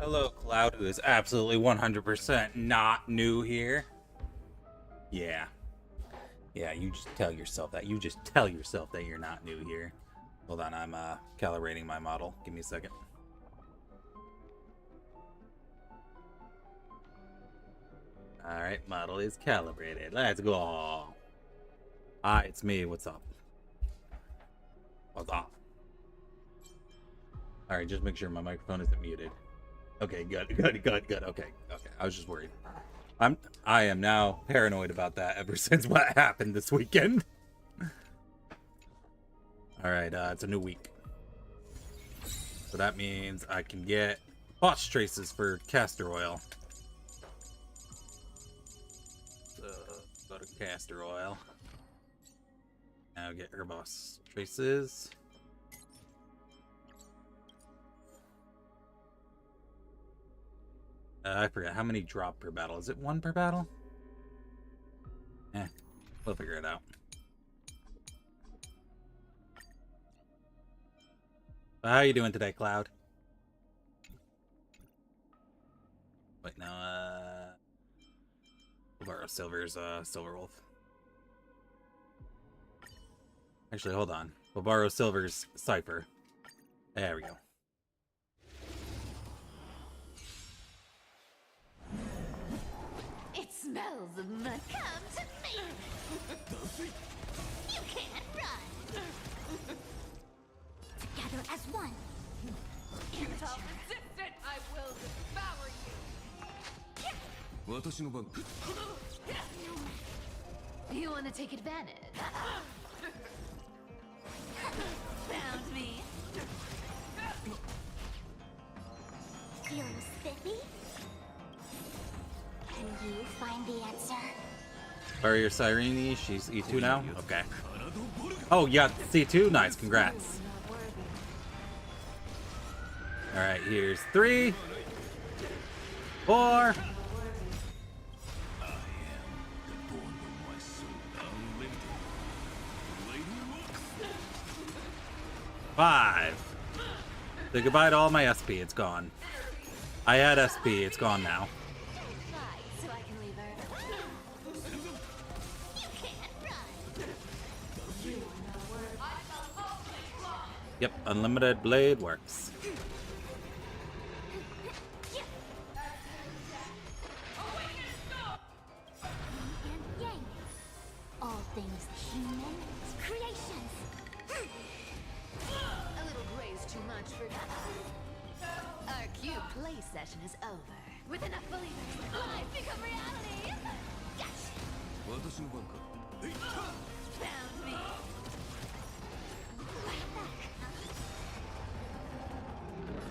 Hello, Cloud, who is absolutely 100% not new here. Yeah. Yeah, you just tell yourself that. You just tell yourself that you're not new here. Hold on, I'm calibrating my model. Give me a second. Alright, model is calibrated. Let's go. Hi, it's me. What's up? What's up? Alright, just make sure my microphone isn't muted. Okay, good. Okay. I was just worried. I am now paranoid about that ever since what happened this weekend. Alright, it's a new week. So that means I can get boss traces for castor oil. So go to castor oil. Now get her boss traces. I forget how many drop per battle. Is it 1 per battle? We'll figure it out. How you doing today, Cloud? Wait, no, we'll borrow Silver's Silver Wolf. Actually, hold on. We'll borrow Silver's Cypher. There we go. It smells of mud. Come to me. You can't run. Together as one. Tell resistant, I will devour you. You want to take advantage? Found me. Feeling spiffy? Can you find the answer? Are your Sireni? She's E2 now? Okay. Oh, yeah, C2? Nice, congrats. Alright, here's 3, 4, 5. Say goodbye to all my SP, it's gone. I had SP, it's gone now. So I can leave her. You can't run. Yep, unlimited blade works. And yang. All things human creations. A little gray's too much for our cute play session is over. With enough believers, life become reality. Yes. Found me.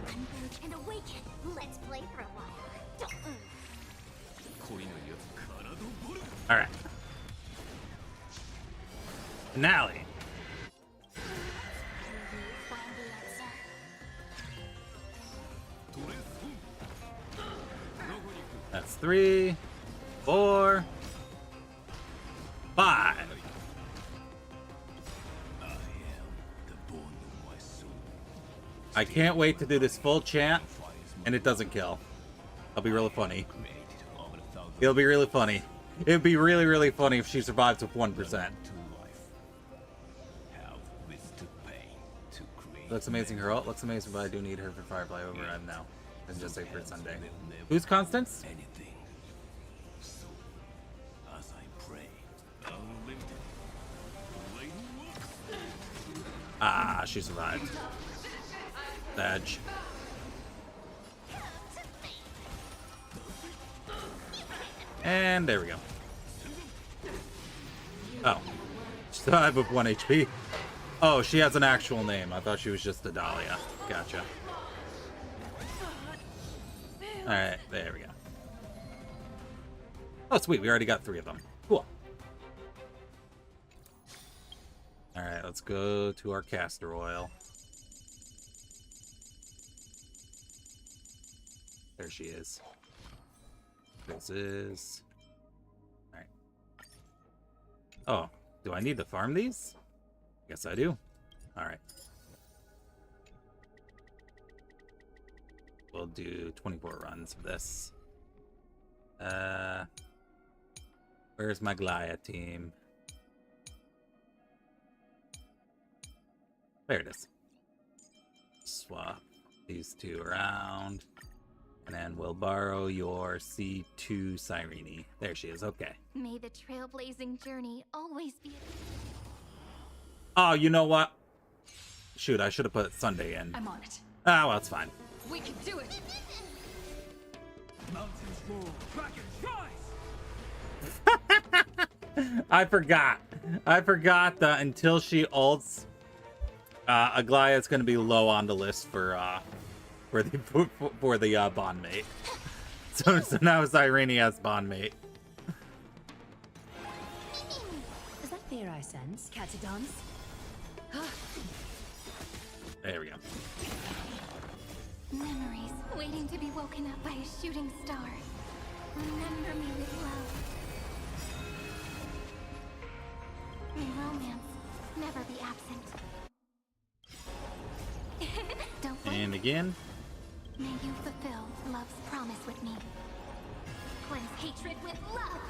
Converge and awaken. Let's play for a while. Don't. Alright. Finale. Can you find the answer? That's 3, 4, 5. I can't wait to do this full chant, and it doesn't kill. It'll be really funny. It'll be really funny. It'd be really, really funny if she survives with 1%. Looks amazing, her ult looks amazing, but I do need her for Firefly Override now. And just say for Sunday. Who's Constance? Ah, she survived. Badge. And there we go. Oh. She survived with 1 HP. Oh, she has an actual name. I thought she was just a Dahlia. Gotcha. Alright, there we go. Oh, sweet. We already got 3 of them. Cool. Alright, let's go to our castor oil. There she is. This is... Alright. Oh, do I need to farm these? Guess I do. Alright. we'll do 24 runs of this. Where's my Glaya team? There it is. Swap these two around. And then we'll borrow your C2 Cyrene. There she is, okay. May the trailblazing journey always be. Oh, you know what? Shoot, I should have put Sunday in. I'm on it. Ah, well, it's fine. We can do it. Mountains roar, dragons rise! I forgot. I forgot that until she ults, Aglaya is going to be low on the list for the bond mate. So now Cyrene has bond mate. Is that fear I sense? Catadons? There we go. Memories waiting to be woken up by a shooting star. Remember me with love. May romance never be absent. Don't blink. And again. May you fulfill love's promise with me. Cleanse hatred with love.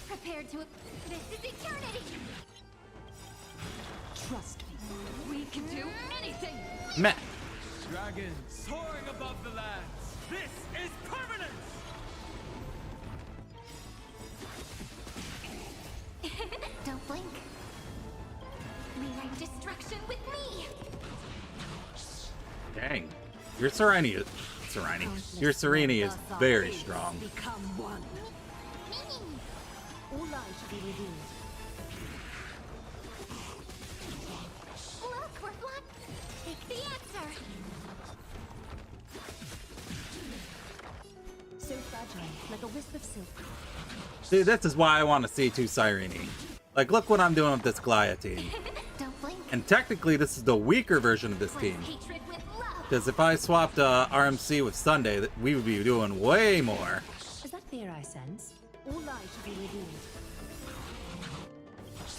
Prepare to. This is eternity. Trust me. We can do anything. Meh. Dragons soaring above the lands. This is permanence! Don't blink. Rewrite destruction with me. Dang. Your Serene is very strong. Become one. All lies should be revealed. Look, we're flat. Take the answer. So fragile, like a wisp of silk. See, this is why I want to see two Cyrene. Like, look what I'm doing with this Glaya team. Don't blink. And technically, this is the weaker version of this team. Cleanse hatred with love. Because if I swapped RMC with Sunday, we would be doing way more. Is that fear I sense? All lies should be revealed.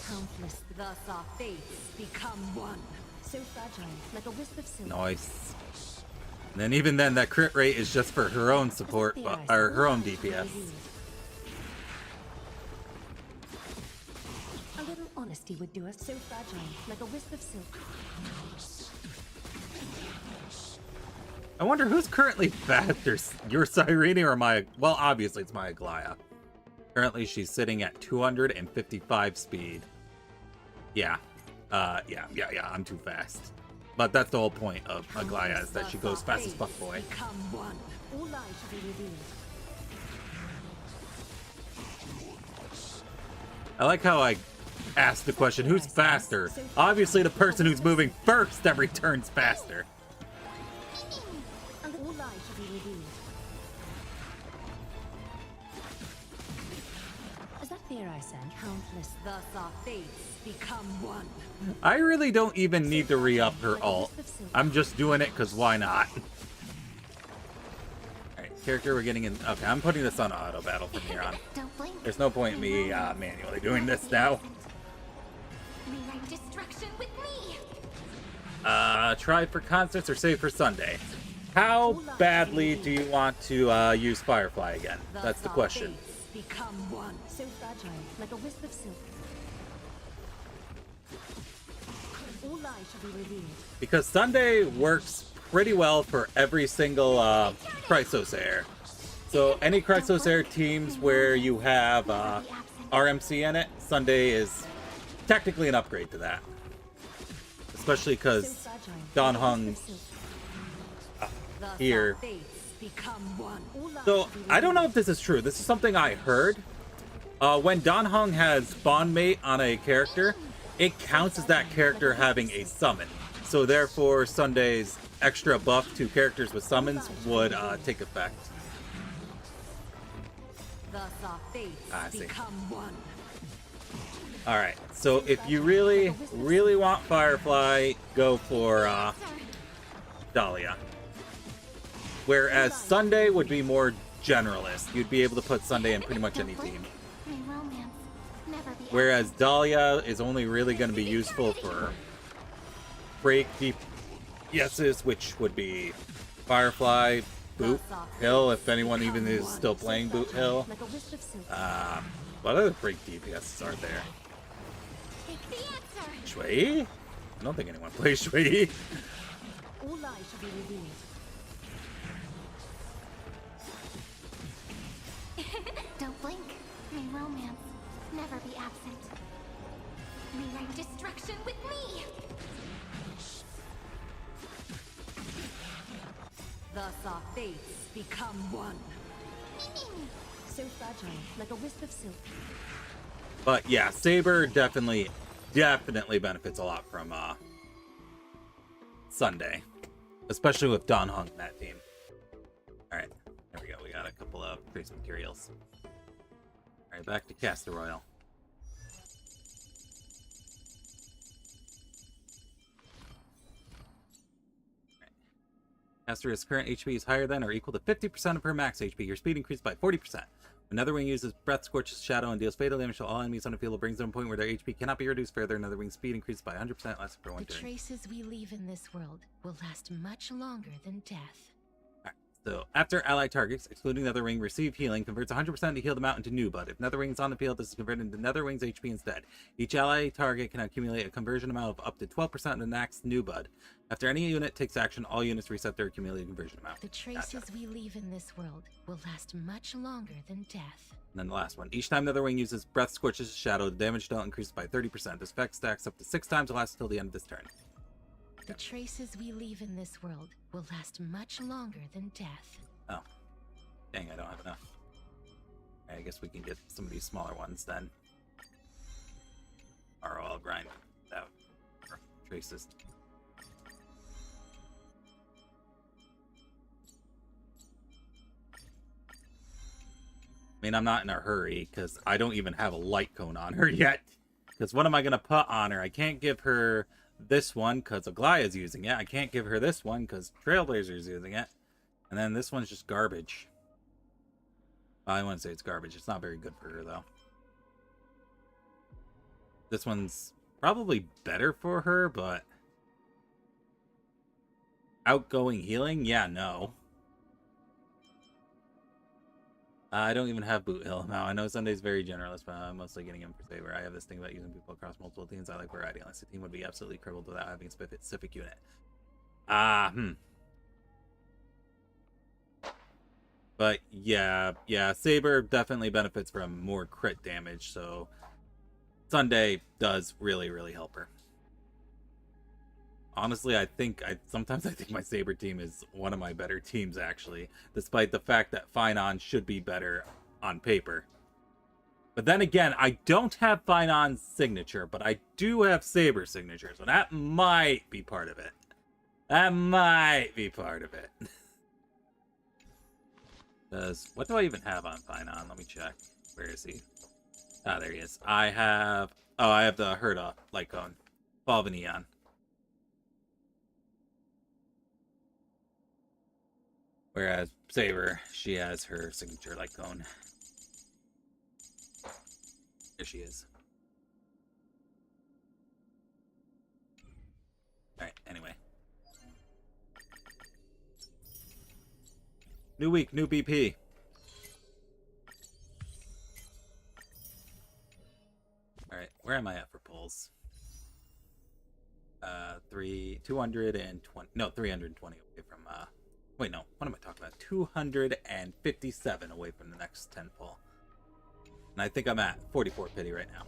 Countless, thus our fates become one. So fragile, like a wisp of silk. Nice. And then even then, that crit rate is just for her own support, or her own DPS. A little honesty would do us. So fragile, like a wisp of silk. I wonder who's currently faster, your Cyrene or my... Well, obviously it's my Aglaya. Currently she's sitting at 255 speed. Yeah. Yeah, I'm too fast. But that's the whole point of Aglaya, is that she goes fast as fuck, boy. Become one. All lies should be revealed. I like how I asked the question, who's faster? Obviously the person who's moving first every turn's faster. All lies should be revealed. Is that fear I send? Countless, thus our fates become one. I really don't even need to re-up her ult. I'm just doing it because why not? Alright, character we're getting in... Okay, I'm putting this on auto battle from here on. Don't blink. There's no point in me manually doing this now. Rewrite destruction with me. Try for concerts or save for Sunday. How badly do you want to use Firefly again? That's the question. Become one. So fragile, like a wisp of silk. All lies should be revealed. Because Sunday works pretty well for every single Chrysosair. So any Chrysosair teams where you have RMC in it, Sunday is technically an upgrade to that. Especially because Don Hung here. So I don't know if this is true. This is something I heard. When Don Hung has Bond Mate on a character, it counts as that character having a summon. So therefore, Sunday's extra buff to characters with summons would take effect. I see. Alright, so if you really want Firefly, go for Dahlia. Whereas Sunday would be more generalist. You'd be able to put Sunday in pretty much any team. May romance never never be Whereas absent. Dahlia is only really going to be useful for break DPSs, which would be Firefly, Boot Hill, if anyone even is still playing Boot Hill. Like a wisp of silk. What other break DPSs are there? Take the answer. Shui? I don't think anyone plays Shui. All lies should be revealed. Don't blink. May romance never be absent. Rewrite destruction with me. Thus our fates become one. So fragile, like a wisp of silk. But yeah, Saber definitely benefits a lot from Sunday, especially with Don Hung in that team. All right, there we go. We got a couple of trace materials. All right, back to Castor Royal. Castor's current HP is higher than or equal to 50% of her max HP. Your speed increased by 40%. Another Wing uses Breath, Scorches Shadow, and deals fatal damage to all enemies on the field. It brings them to a point where their HP cannot be reduced further. Another Wing's speed increases by 100%, lasts for one The turn. traces we leave in this world will last much longer than death. Alright, so after allied targets, excluding Nether Wing, receive healing, converts 100% to heal them out into new bud. If Nether Wing's on the field, this is converted into Nether Wing's HP instead. Each allied target can accumulate a conversion amount of up to 12% of the max new bud. After any unit takes action, all units reset their accumulated conversion amount. The traces we leave in this world will last much longer than death. And then the last one. Each time Nether Wing uses Breath, Scorches Shadow, the damage dealt increases by 30%. This effect stacks up to 6 times and lasts until the end of this turn. The traces we leave in this world will last much longer than death. Oh. Dang, I don't have enough. I guess we can get some of these smaller ones then. Or I'll grind without traces. I mean, I'm not in a hurry, because I don't even have a light cone on her yet. Because what am I going to put on her? I can't give her this one, because Aglaya's using it. I can't give her this one, because Trailblazer's using it. And then this one's just garbage. Well, I wouldn't say it's garbage. It's not very good for her, though. This one's probably better for her, but... Outgoing healing? Yeah, no. I don't even have Boot Hill now. I know Sunday's very generalist, but I'm mostly getting him for Saber. I have this thing about using people across multiple teams. I like variety, unless the team would be absolutely crippled without having a specific unit. But yeah, Saber definitely benefits from more crit damage, so Sunday does really, really help her. Honestly, sometimes I think my Saber team is one of my better teams, actually, despite the fact that Finon should be better on paper. But then again, I don't have Finon's signature, but I do have Saber signature, so that might be part of it. That might be part of it. What do I even have on Finon? Let me check. Where is he? Ah, there he is. I have the Herda light cone. Fall of an Eon. Whereas Saber, she has her signature light cone. There she is. Alright, anyway. New week, new BP. Alright, where am I at for pulls? 320 away from wait, no, what am I talking about? 257 away from the next 10 pull. And I think I'm at 44 pity right now.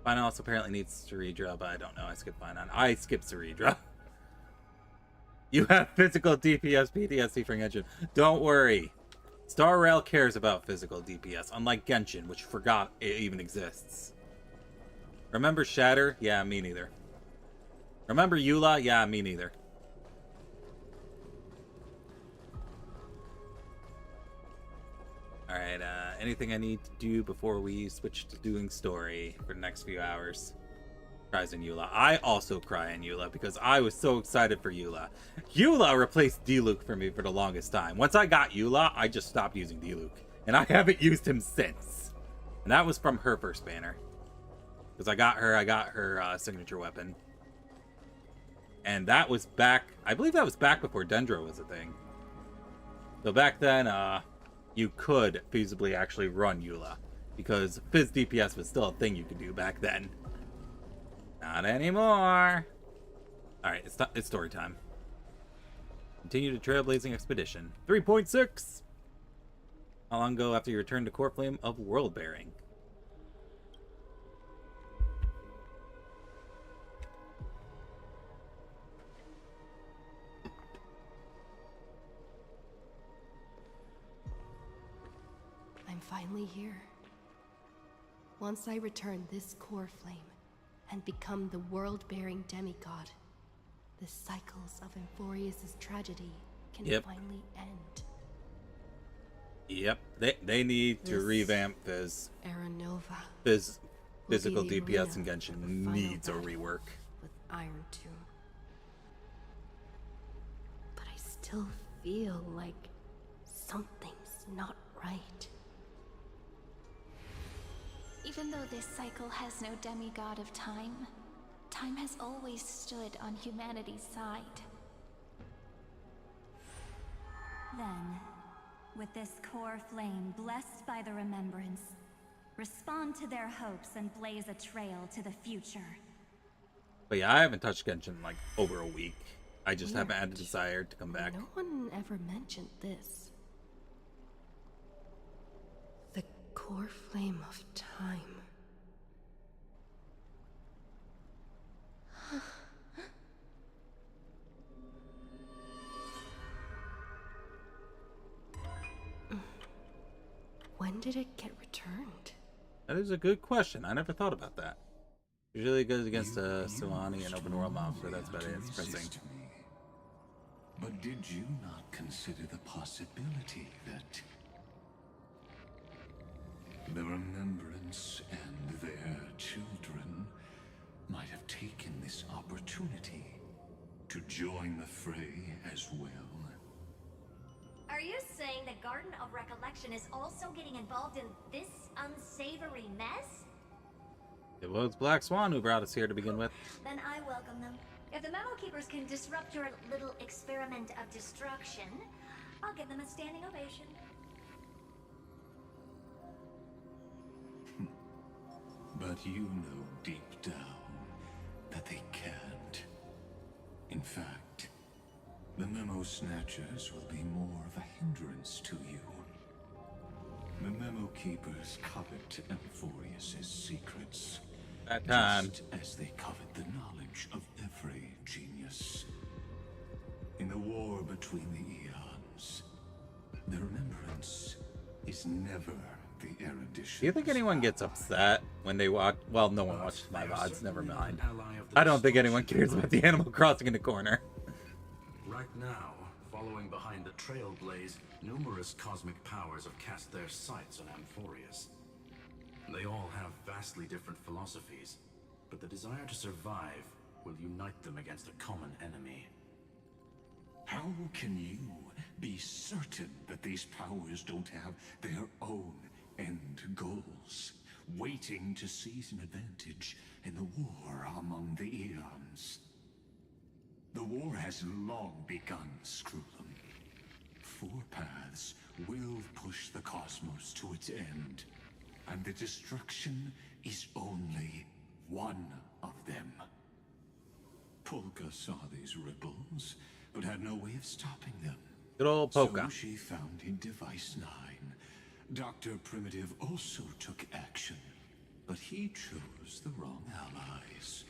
Finon also apparently needs Ceridra, but I don't know. I skipped Finon. I skipped Ceridra. You have physical DPS PTSD for Genshin. Don't worry. Star Rail cares about physical DPS, unlike Genshin, which forgot it even exists. Remember Shatter? Yeah, me neither. Remember Eula? Yeah, me neither. Alright, anything I need to do before we switch to doing story for the next few hours? Cries in Eula. I also cry in Eula because I was so excited for Eula. Eula replaced Diluc for me for the longest time. Once I got Eula, I just stopped using Diluc. And I haven't used him since. And that was from her first banner. Because I got her signature weapon. And that was back, I believe that was back before Dendro was a thing. So back then, you could feasibly actually run Eula. Because Fizz DPS was still a thing you could do back then. Not anymore. Alright, it's story time. Continue the Trailblazing Expedition. 3.6! How long ago after you returned to Core Flame of World Bearing? I'm finally here. Once I return this core flame and become the world-bearing demigod, the cycles of Amphorius' tragedy can finally end. Yep, they need to revamp Fizz. Aranova. Fizz physical DPS in Genshin needs a rework. With Iron Tomb. But I still feel like something's not right. Even though this cycle has no demigod of time, time has always stood on humanity's side. Then, with this core flame blessed by the remembrance, respond to their hopes and blaze a trail to the future. But yeah, I haven't touched Genshin in like over a week. I just haven't had a desire to come back. No one ever mentioned this. The core flame of time. When did it get returned? That is a good question. I never thought about that. Usually it goes against Suwani and open world mobs, but that's about it. It's pressing. But did you not consider the possibility that the remembrance and their children might have taken this opportunity to join the fray as well? Are you saying the Garden of Recollection is also getting involved in this unsavory mess? It was Black Swan who brought us here to begin with. Then I welcome them. If the Memo Keepers can disrupt your little experiment of destruction, I'll give them a standing ovation. But you know deep down that they can't. In fact, the Memo Snatchers will be more of a hindrance to you. The Memo Keepers covet Amphorius' secrets. That time. Just as they covet the knowledge of every genius. In the war between the eons, the remembrance is never the erudition. Do you think anyone gets upset when they watch? Well, no one watches my VODs, never mind. I don't think anyone cares about the Animal Crossing in the corner. Right now, following behind the Trailblaze, numerous cosmic powers have cast their sights on Amphorius. They all have vastly different philosophies, but the desire to survive will unite them against a common enemy. How can you be certain that these powers don't have their own end goals, waiting to seize an advantage in the war among the eons? The war has long begun, Screwlum. Four paths will push the cosmos to its end, and the destruction is only one of them. Polka saw these ripples, but had no way of stopping them. Good old Polka. So she found in Device 9. Dr. Primitive also took action, but he chose the wrong allies.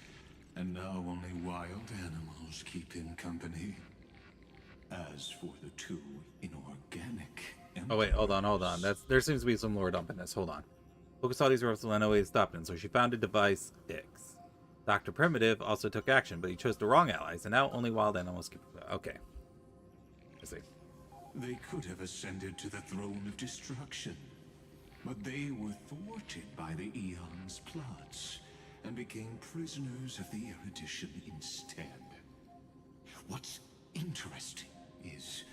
And now only wild animals keep him company. As for the two inorganic... Oh wait, hold on. There seems to be some lore dump in this. Hold on. Focus all these ropes and always stopped him, so she founded Device X. Dr. Primitive also took action, but he chose the wrong allies, and now only wild animals keep... Okay. I see. They could have ascended to the throne of destruction, but they were thwarted by the Eon's plots, and became prisoners of the erudition instead. What's interesting is,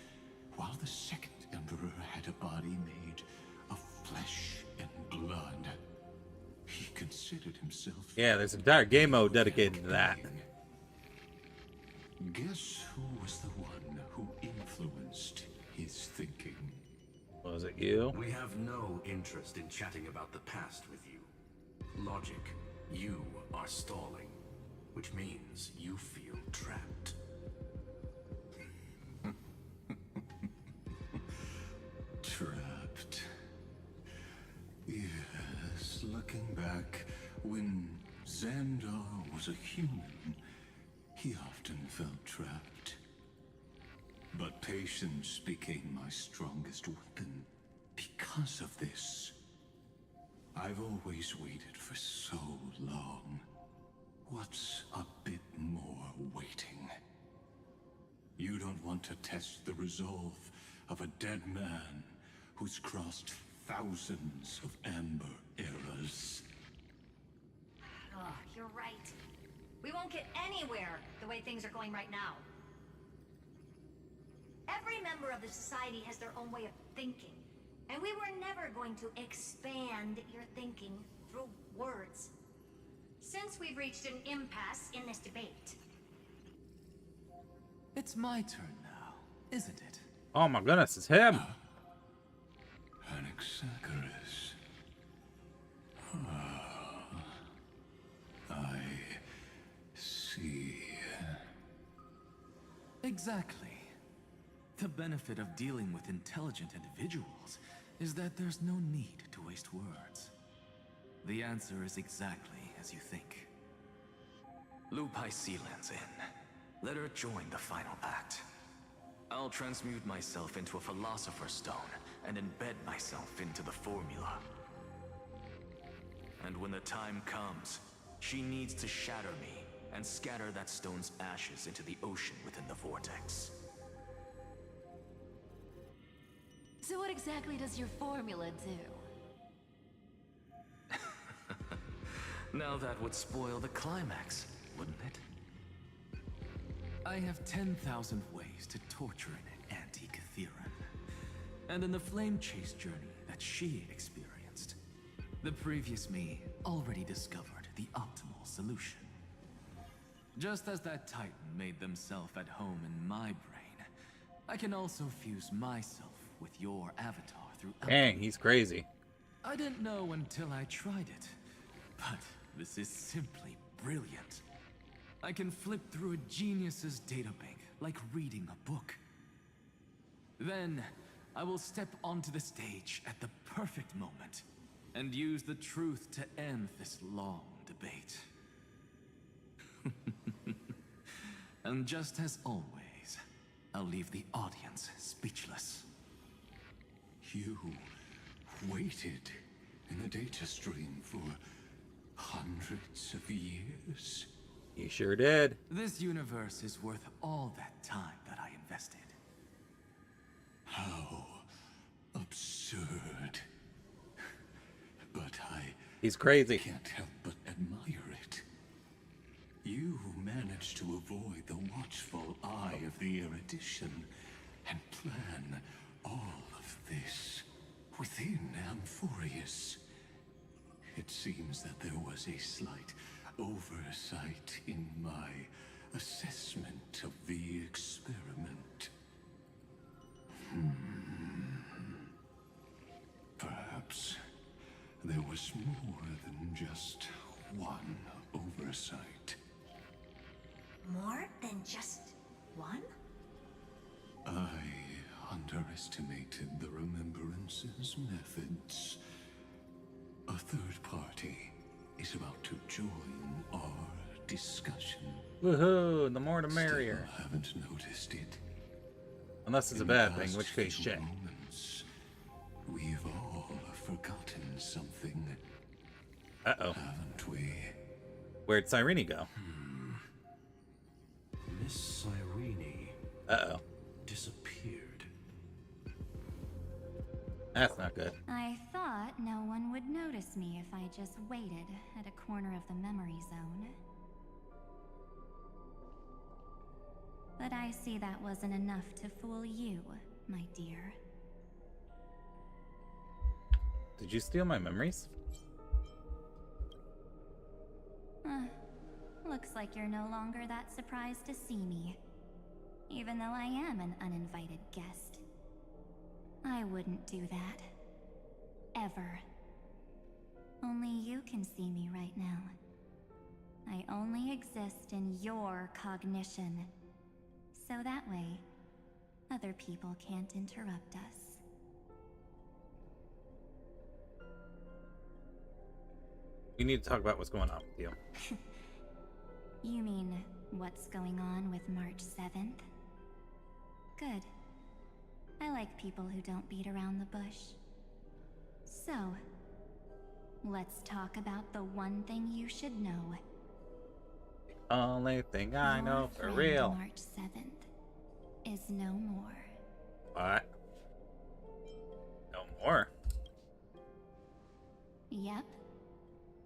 while the second Emperor had a body made of flesh and blood, He considered himself. Yeah, there's an entire game mode dedicated to that. Guess who was the one who influenced his thinking? Was it you? We have no interest in chatting about the past with you. Logic, you are stalling, which means you feel trapped. Trapped. Yes, looking back, when Xandar was a human, he often felt trapped. But patience became my strongest weapon because of this. I've always waited for so long. What's a bit more waiting? You don't want to test the resolve of a dead man who's crossed thousands of amber eras. Oh, you're right. We won't get anywhere the way things are going right now. Every member of the society has their own way of thinking, and we were never going to expand your thinking through words. Since we've reached an impasse in this debate. It's my turn now, isn't it? Oh my goodness, it's him. Anaxagoras. I see. Exactly. The benefit of dealing with intelligent individuals is that there's no need to waste words. The answer is exactly as you think. Lupai Sealand's in. Let her join the final act. I'll transmute myself into a Philosopher's Stone and embed myself into the formula. And when the time comes, she needs to shatter me and scatter that stone's ashes into the ocean within the vortex. So what exactly does your formula do? Now that would spoil the climax, wouldn't it? I have 10,000 ways to torture an anti-Catheran. And in the flame chase journey that she experienced, the previous me already discovered the optimal solution. Just as that Titan made themselves at home in my brain, I can also fuse myself with your avatar through Dang, he's crazy. I didn't know until I tried it, but this is simply brilliant. I can flip through a genius's databank like reading a book. Then, I will step onto the stage at the perfect moment and use the truth to end this long debate. And just as always, I'll leave the audience speechless. You waited in the data stream for hundreds of years? He sure did. This universe is worth all that time that I invested. How absurd. But He's crazy. can't help but admire it. You managed to avoid the watchful eye of the erudition and plan all of this within Amphorius. It seems that there was a slight oversight in my assessment of the experiment. Perhaps there was more than just one oversight. More than just one? I underestimated the Remembrance's methods. A third party is about to join our discussion. Woohoo! The more the merrier. Still haven't noticed it. Unless it's a In the bad thing, past in which case few check. moments, we've all forgotten something, Uh-oh. haven't we? Where'd Cyrene go? Miss Cyrene Uh-oh. disappeared. That's not good. I thought no one would notice me if I just waited at a corner of the memory zone. But I see that wasn't enough to fool you, my dear. Did you steal my memories? looks like you're no longer that surprised to see me. Even though I am an uninvited guest. I wouldn't do that. Ever. Only you can see me right now. I only exist in your cognition. So that way, other people can't interrupt us. We need to talk about what's going on with you. You mean, what's going on with March 7th? Good. I like people who don't beat around the bush. So, let's talk about the one thing you should know. The only thing I know for Your friend real. March 7th is no more. What? No more? Yep.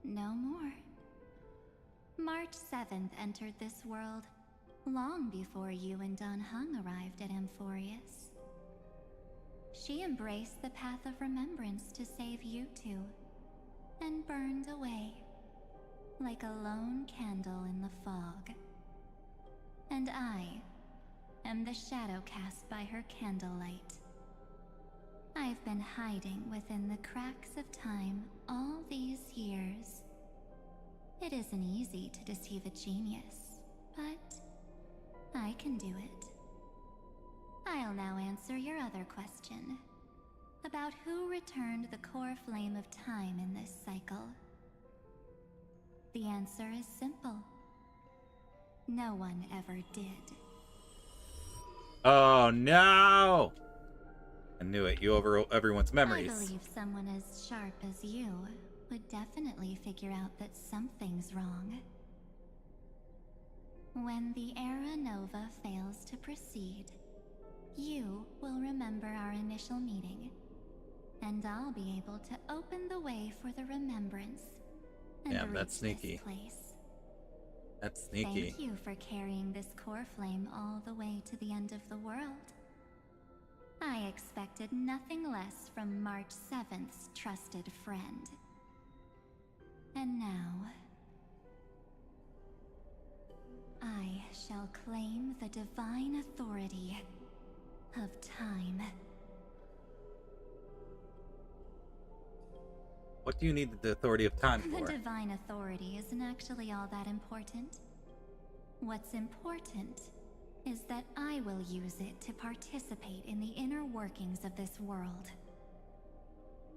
No more. March 7th entered this world long before you and Dan Heng arrived at Amphorius. She embraced the path of remembrance to save you two, and burned away like a lone candle in the fog. And I am the shadow cast by her candlelight. I've been hiding within the cracks of time all these years. It isn't easy to deceive a genius, but I can do it. I'll now answer your other question, about who returned the core flame of time in this cycle. The answer is simple. No one ever did. Oh no! I knew it. You overwrote everyone's memories. I believe someone as sharp as you would definitely figure out that something's wrong. When the Era Nova fails to proceed, you will remember our initial meeting, and I'll be able to open the way for the remembrance and Damn, reach that's sneaky. this place. That's sneaky. Thank you for carrying this core flame all the way to the end of the world. I expected nothing less from March 7th's trusted friend. And now, I shall claim the divine authority of time. What do you need the authority of time The for? divine authority isn't actually all that important. What's important is that I will use it to participate in the inner workings of this world.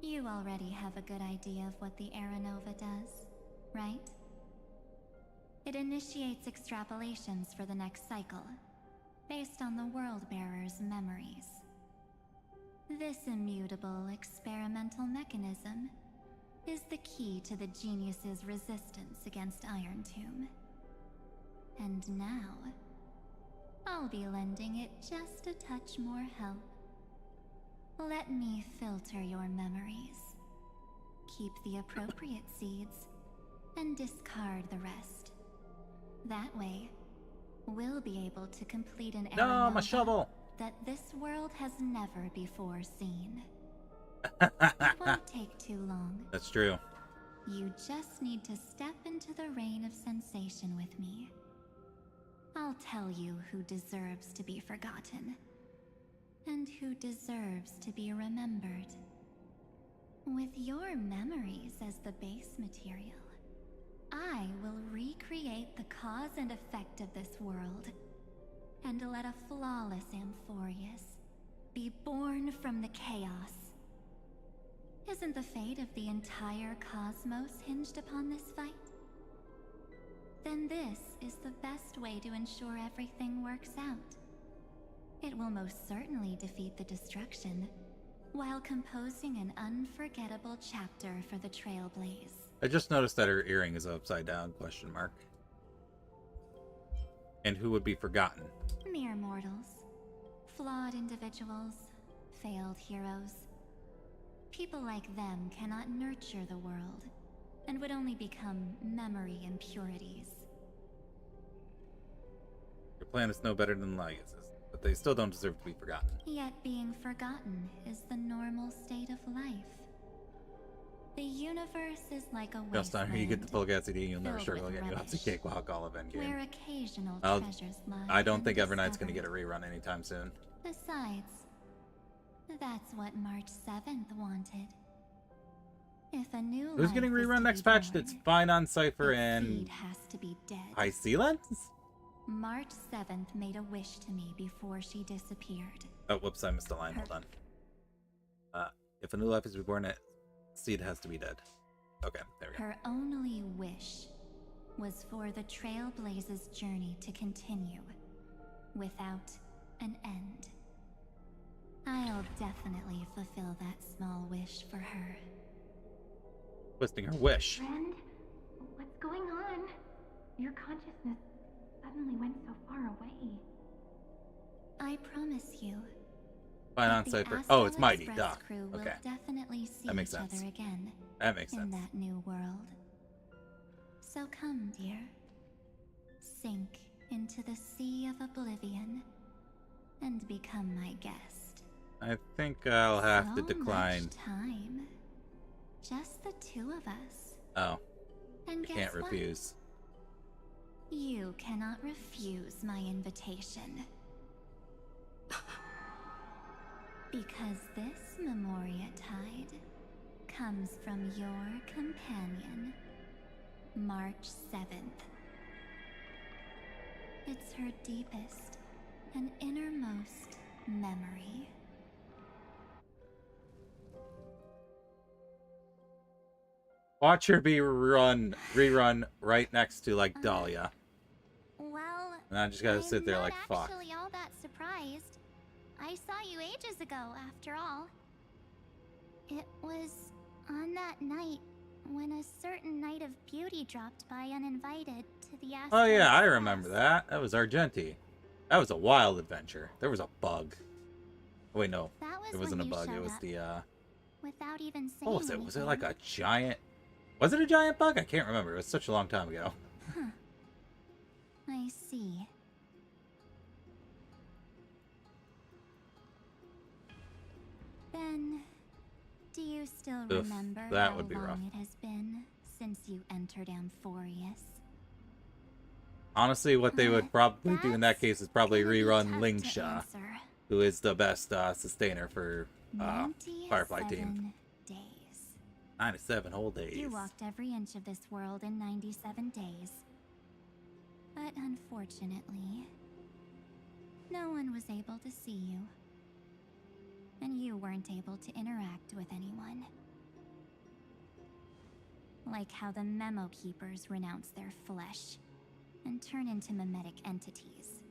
You already have a good idea of what the Era Nova does, right? It initiates extrapolations for the next cycle, based on the World-Bearer's memories. This immutable experimental mechanism is the key to the genius's resistance against Iron Tomb. And now, I'll be lending it just a touch more help. Let me filter your memories. Keep the appropriate seeds, and discard the rest. That way, we'll be able to complete an Era No, my Nova shovel! that this world has never before seen. It won't take too long. That's true. You just need to step into the rain of sensation with me. I'll tell you who deserves to be forgotten, and who deserves to be remembered. With your memories as the base material, I will recreate the cause and effect of this world, and let a flawless Amphorius be born from the chaos. Isn't the fate of the entire cosmos hinged upon this fight? Then this is the best way to ensure everything works out. It will most certainly defeat the destruction, while composing an unforgettable chapter for the Trailblaze. I just noticed that her earring is upside down, question mark. And who would be forgotten? Mere mortals. Flawed individuals. Failed heroes. People like them cannot nurture the world, and would only become memory impurities. Your planets know better than Lagus's, but they still don't deserve to be forgotten. Yet being forgotten is the normal state of life. The universe is like a Just on here, you get the wasteland, full LCD, you'll never filled struggle with getting you rubbish, a cakewalk all of Endgame. where occasional I'll- treasures lie. I don't think Evernight's gonna undiscovered. get a rerun anytime soon. Besides, that's what March 7th wanted. If a new Who's getting life is rerun to next be patch? born, That's fine on Cypher its and seed has to be dead. High Sea Lens? March 7th made a wish to me before she disappeared. Oh, whoops, I missed a line. Hold on. If a new life is reborn, it seed has to be dead. Okay, there we go. Her only wish was for the Trailblaze's journey to continue without an end. I'll definitely fulfill that small wish for her. Twisting her wish. Friend, what's going on? Your consciousness suddenly went so far away. I promise you. Fine on the Cypher. Astral Oh, it's Mighty. Express Duh. crew will Okay. definitely see That makes each sense. other again That makes in sense. that new world. So come, dear. Sink into the sea of oblivion and become my guest. I think I'll have to So decline. much time. Just the two of us. Oh, And I guess can't what? refuse. You cannot refuse my invitation. Because this Memoria Tide comes from your companion, March 7th. It's her deepest and innermost memory. Watch her be rerun right next to like Dahlia. Well, And I just gotta sit there like, fuck. actually all that surprised. I saw you ages ago, after all. It was on that night when a certain Knight of Beauty dropped by uninvited to the Astral Oh yeah, I Express. remember that. That was Argenti. That was a wild adventure. There was a bug. Oh, wait, no. That was It wasn't a when you bug. It showed was up, the, without even saying what was it? Was it like anything. a giant... Was it a giant bug? I can't remember. It was such a long time ago. Huh. I see. Then, do you still Oof, remember that how would be long rough. it has been since you entered Amphorius? Honestly, what they would probably do in that case is probably Gonna be rerun tough Ling to Sha, answer. who is the best sustainer for Firefly team. 97 days. 97 whole days. You walked every inch of this world in 97 days. But unfortunately, no one was able to see you. And you weren't able to interact with anyone. Like how the Memo Keepers renounce their flesh and turn into mimetic entities.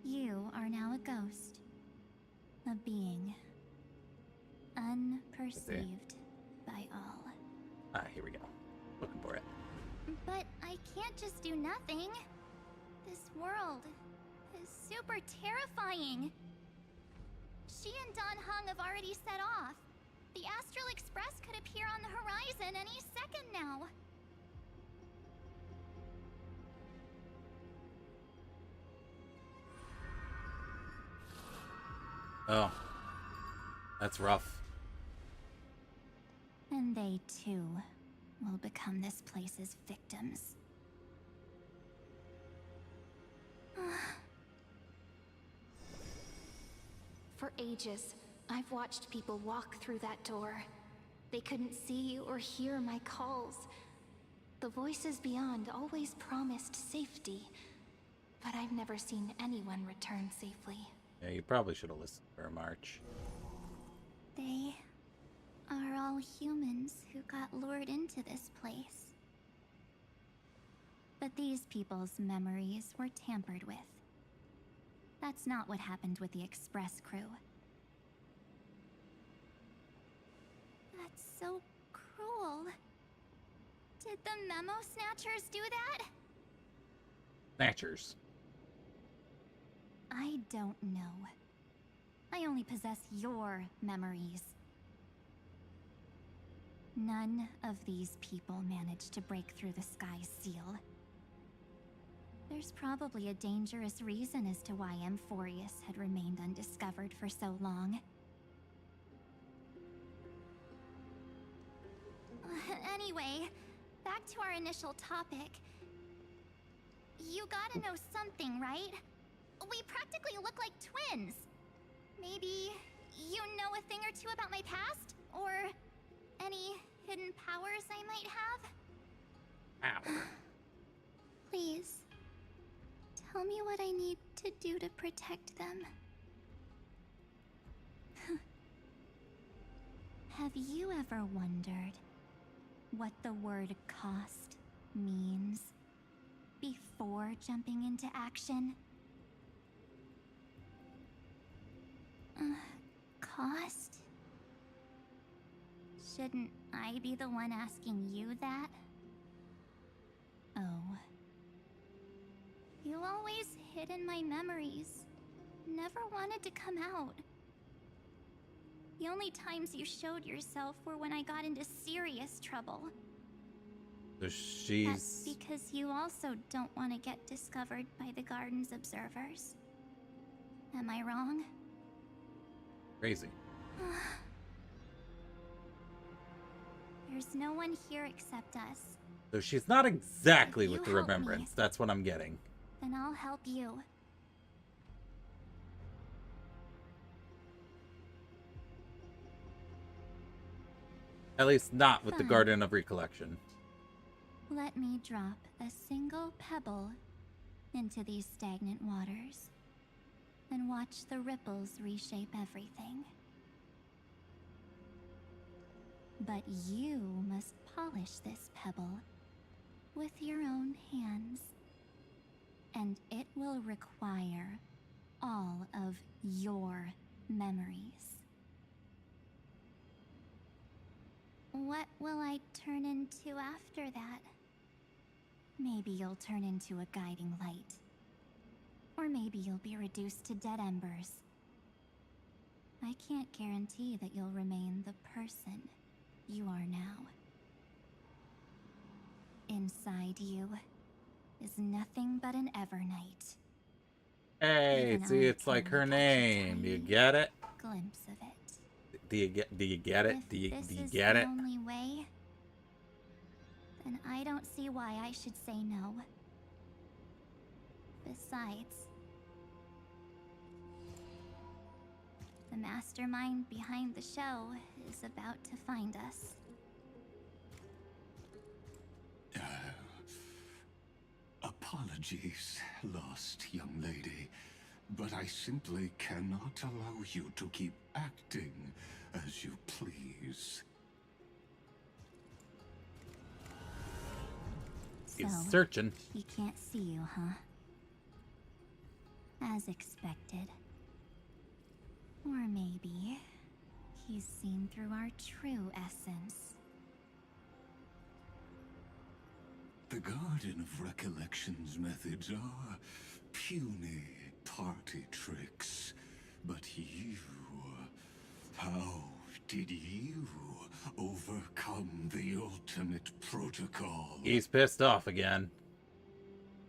You are now a ghost. A being. Unperceived by all. Ah, here we go. Looking for it. But I can't just do nothing. This world is super terrifying. She and Don Hung have already set off. The Astral Express could appear on the horizon any second now. Oh. That's rough. And they too will become this place's victims. For ages, I've watched people walk through that door. They couldn't see or hear my calls. The voices beyond always promised safety, but I've never seen anyone return safely. Yeah, you probably should have listened for a March. They are all humans who got lured into this place. But these people's memories were tampered with. That's not what happened with the Express crew. That's so cruel. Did the Memo Snatchers do that? Snatchers. I don't know. I only possess your memories. None of these people managed to break through the sky's seal. There's probably a dangerous reason as to why Amphorius had remained undiscovered for so long. back to our initial topic. You gotta know something, right? We practically look like twins. Maybe you know a thing or two about my past? Or any hidden powers I might have? Ow. Please, tell me what I need to do to protect them. Have you ever wondered what the word cost means before jumping into action? Cost? Shouldn't I be the one asking you that? Oh. You always hid in my memories. Never wanted to come out. The only times you showed yourself were when I got into serious trouble. So That's she's... because you also don't want to get discovered by the garden's observers. Am I wrong? crazy. There's no one here except us. So she's not exactly If with you the help me- remembrance. That's what I'm getting. Then I'll help you. At least not with the Fine. Garden of Recollection. Let me drop a single pebble into these stagnant waters and watch the ripples reshape everything. But you must polish this pebble with your own hands, and it will require all of your memories. What will I turn into after that? Maybe you'll turn into a guiding light. Or maybe you'll be reduced to dead embers. I can't guarantee that you'll remain the person you are now. Inside you is nothing but an Evernight. Hey, Even see, I it's like can her catch a name. You tiny get it? Glimpse of it. Do you get it? If Do you this is get the it? only way, then I don't see why I should say no. Besides, the mastermind behind the show is about to find us. Apologies, lost young lady, but I simply cannot allow you to keep acting as you please. He's So, searching. he can't see you, huh? As expected. Or maybe he's seen through our true essence. The Garden of Recollection's methods are puny party tricks. But you... how did you overcome the ultimate protocol? He's pissed off again.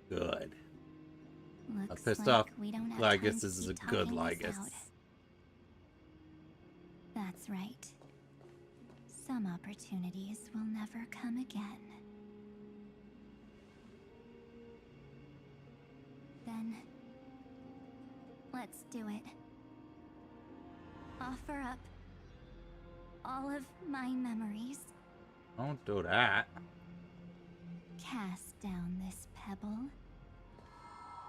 Good. Looks pissed like off we don't have Lygus time to is a keep good talking this Lygus. out. That's right. Some opportunities will never come again. Then, let's do it. Offer up all of my memories. Don't do that. Cast down this pebble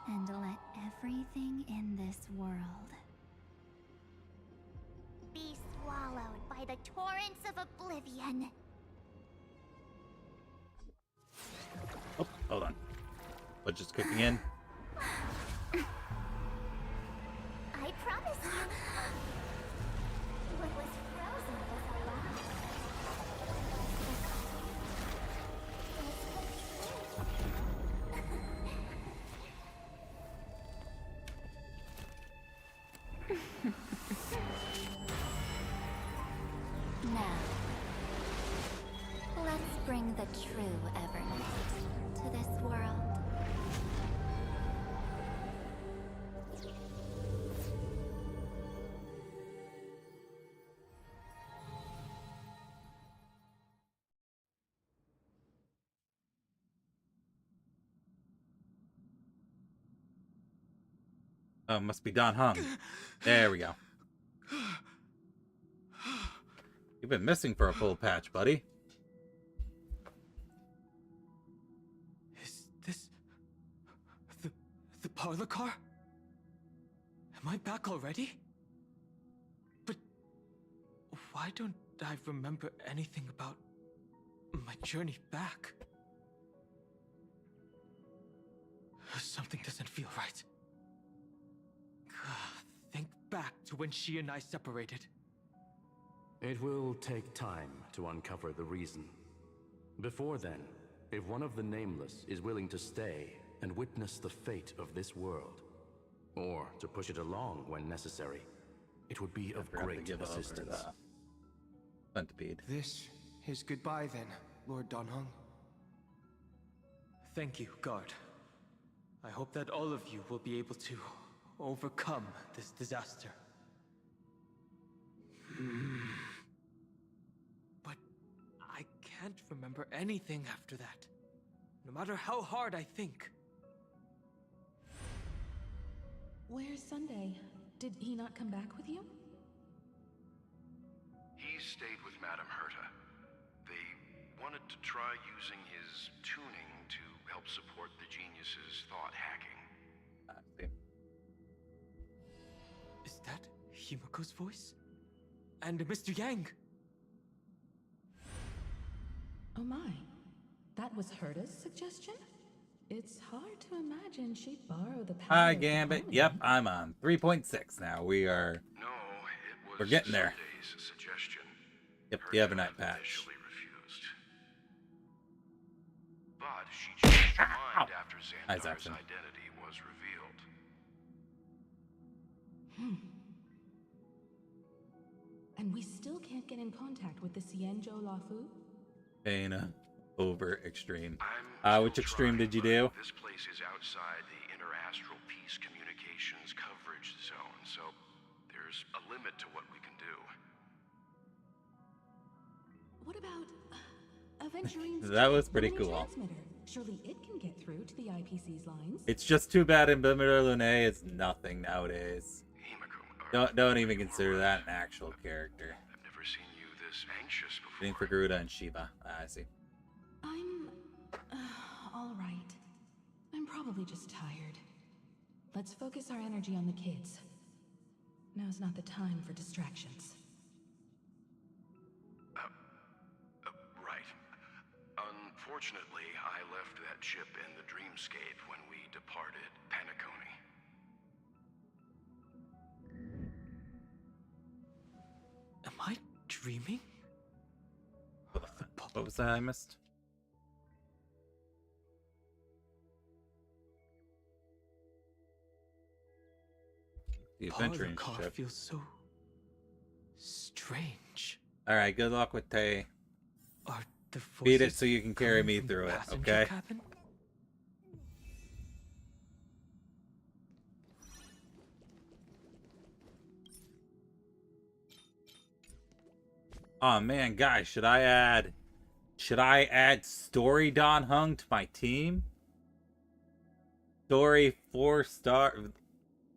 and let everything in this world Be swallowed by the torrents of oblivion. Oh, hold on. But just cooking in. I promise you. What was frozen was alive. now. Let's bring the true Evernight to this world. Oh, must be Don Hung. There we go. You've been missing for a full patch, buddy. Is this the parlor car? Am I back already? But why don't I remember anything about my journey back? Something doesn't feel right. Think back to when she and I separated. It will take time to uncover the reason. Before then, if one of the Nameless is willing to stay and witness the fate of this world, or to push it along when necessary, it would be of great assistance. Centipede. This is goodbye then, Lord Don Hung. Thank you, guard. I hope that all of you will be able to overcome this disaster. But I can't remember anything after that, no matter how hard I think. Where's Sunday? Did he not come back with you? He stayed with Madame Herta. They wanted to try using his tuning to help support the genius's thought hacking. Is that Himiko's voice? And Mr. Yang? Oh my. That was Herta's suggestion? It's hard to imagine she'd borrow the power. Hi, Gambit. Yep, I'm on 3.6 now. We're getting there. Sunday's suggestion. Yep, the Evernight patch. Initially refused. But she changed her mind after Xandar's identity was revealed. And we still can't get in contact with the Xianzhou Lafu? Pain over extreme. Which extreme did you do? This place is outside the interastral peace communications coverage zone, so there's a limit to what we can do. What about Aventurine's That was pretty Lumine cool. transmitter? Surely it can get through to the IPC's lines. It's just too bad in Bimmer Lune is nothing nowadays. Don't even consider that an actual character. I've never seen you this anxious before. Waiting for Garuda and Shiva. I see. I'm all right. I'm probably just tired. Let's focus our energy on the kids. Now's not the time for distractions. Right. Unfortunately, I left that chip in the dreamscape when we departed Penacony. Am I dreaming? What was that I missed? The adventuring car ship. feels so strange. Alright, good luck with Tay. Are the Beat it voices so you can carry coming me from through the it, passenger okay? cabin? Oh man, guys, should I add Story Don Hung to my team? Story 4-star.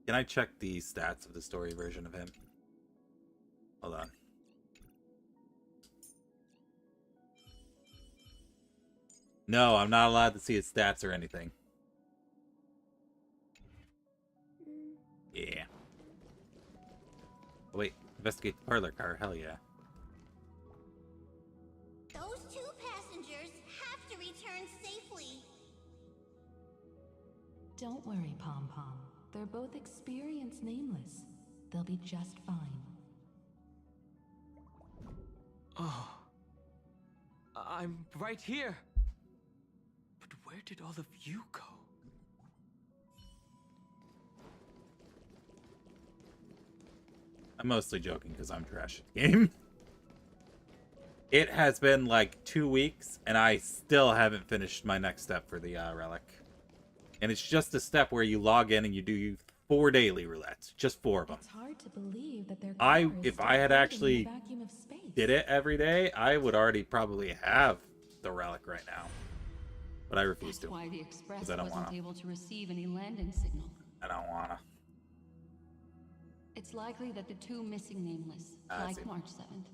Can I check the stats of the story version of him? Hold on. No, I'm not allowed to see his stats or anything. Yeah. Oh, wait, investigate the parlor car. Hell yeah. Those two passengers have to return safely. Don't worry, Pom Pom. They're both experienced Nameless. They'll be just fine. Oh. I'm right here. But where did all of you go? I'm mostly joking because I'm trash at the game. It has been like 2 weeks and I still haven't finished my next step for the relic. And it's just a step where you log in and you do 4 daily roulettes. Just 4 of them. It's hard to believe that their If I had actually did it every day, I would already probably have the relic right now. But I refuse to. That's why the Express Because I don't wasn't wanna. able to receive any landing signal. I don't wanna. It's likely that the two missing nameless, like March 7th,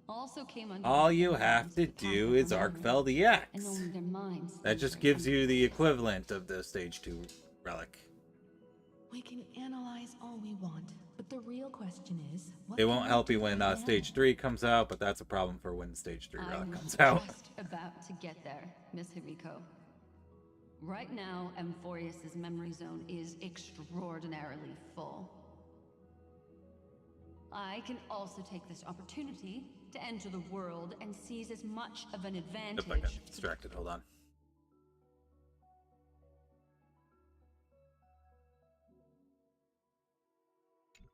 also came under. All you have to do is Arkfell the X. And only their minds. That just gives you the equivalent of the stage 2 relic. We can analyze all we want, but the real question is, what It won't help you when stage 3 comes out, but that's a problem for when stage 3 relic comes out. I'm just about to get there, Miss Himiko. Right now, Amphorius's memory zone is extraordinarily full. I can also take this opportunity to enter the world and seize as much of an advantage. If I got distracted, hold on.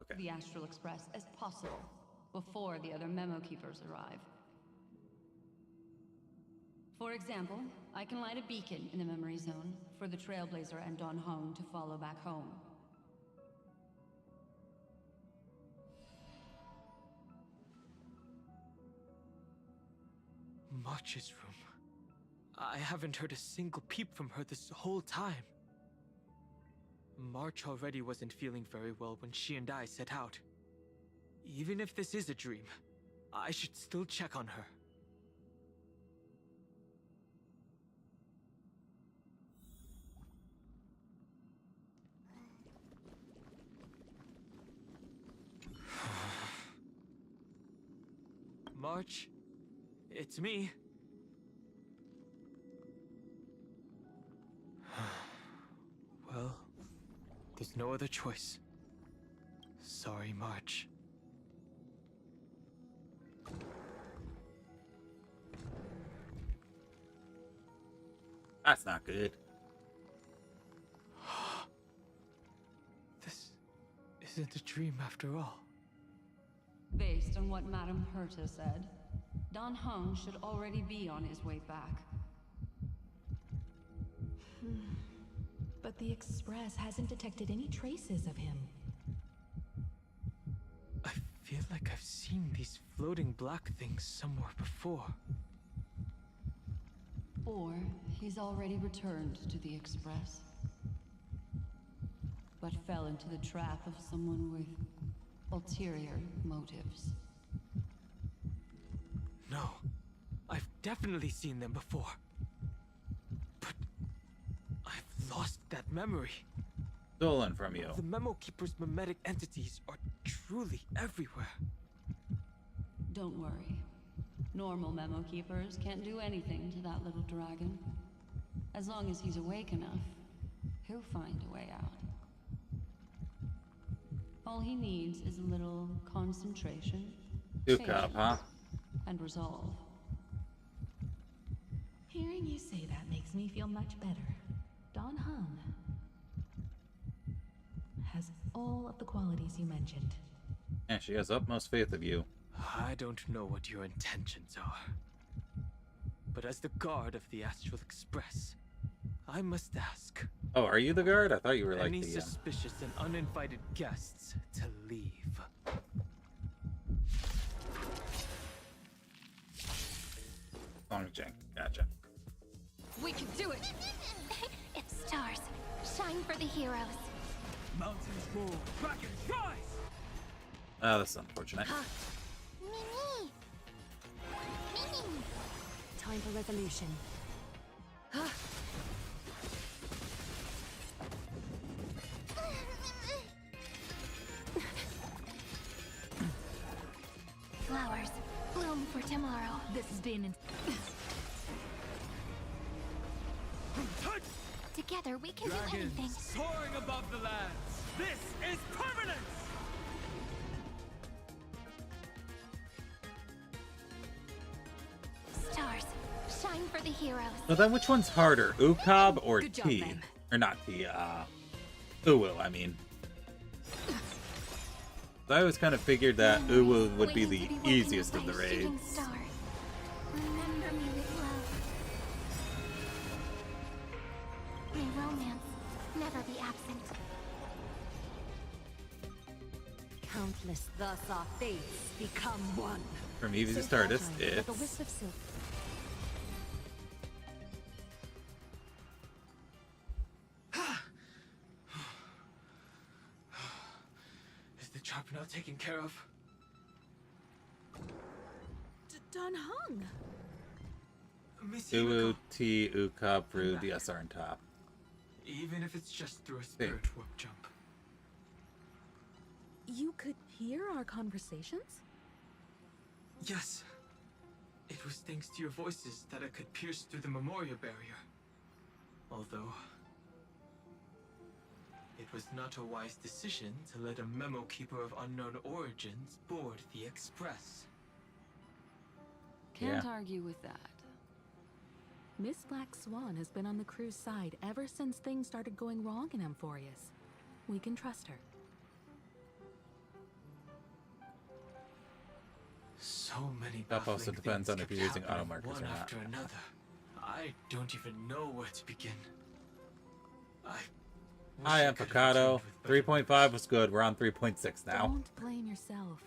Okay. The Astral Express as possible before the other memo keepers arrive. For example, I can light a beacon in the memory zone for the Trailblazer and Don Hong to follow back home. March's room. I haven't heard a single peep from her this whole time. March already wasn't feeling very well when she and I set out. Even if this is a dream, I should still check on her. March, it's me. Well, there's no other choice. Sorry, March. That's not good. This isn't a dream after all. Based on what Madame Herta said, Don Hung should already be on his way back. But the Express hasn't detected any traces of him. I feel like I've seen these floating black things somewhere before. Or he's already returned to the Express, but fell into the trap of someone with ulterior motives. No, I've definitely seen them before. But I've lost that memory. Stolen from you. The Memo Keeper's mimetic entities are truly everywhere. Don't worry. Normal Memo Keepers can't do anything to that little dragon. As long as he's awake enough, he'll find a way out. All he needs is a little concentration, Ukop, huh? and resolve. Hearing you say that makes me feel much better. Don Hung has all of the qualities you mentioned. Yeah, she has utmost faith of you. I don't know what your intentions are. But as the guard of the Astral Express, I must ask. Oh, are you the guard? I thought you were like any the... suspicious and uninvited guests to leave. Long Jang. Gotcha. We can do it! It's stars. Shine for the heroes. Mountains move. Kraken rise! Oh, that's unfortunate. Mimi! Mimi! Time for resolution. Flowers bloom for tomorrow. This has been... Together we can do anything. Dragons soaring above the lands. This is permanence! Stars, shine for the heroes. So then which one's harder, Ukop or Good job, T? ma'am. Or not T, Uwu, I mean. So I always kind of figured that Uwu would be the easiest of the raids. Star. Remember me with love. May romance never be absent. Countless, thus our fates become one. From easiest So artist, fragile, like a it's... wisp of silk. job now taken care of. Don Hung! Miss Uwu Himiko, T Ukap through the SR on top. even if it's just through a spirit warp jump. You could hear our conversations? Yes. It was thanks to your voices that I could pierce through the memorial barrier. Although, it was not a wise decision to let a memo keeper of unknown origins board the Express. Can't argue with that. Miss Black Swan has been on the crew's side ever since things started going wrong in Amphorius. We can trust her. So many That also baffling depends things on if kept you're using happening auto markers one or not. after another. I don't even know where to begin. Hi, Avocado. 3.5 was good. We're on 3.6 now. Don't blame yourself.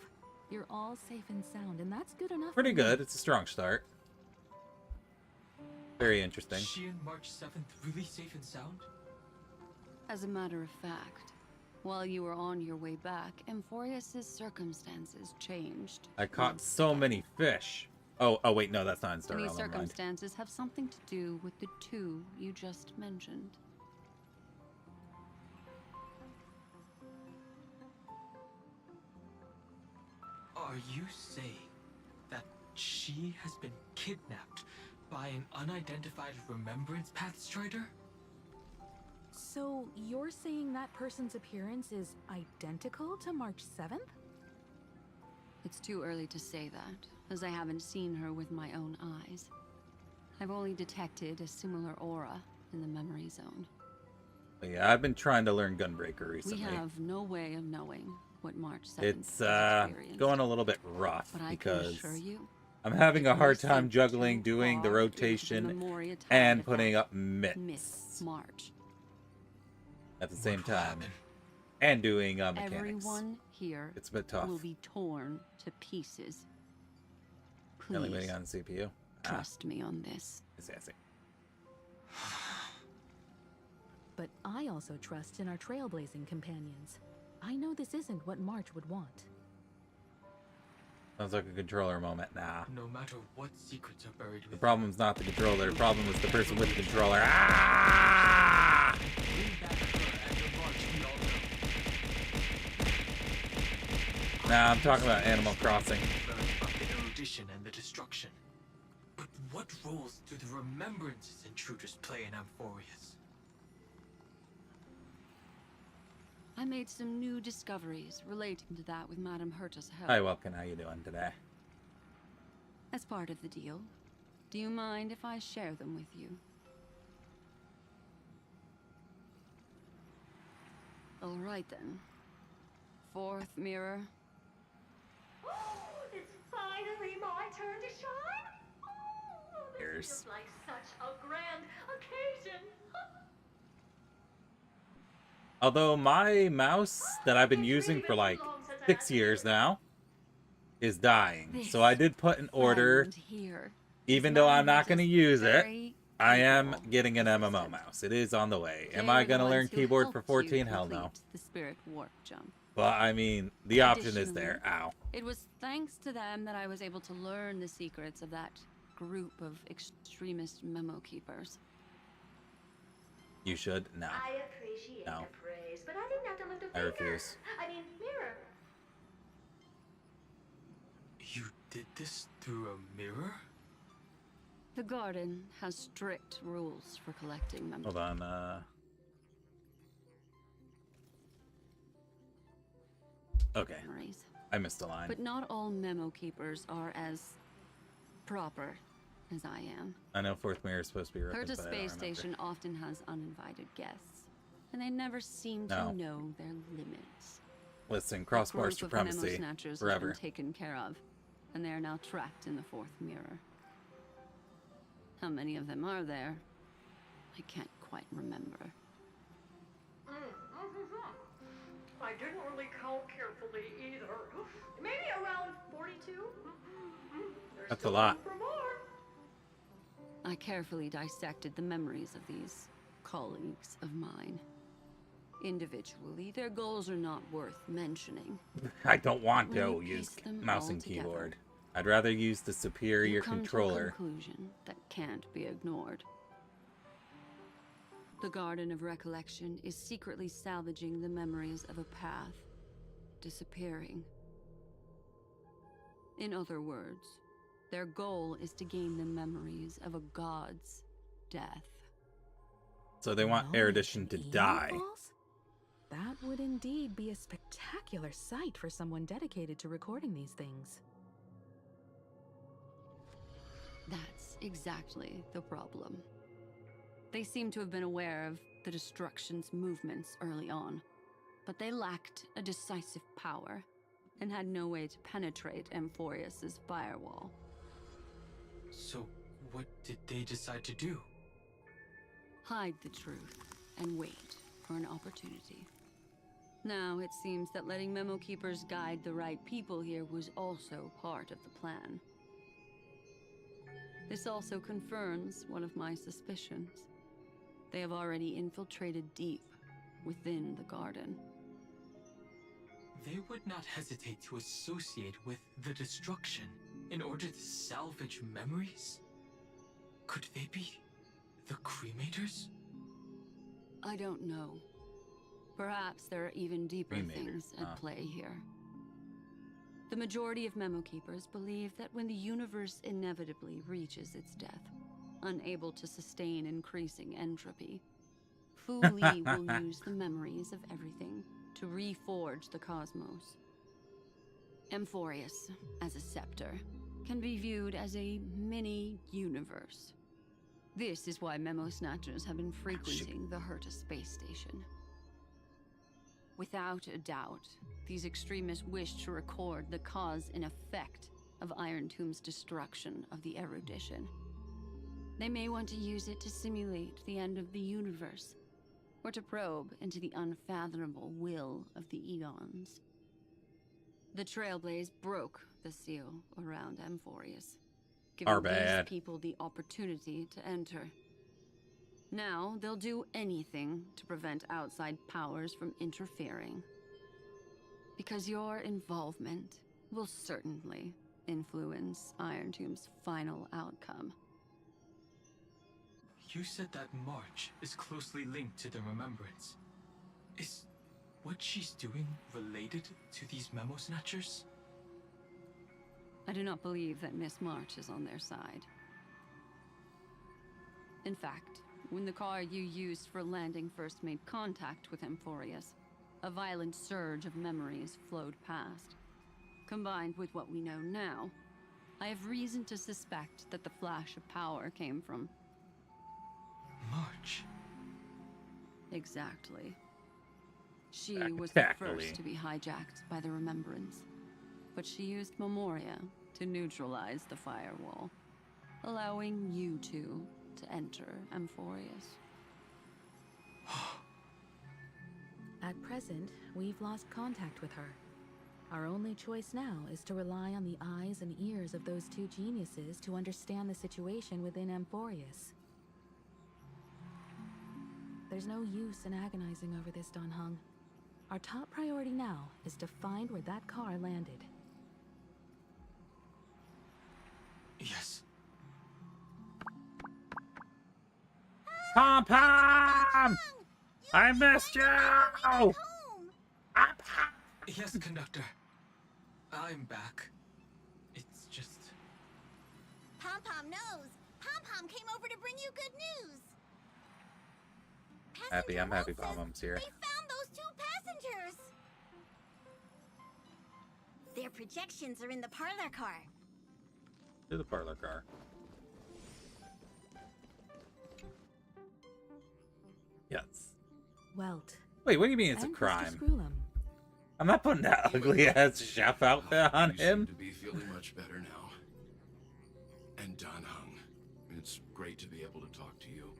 You're all safe and sound, and that's good enough. Pretty for me. good. It's a strong start. Very interesting. She and March 7th really safe and sound? As a matter of fact, while you were on your way back, Amphorius' circumstances changed. I caught so many fish. Oh, wait, no, that's not in Star And Realm. these Never mind. circumstances have something to do with the two you just mentioned. Are you saying that she has been kidnapped by an unidentified Remembrance Path Strider? So you're saying that person's appearance is identical to March 7th? It's too early to say that, as I haven't seen her with my own eyes. I've only detected a similar aura in the memory zone. But yeah, I've been trying to learn Gunbreaker recently. We have no way of knowing what March 7th It's has experienced. going a little bit rough But I can because assure you, I'm having a if hard you're time sent juggling too doing the far into the rotation Memoria time and to putting that up mitts Miss March. at the same time. And doing mechanics. Everyone here It's a bit tough. will be torn to pieces. Only Please waiting on the CPU. trust me on this. I see. But I also trust in our trailblazing companions. I know this isn't what March would want. Sounds like a controller moment. Nah. No matter what secrets are buried The within. problem's not the controller. The problem is the person with the controller. Ah! Nah, I'm talking about Animal Crossing. About the erudition and the destruction. But what roles do the remembrances intruders play in Amphorius? I made some new discoveries relating to that with Madame Herta's help. Hi, Welkin. How you doing today? As part of the deal, do you mind if I share them with you? All right then. Fourth mirror. It's finally my turn to shine. This Cheers. feels like such a grand occasion. Although my mouse that I've been using for like 6 years now is dying. So I did put an order, even though I'm not going to use it, I am getting an MMO mouse. It is on the way. Am I going to learn keyboard for 14? Hell no. The spirit warp jump. But I mean, the option is there. Ow. It was thanks to them that I was able to learn the secrets of that group of extremist memo keepers. You should? No. I appreciate No. the praise, but I didn't have to lift a I finger. refuse. I mean, mirror. You did this through a mirror? The garden has strict rules for collecting memories. Hold on. Okay. I missed a line. But not all memo keepers are as proper as I am. I know fourth mirror is supposed to be ripping, Herta but I don't Space remember. Station often has uninvited guests, and they never seem No. to know their limits. Listen, A cross-bar group of memo supremacy snatchers has forever. been taken care of, and they are now trapped in the fourth mirror. How many of them are there? I can't quite remember. I didn't really count carefully either. Maybe around 42? There's That's a still lot. room for more. I carefully dissected the memories of these colleagues of mine. Individually, their goals are not worth mentioning. I don't want When you to use piece them mouse all and together, keyboard. I'd rather use the superior you come controller. to a conclusion that can't be ignored. The Garden of Recollection is secretly salvaging the memories of a path disappearing. In other words, their goal is to gain the memories of a god's death. So they want Erudition to die. Falls? That would indeed be a spectacular sight for someone dedicated to recording these things. That's exactly the problem. They seem to have been aware of the Destruction's movements early on, but they lacked a decisive power and had no way to penetrate Amphorius's firewall. So, what did they decide to do? Hide the truth and wait for an opportunity. Now it seems that letting Memo Keepers guide the right people here was also part of the plan. This also confirms one of my suspicions. They have already infiltrated deep within the garden. They would not hesitate to associate with the Destruction in order to salvage memories? Could they be the Cremators? I don't know. Perhaps there are even deeper Cremators, things at play here. The majority of Memo Keepers believe that when the universe inevitably reaches its death, unable to sustain increasing entropy, Fu Li will use the memories of everything to reforge the cosmos. Amphorius, as a scepter, can be viewed as a mini-universe. This is why Memo Snatchers have been frequenting the Herta space station. Without a doubt, these extremists wish to record the cause and effect of Iron Tomb's destruction of the Erudition. They may want to use it to simulate the end of the universe, or to probe into the unfathomable will of the Eons. The Trailblaze broke the seal around Amphorius, giving these people the opportunity to enter. Now, they'll do anything to prevent outside powers from interfering. Because your involvement will certainly influence Iron Tomb's final outcome. You said that March is closely linked to the Remembrance. Is what she's doing related to these Memo Snatchers? I do not believe that Miss March is on their side. In fact, when the car you used for landing first made contact with Amphorius, a violent surge of memories flowed past. Combined with what we know now, I have reason to suspect that the flash of power came from March. Exactly. She was the first to be hijacked by the Remembrance, but she used Memoria to neutralize the firewall, allowing you two to enter Amphorius. At present, we've lost contact with her. Our only choice now is to rely on the eyes and ears of those two geniuses to understand the situation within Amphorius. There's no use in agonizing over this, Dan Heng. Our top priority now is to find where that car landed. Yes. Pom Pom! I missed you! Yes, Conductor. I'm back. It's just... Pom-Pom knows. Pom-Pom came over to bring you good news. Happy, I'm happy Pom-Pom's here. They found those two passengers. Their projections are in the parlor car. To the parlor car. Yes. Welt. Wait, what do you mean it's a crime? I'm not putting that ugly ass chef outfit on him. To be feeling much better now. And Dan Heng, it's great to be able to talk to you.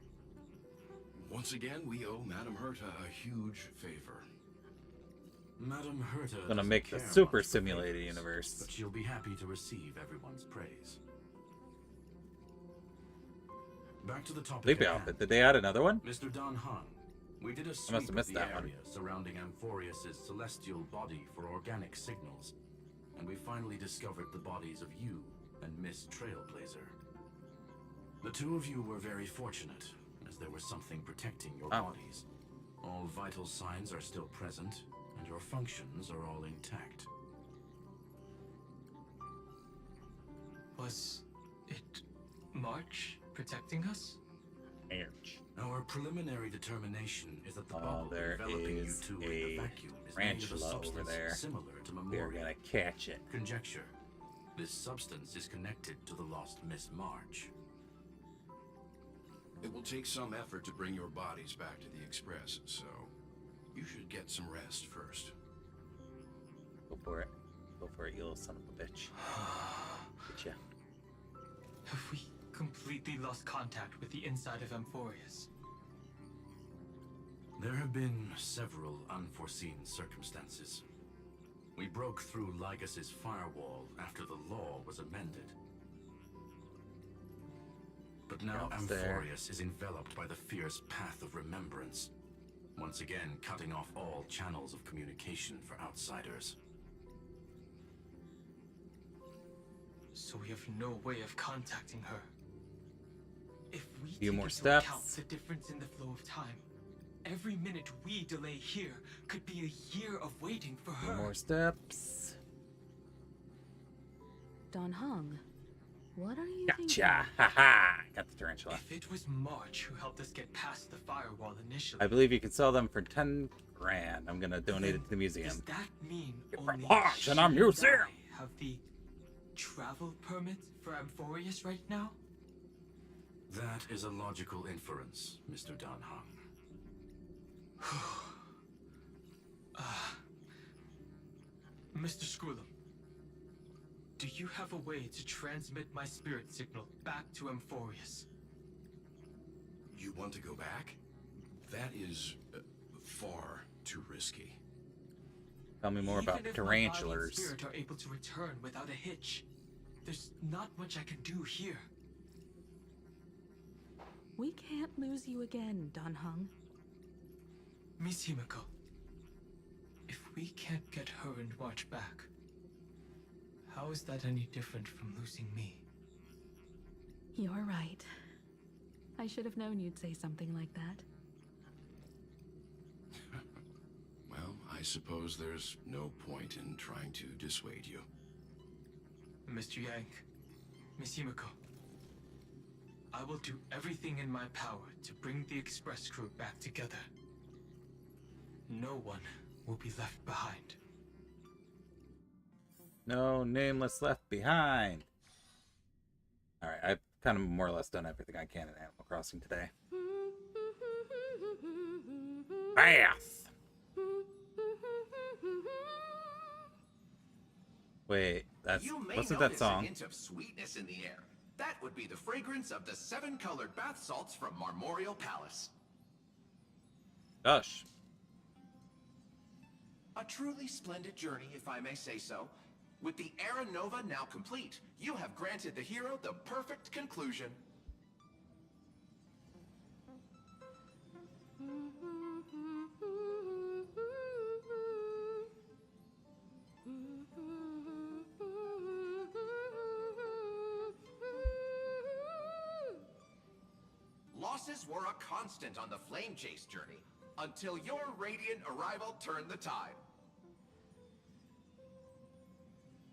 Once again, we owe Madame Herta a huge favor. Madame Herta Gonna doesn't make the care super much for simulated favors, universe. but she'll be happy to receive everyone's praise. Back to the topic. Sleepy outfit. Did they add another one? Mr. Dan Heng, We did a must sweep have of missed the that one. area surrounding Amphorius' celestial body for organic signals, and we finally discovered the bodies of you and Miss Trailblazer. The two of you were very fortunate, as there was something protecting your bodies. All vital signs are still present, and your functions are all intact. Was it March protecting us? March. Our preliminary determination is that the bubble There enveloping you is two in the a vacuum is made of a tarantula over substance there. similar to We are Memoria. gonna catch it. Conjecture. This substance is connected to the lost Miss March. It will take some effort to bring your bodies back to the Express, so you should get some rest first. Go for it. Go for it, you little son of a bitch. Getcha. Have we completely lost contact with the inside of Amphorius? There have been several unforeseen circumstances. We broke through Lygas's firewall after the law was amended. But now Amphorius is enveloped by the fierce path of remembrance, once again cutting off all channels of communication for outsiders. So we have no way of contacting her. If we Few take more into account steps. the difference in the flow of time, every minute we delay here could be a year of waiting for her. More steps. Don Hung, what are you Gotcha! Haha! Got the tarantula. If it was March who helped us get past the firewall initially, I believe you can sell them for 10 grand. I'm gonna donate it to the museum. does that mean From only March and our she and museum! I have the travel permit for Amphorius right now? That is a logical inference, Mr. Don Hung. Mr. Skrullum, do you have a way to transmit my spirit signal back to Amphorius? You want to go back? That is far too risky. Tell me more about Even if my body and tarantulas. spirit are able to return without a hitch, there's not much I can do here. We can't lose you again, Don Hung. Miss Himiko, if we can't get her and March back, how is that any different from losing me? You're right. I should have known you'd say something like that. Well, I suppose there's no point in trying to dissuade you. Mr. Yank, Miss Himiko, I will do everything in my power to bring the Express crew back together. No one will be left behind. No nameless left behind. Alright, I've kind of more or less done everything I can in Animal Crossing today. Bath! Wait, that's wasn't that song? A hint of sweetness in the air. That would be the fragrance of the 7-colored bath salts from Marmorial Palace. Gosh. A truly splendid journey, if I may say so. With the Era Nova now complete, you have granted the hero the perfect conclusion. Losses were a constant on the Flame Chase journey, until your radiant arrival turned the tide.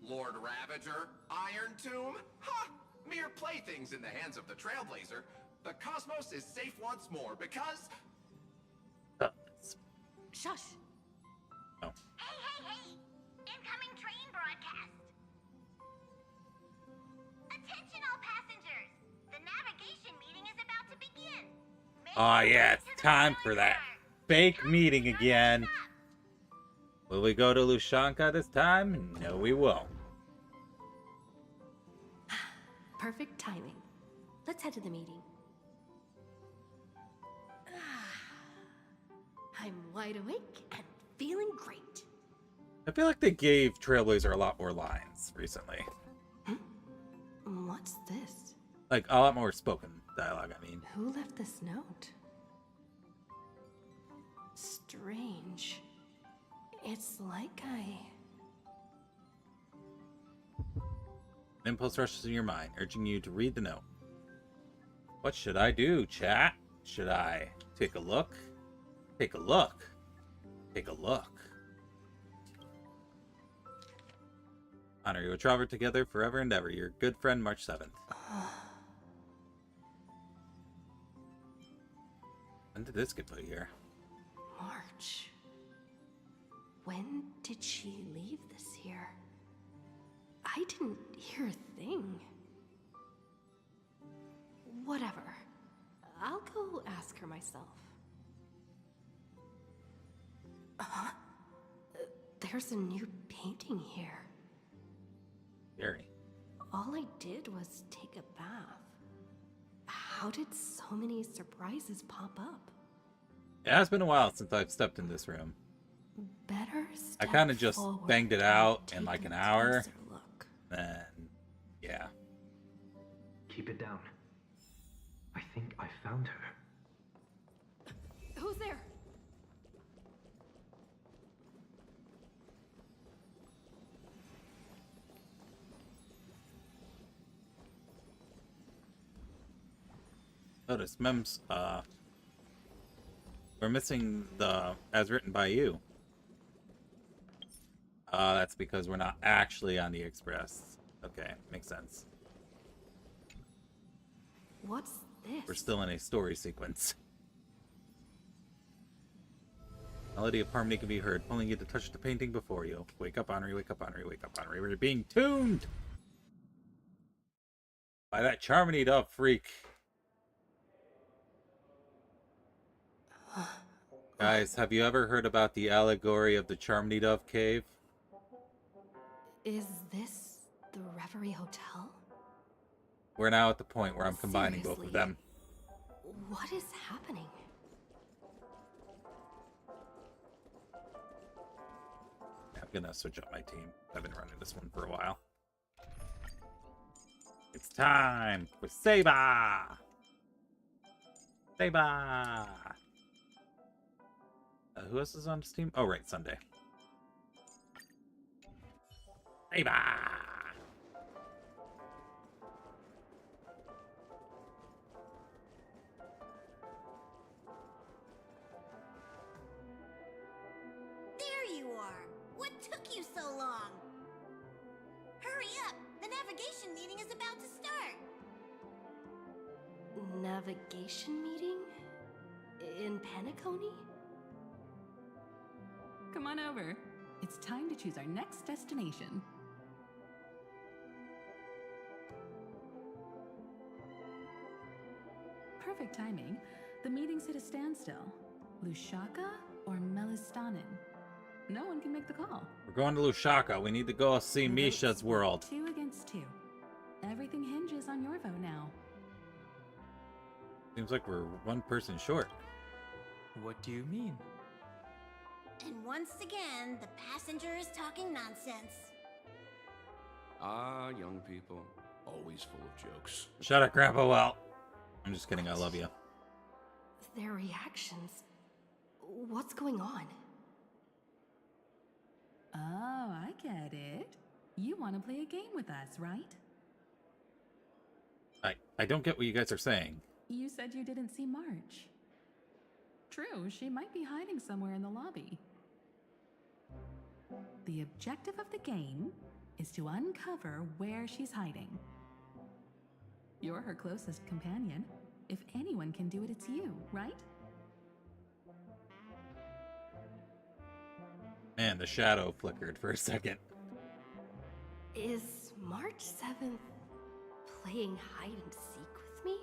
Lord Ravager, Iron Tomb, ha! Mere playthings in the hands of the Trailblazer. The cosmos is safe once more because... Shush! Oh. Hey! Incoming train broadcast! Attention all passengers! The navigation meeting is about to begin! Oh yeah, it's time for that fake meeting again. Will we go to Lushanka this time? No, we won't. Perfect timing. Let's head to the meeting. I'm wide awake and feeling great. I feel like they gave Trailblazer a lot more lines recently. What's this? Like, a lot more spoken dialogue, I mean. Who left this note? strange. It's like I... An impulse rushes in your mind, urging you to read the note. What should I do, chat? Should I take a look? Take a look. Take a look. Honor, you will travel together forever and ever. Your good friend, March 7th. When did this get put here? March. When did she leave this year? I didn't hear a thing. Whatever. I'll go ask her myself. Huh? There's a new painting here. Gary. All I did was take a bath. How did so many surprises pop up? It has been a while since I've stepped in this room. Better I kind of just banged it out in like an hour. And yeah. Keep it down. I think I found her. Who's there? Notice, Mems, we're missing the as written by you. That's because we're not actually on the Express. Okay, makes sense. What's this? We're still in a story sequence. Melody of harmony can be heard, pulling you to touch the painting before you. Wake up, Henri, wake up, Henri, wake up, Henri. We're being tuned by that Charmony Dove freak. Guys, have you ever heard about the allegory of the Charmony Dove cave? Is this the Reverie Hotel? We're now at the point where I'm combining both of them. What is happening? I'm gonna switch up my team. I've been running this one for a while. It's time for Saba! Saba! Who else is on this team? Oh, right, Sunday. Saba! There you are! What took you so long? Hurry up! The navigation meeting is about to start! Navigation meeting? In Penacony? Come on over. It's time to choose our next destination. Perfect timing. The meeting's at a standstill. Lushaka or Melistanin? No one can make the call. We're going to Lushaka. We need to go see Misha's world. 2 against 2. Everything hinges on your vote now. Seems like we're one person short. What do you mean? And once again, the passenger is talking nonsense. Ah, young people. Always full of jokes. Shut up, Grandpa. Well, I'm just kidding. I love you. Their reactions. What's going on? Oh, I get it. You want to play a game with us, right? I don't get what you guys are saying. You said you didn't see March. True, she might be hiding somewhere in the lobby. The objective of the game is to uncover where she's hiding. You're her closest companion. If anyone can do it, it's you, right? Man, the shadow flickered for a second. Is March 7th playing hide and seek with me?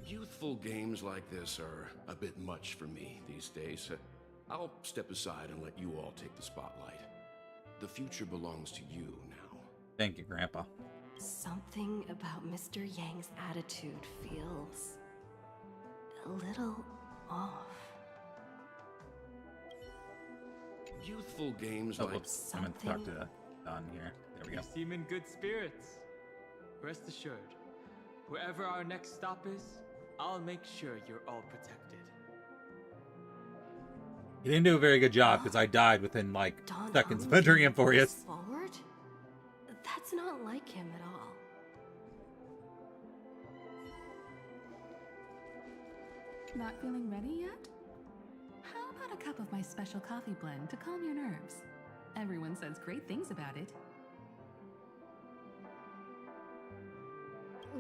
Youthful games like this are a bit much for me these days. I'll step aside and let you all take the spotlight. The future belongs to you now. Thank you, Grandpa. Something about Mr. Yang's attitude feels a little off. Youthful games Oh, like... whoops. I meant to talk to Don here. There we go. You seem in good spirits. Rest assured, wherever our next stop is, I'll make sure you're all protected. You didn't do a very good job because I died within like Don seconds Hung of entering moved Emporius. forward? That's not like him at all. Not feeling ready yet? How about a cup of my special coffee blend to calm your nerves? Everyone says great things about it.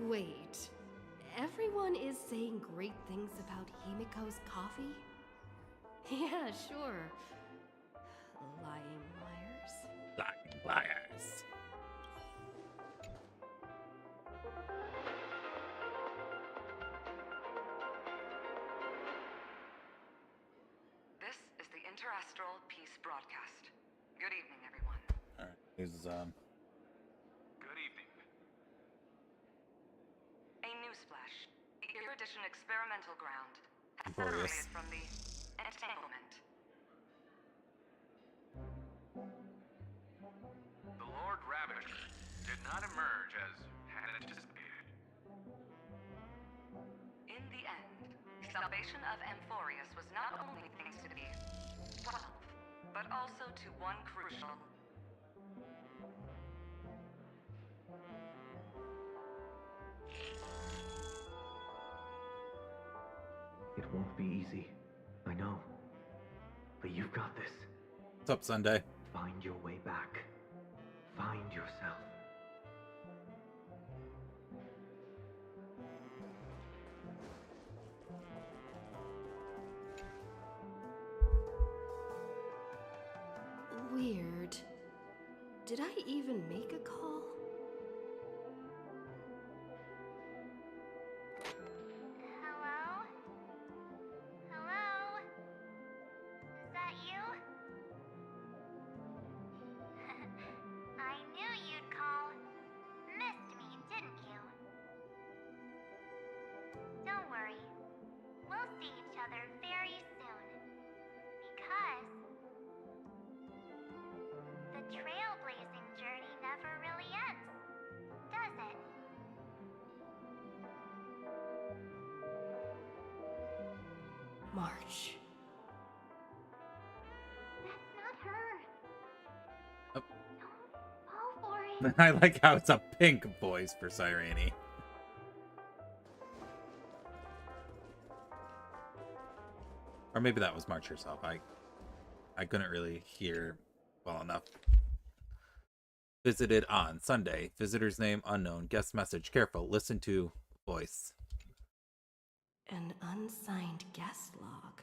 Wait, everyone is saying great things about Himiko's coffee? Yeah, sure. Lying liars. Lying liars. This is the Interastral Peace Broadcast. Good evening, everyone. Alright, here's Good evening. A newsflash. The Erudition experimental ground has Glorious. separated from the entanglement. The Lord Ravager did not emerge as had anticipated. In the end, the salvation of Amphorius was not only thanks to the 12, but also to one crucial It won't be easy. I know. But you've got this. What's up, Sunday? Find your way back. Find yourself. Weird. Did I even make a call? Hello? Hello? Is that you? I knew you'd call. Missed me, didn't you? Don't worry. We'll see each other very soon. Because the trailblazing journey never really ends, does it? March. That's not her. Oh. Don't fall for it. I like how it's a pink voice for HisshAnri. Or maybe that was March herself. I couldn't really hear well enough. Visited on Sunday. Visitor's name unknown. Guest message careful. Listen to voice. An unsigned guest log.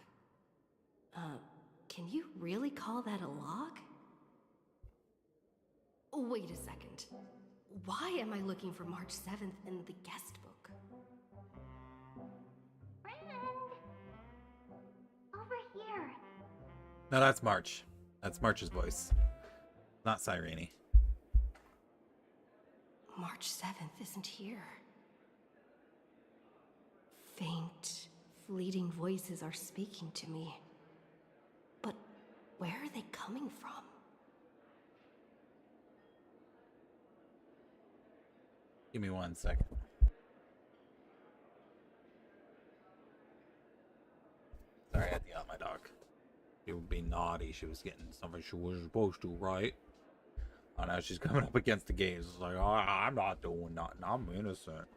Can you really call that a log? Wait a second. Why am I looking for March 7th in the guest book? Raymond! Over here. No, that's March. That's March's voice. Not HisshAnri. March 7th isn't here. Faint, fleeting voices are speaking to me. But where are they coming from? Give me 1 second. Sorry, I had to yell at my dog. She would be naughty. She was getting something she wasn't supposed to, right? Oh, now she's coming up against the games. It's like, oh, I'm not doing nothing. I'm innocent.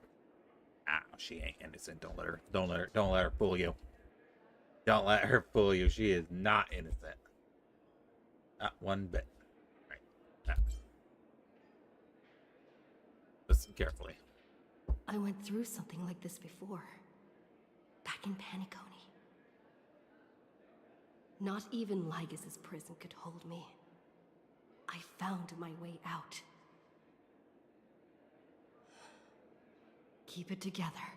Ah, she ain't innocent. Don't let her fool you. Don't let her fool you. She is not innocent. Not one bit. Right. Now. Listen carefully. I went through something like this before. Back in Paniconi. Not even Lygas's prison could hold me. I found my way out. Keep it together.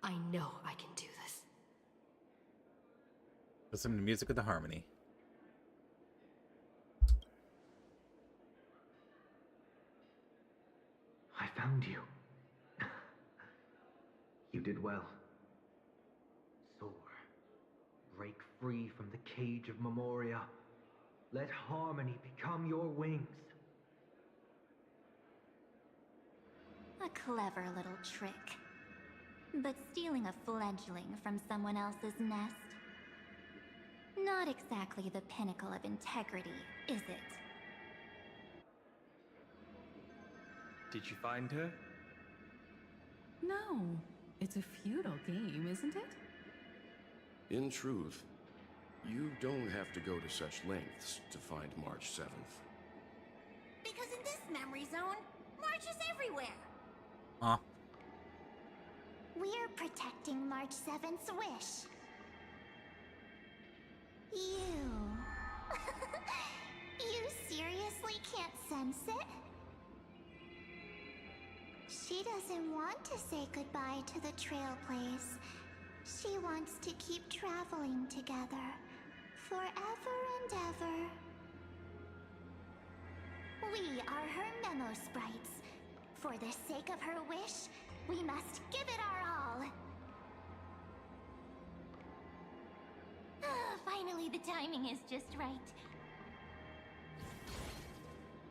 I know I can do this. Listen to the music of the harmony. I found you. You did well. Soar. Break free from the cage of Memoria. Let harmony become your wings. A clever little trick. But stealing a fledgling from someone else's nest? Not exactly the pinnacle of integrity, is it? Did you find her? No, it's a futile game, isn't it? In truth, you don't have to go to such lengths to find March 7th. Because in this memory zone, March is everywhere. Huh? We're protecting March 7th's wish. You... you seriously can't sense it? She doesn't want to say goodbye to the Trailblaze. She wants to keep traveling together. Forever and ever. We are her memo sprites. For the sake of her wish, we must give it our all. Finally, the timing is just right.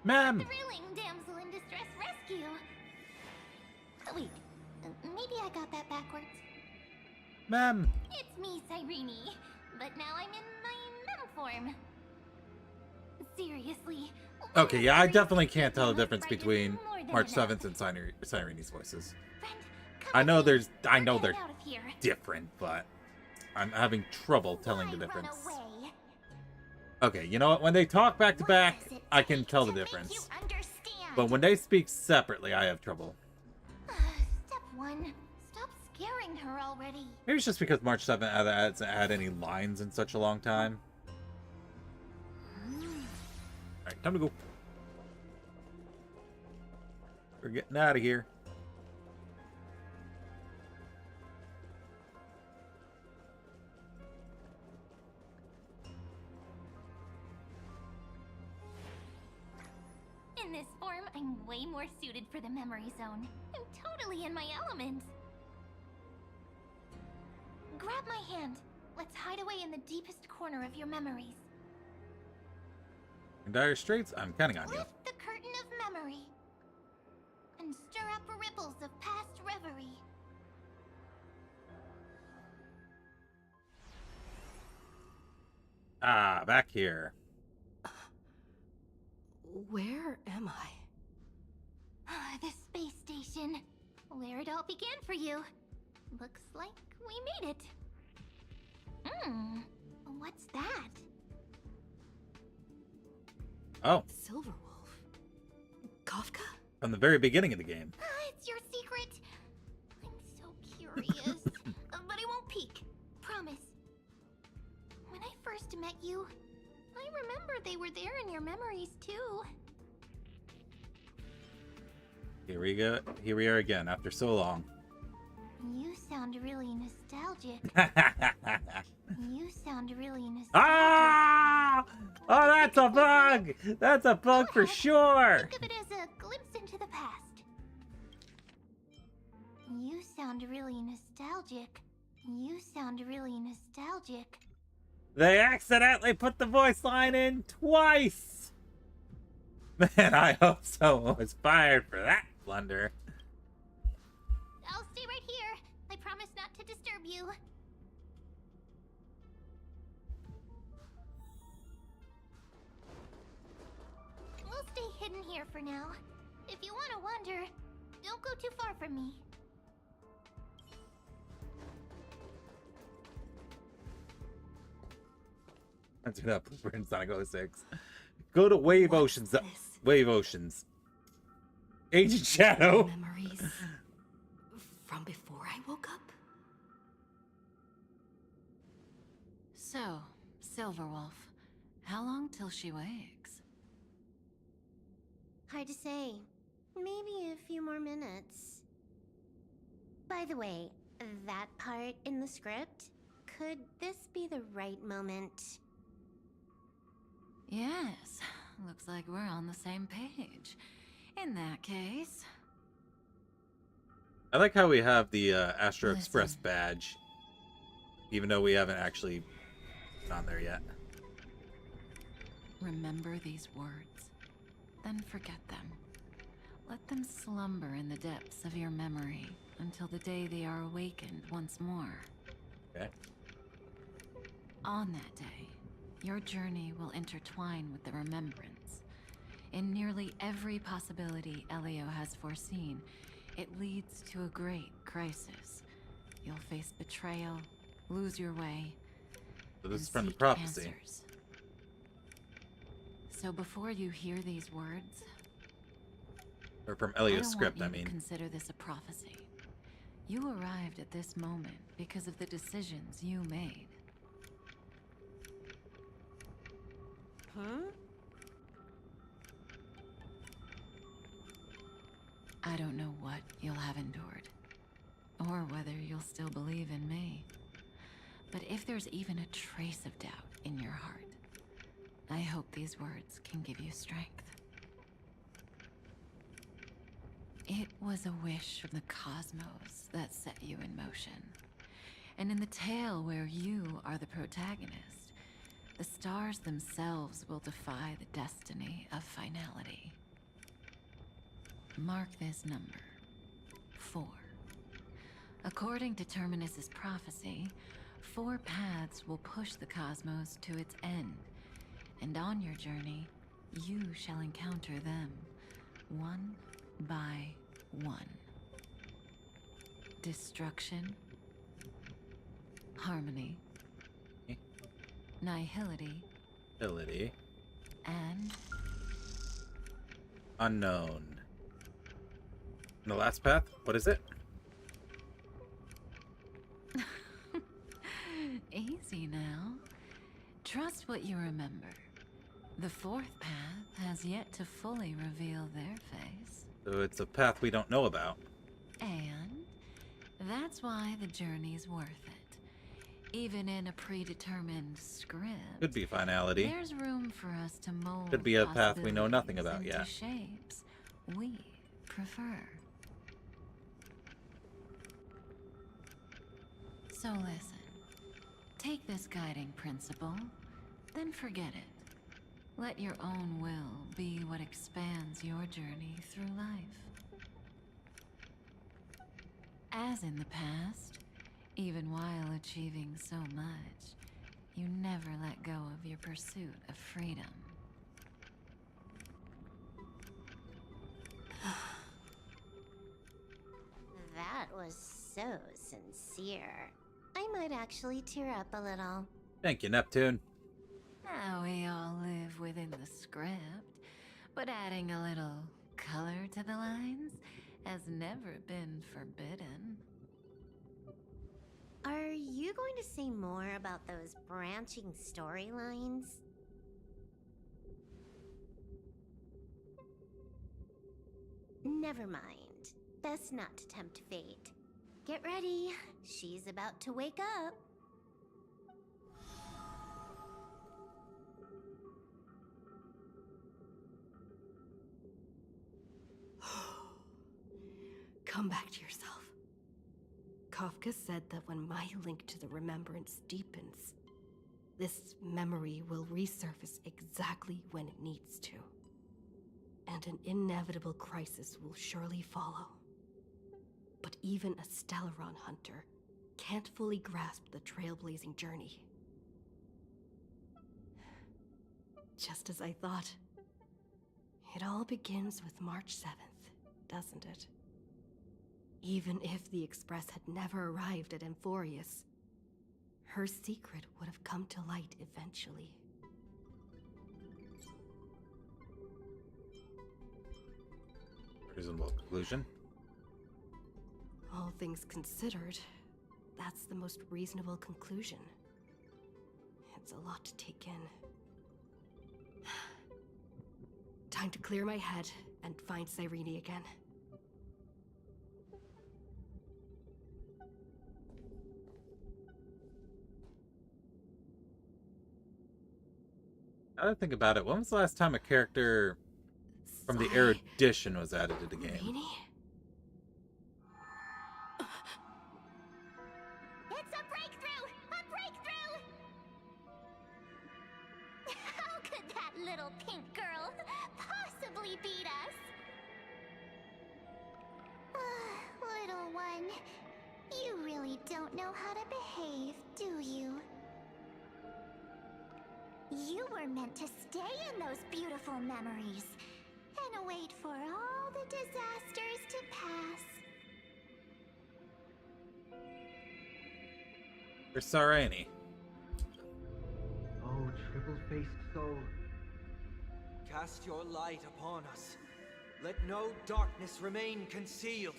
Ma'am! Thrilling damsel in distress rescue. Wait, maybe I got that backwards. Ma'am! It's me, Cyrene, but now I'm in my mem form. Seriously. Okay, yeah, I definitely can't tell the difference between March 7th and Cyrene's voices. I know they're different, but I'm having trouble telling the difference. Okay, you know what? When they talk back to back, I can tell the difference. But when they speak separately, I have trouble. Step 1. Stop scaring her already. Maybe it's just because March 7th hasn't had any lines in such a long time. Alright, time to go. We're getting out of here. In this form, I'm way more suited for the memory zone. I'm totally in my element. Grab my hand. Let's hide away in the deepest corner of your memories. In dire straits, I'm counting on you. Lift the curtain of memory. And stir up ripples of past reverie. Ah, back here. Where am I? The space station. Where it all began for you. Looks like we made it. What's that? Oh. Silverwolf. Kafka? From the very beginning of the game. It's your secret. I'm so curious. But I won't peek. Promise. When I first met you, I remember they were there in your memories too. Here we go. Here we are again after so long. You sound really nostalgic. You sound really nostalgic. Ah! Oh, that's a bug! That's a bug for sure! Think of it as a glimpse into the past. You sound really nostalgic. You sound really nostalgic. They accidentally put the voice line in twice! Man, I hope someone was fired for that blunder. I'll stay right here. I promise not to disturb you. We'll stay hidden here for now. If you want to wander, don't go too far from me. That's it up for Sonic 06. Go to Wave Oceans. Wave Oceans. Agent Shadow. Memories from before I woke up? So, Silverwolf, how long till she wakes? Hard to say. Maybe a few more minutes. By the way, that part in the script, could this be the right moment? Yes, looks like we're on the same page. In that case... I like how we have the Astro Express badge, even though we haven't actually gone there yet. Remember these words, then forget them. Let them slumber in the depths of your memory, until the day they are awakened once more. Okay. On that day, your journey will intertwine with the remembrance. In nearly every possibility Elio has foreseen, it leads to a great crisis. You'll face betrayal, lose your way, So this and is from the seek prophecy. answers. So before you hear these words, Or from Elio's I script, don't I want you mean. to consider this a prophecy. You arrived at this moment because of the decisions you made. Huh? I don't know what you'll have endured, or whether you'll still believe in me. But if there's even a trace of doubt in your heart, I hope these words can give you strength. It was a wish from the cosmos that set you in motion. And in the tale where you are the protagonist, the stars themselves will defy the destiny of finality. Mark this number, 4. According to Terminus's prophecy, 4 paths will push the cosmos to its end, and on your journey, you shall encounter them, one by one. Destruction, harmony, nihility, and unknown. And the last path, what is it? Easy now. Trust what you remember. The 4th path has yet to fully reveal their face. So it's a path we don't know about. And that's why the journey's worth it. Even in a predetermined script, Could be finality. there's room for us to mold Could be a path we know nothing about into yet. shapes we prefer. So listen. Take this guiding principle, then forget it. Let your own will be what expands your journey through life. As in the past, even while achieving so much, you never let go of your pursuit of freedom. That was so sincere. I might actually tear up a little. Thank you, Neptune. Now we all live within the script, but adding a little color to the lines has never been forbidden. Are you going to say more about those branching storylines? Never mind. Best not to tempt fate. Get ready. She's about to wake up. Come back to yourself. Kafka said that when my link to the remembrance deepens, this memory will resurface exactly when it needs to. And an inevitable crisis will surely follow. But even a Stellaron hunter can't fully grasp the trailblazing journey. Just as I thought. It all begins with March 7th, doesn't it? Even if the Express had never arrived at Amphorius, her secret would have come to light eventually. Reasonable conclusion. All things considered, that's the most reasonable conclusion. It's a lot to take in. Time to clear my head and find HisshAnri again. Now that I think about it, when was the last time a character from the erudition was added to the game? It's a breakthrough! A breakthrough! How could that little pink girl possibly beat us? Little little one. You really don't know how to behave, do you? You were meant to stay in those beautiful memories and wait for all the disasters to pass. HisshAnri. Oh, triple-faced soul. Cast your light upon us. Let no darkness remain concealed.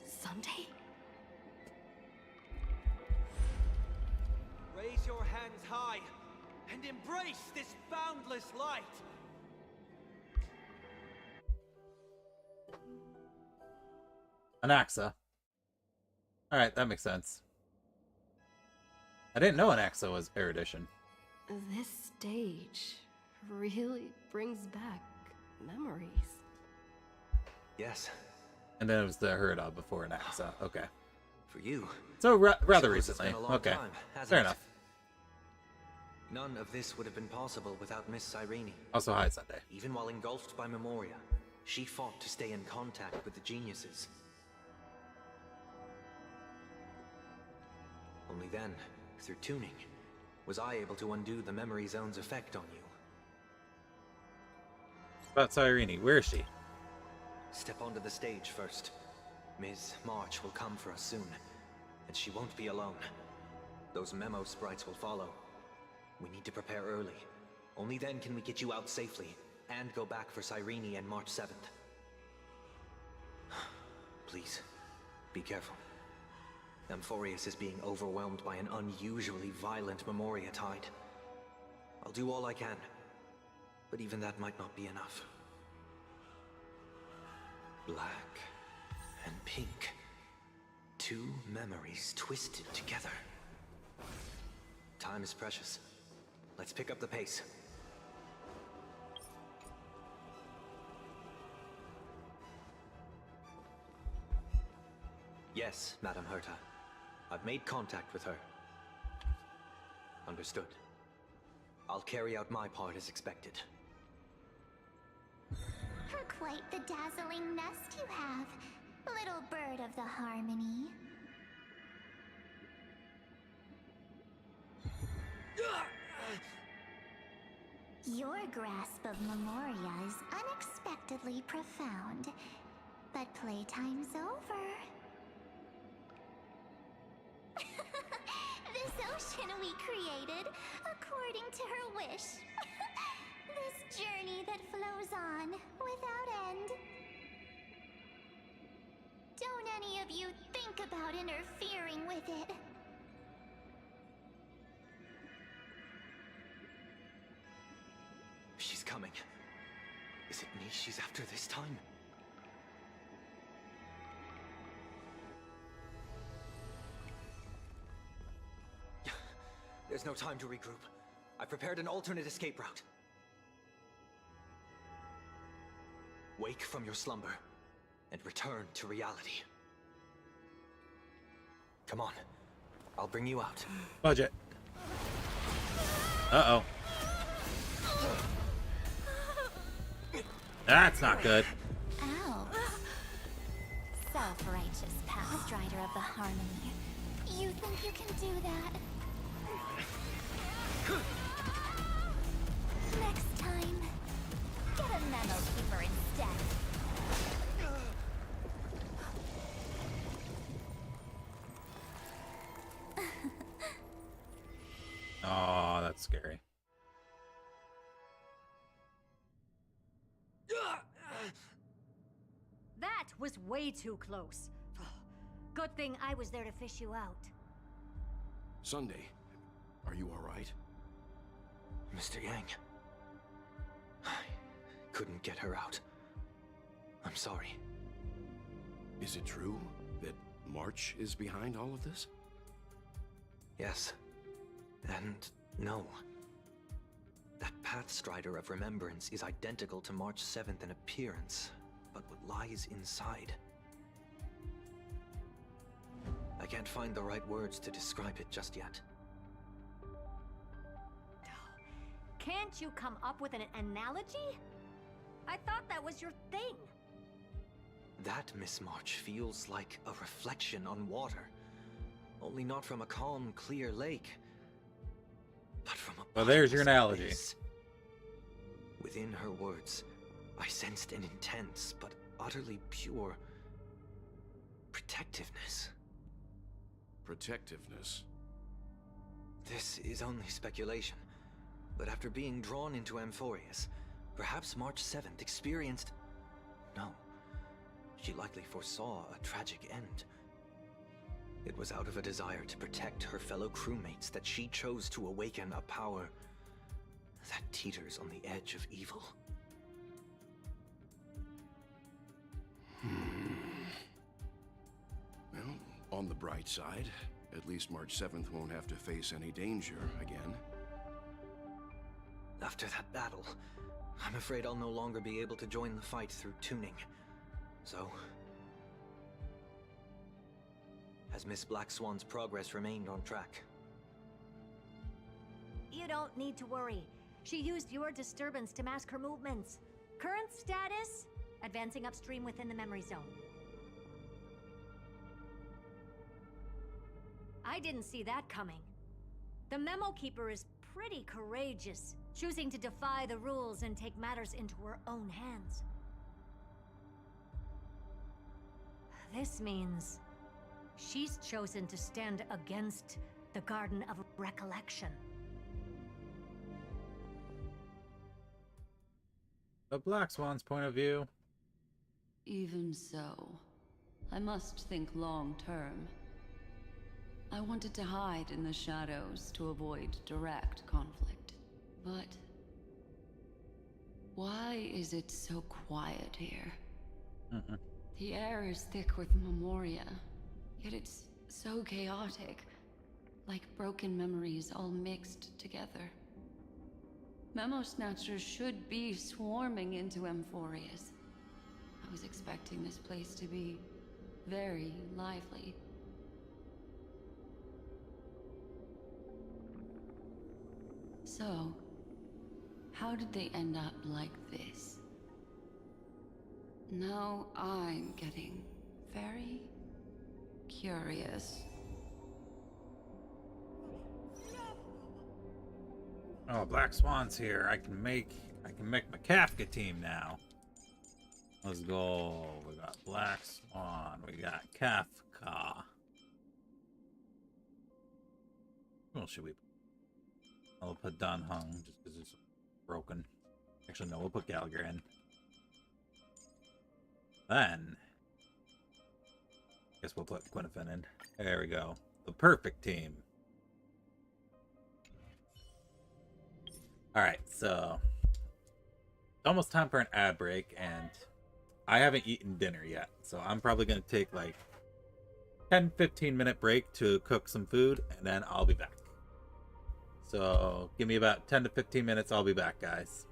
Someday? Raise your hands high and embrace this boundless light. Anaxa. Alright, that makes sense. I didn't know Anaxa was erudition. This stage really brings back memories. Yes. And then it was the Herda before Anaxa. Okay. For you. So rather Suppose it's recently. been a long Okay. time, hasn't Fair it? enough. None of this would have been possible without Miss HisshAnri. Also, hi, Sunday. Even while engulfed by Memoria, she fought to stay in contact with the geniuses. Only then, through tuning, was I able to undo the memory zone's effect on you. About HisshAnri, where is she? Step onto the stage first. Ms. March will come for us soon, and she won't be alone. Those memo sprites will follow. We need to prepare early. Only then can we get you out safely, and go back for HisshAnri and March 7th. Please, be careful. Amphorius is being overwhelmed by an unusually violent Memoria tide. I'll do all I can, but even that might not be enough. Black and pink. Two memories twisted together. Time is precious. Let's pick up the pace. Yes, Madam Herta. I've made contact with her. Understood. I'll carry out my part as expected. Quite the dazzling nest you have, little bird of the Harmony. Your grasp of Memoria is unexpectedly profound, but playtime's over. This ocean we created, according to her wish. This journey that flows on, without end. Don't any of you think about interfering with it. She's coming. Is it me she's after this time? There's no time to regroup. I've prepared an alternate escape route. Wake from your slumber and return to reality. Come on. I'll bring you out. Budget. Uh-oh. That's not good. Ow. Self-righteous past rider of the Harmony. You think you can do that? Next time, get a memo keeper instead. Oh, that's scary. That was way too close. Good thing I was there to fish you out. Sunday, are you all right? Mr. Yang. I couldn't get her out. I'm sorry. Is it true that March is behind all of this? Yes. And no. That Pathstrider of Remembrance is identical to March 7th in appearance, but what lies inside? I can't find the right words to describe it just yet. Can't you come up with an analogy? I thought that was your thing. That Miss March feels like a reflection on water. Only not from a calm, clear lake, but from a Well, there's your bottomless analogy. abyss. Within her words, I sensed an intense but utterly pure protectiveness. Protectiveness? This is only speculation, but after being drawn into Amphorius, perhaps March 7th experienced... No, she likely foresaw a tragic end. It was out of a desire to protect her fellow crewmates that she chose to awaken a power that teeters on the edge of evil. Well, on the bright side, at least March 7th won't have to face any danger again. After that battle, I'm afraid I'll no longer be able to join the fight through tuning. So... has Miss Black Swan's progress remained on track? You don't need to worry. She used your disturbance to mask her movements. Current status? Advancing upstream within the memory zone. I didn't see that coming. The Memo Keeper is pretty courageous, choosing to defy the rules and take matters into her own hands. This means she's chosen to stand against the Garden of Recollection. The Black Swan's point of view. Even so, I must think long term. I wanted to hide in the shadows to avoid direct conflict. But why is it so quiet here? The air is thick with memoria, yet it's so chaotic, like broken memories all mixed together. Memo Snatchers should be swarming into Amphorius. I was expecting this place to be very lively. So, how did they end up like this? Now I'm getting very curious. Oh, Black Swan's here. I can make my Kafka team now. Let's go. We got Black Swan. We got Kafka. Who else should we put? I'll put Dan Hung just because it's broken. Actually, no, we'll put Gallagher in. Then, guess we'll put Gwyneth in. There we go. The perfect team. Alright, so almost time for an ad break, and I haven't eaten dinner yet, so I'm probably going to take like 10-15 minute break to cook some food, and then I'll be back. So give me about 10 to 15 minutes, I'll be back, guys.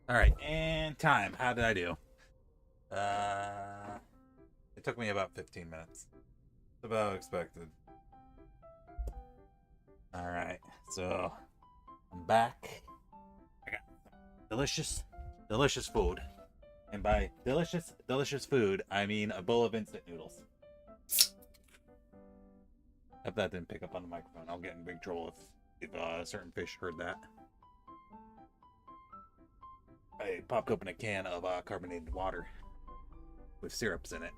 Alright, and time. How did I do? It took me about 15 minutes. It's about expected. Alright, so I'm back. I got delicious food. And by delicious food, I mean a bowl of instant noodles. Hope that didn't pick up on the microphone. I'll get in big trouble if a certain fish heard that. I popped open a can of carbonated water with syrups in it.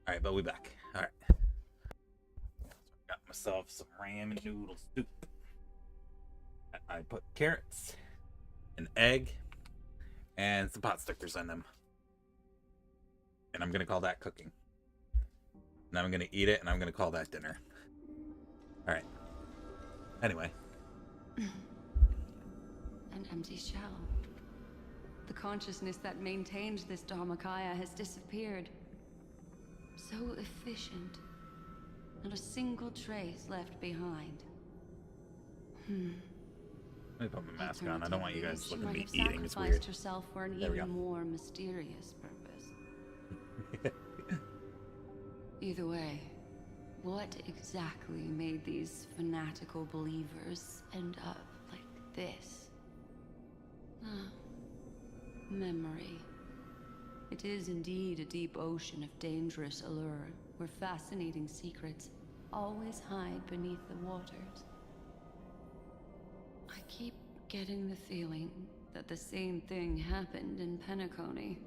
Alright, but we back. Alright. Got myself some ramen noodle soup. I put carrots, an egg, and some pot stickers in them. And I'm going to call that cooking. And I'm going to eat it, and I'm going to call that dinner. Alright. Anyway. An empty shell. The consciousness that maintained this Dharmakaya has disappeared. So efficient. Not a single trace left behind. Let me put my mask on. I don't want you guys looking at me She might have eating. It's sacrificed weird. herself for an There we even go. more mysterious purpose. Either way, what exactly made these fanatical believers end up like this? Memory. It is indeed a deep ocean of dangerous allure, where fascinating secrets always hide beneath the waters. I keep getting the feeling that the same thing happened in Penacony.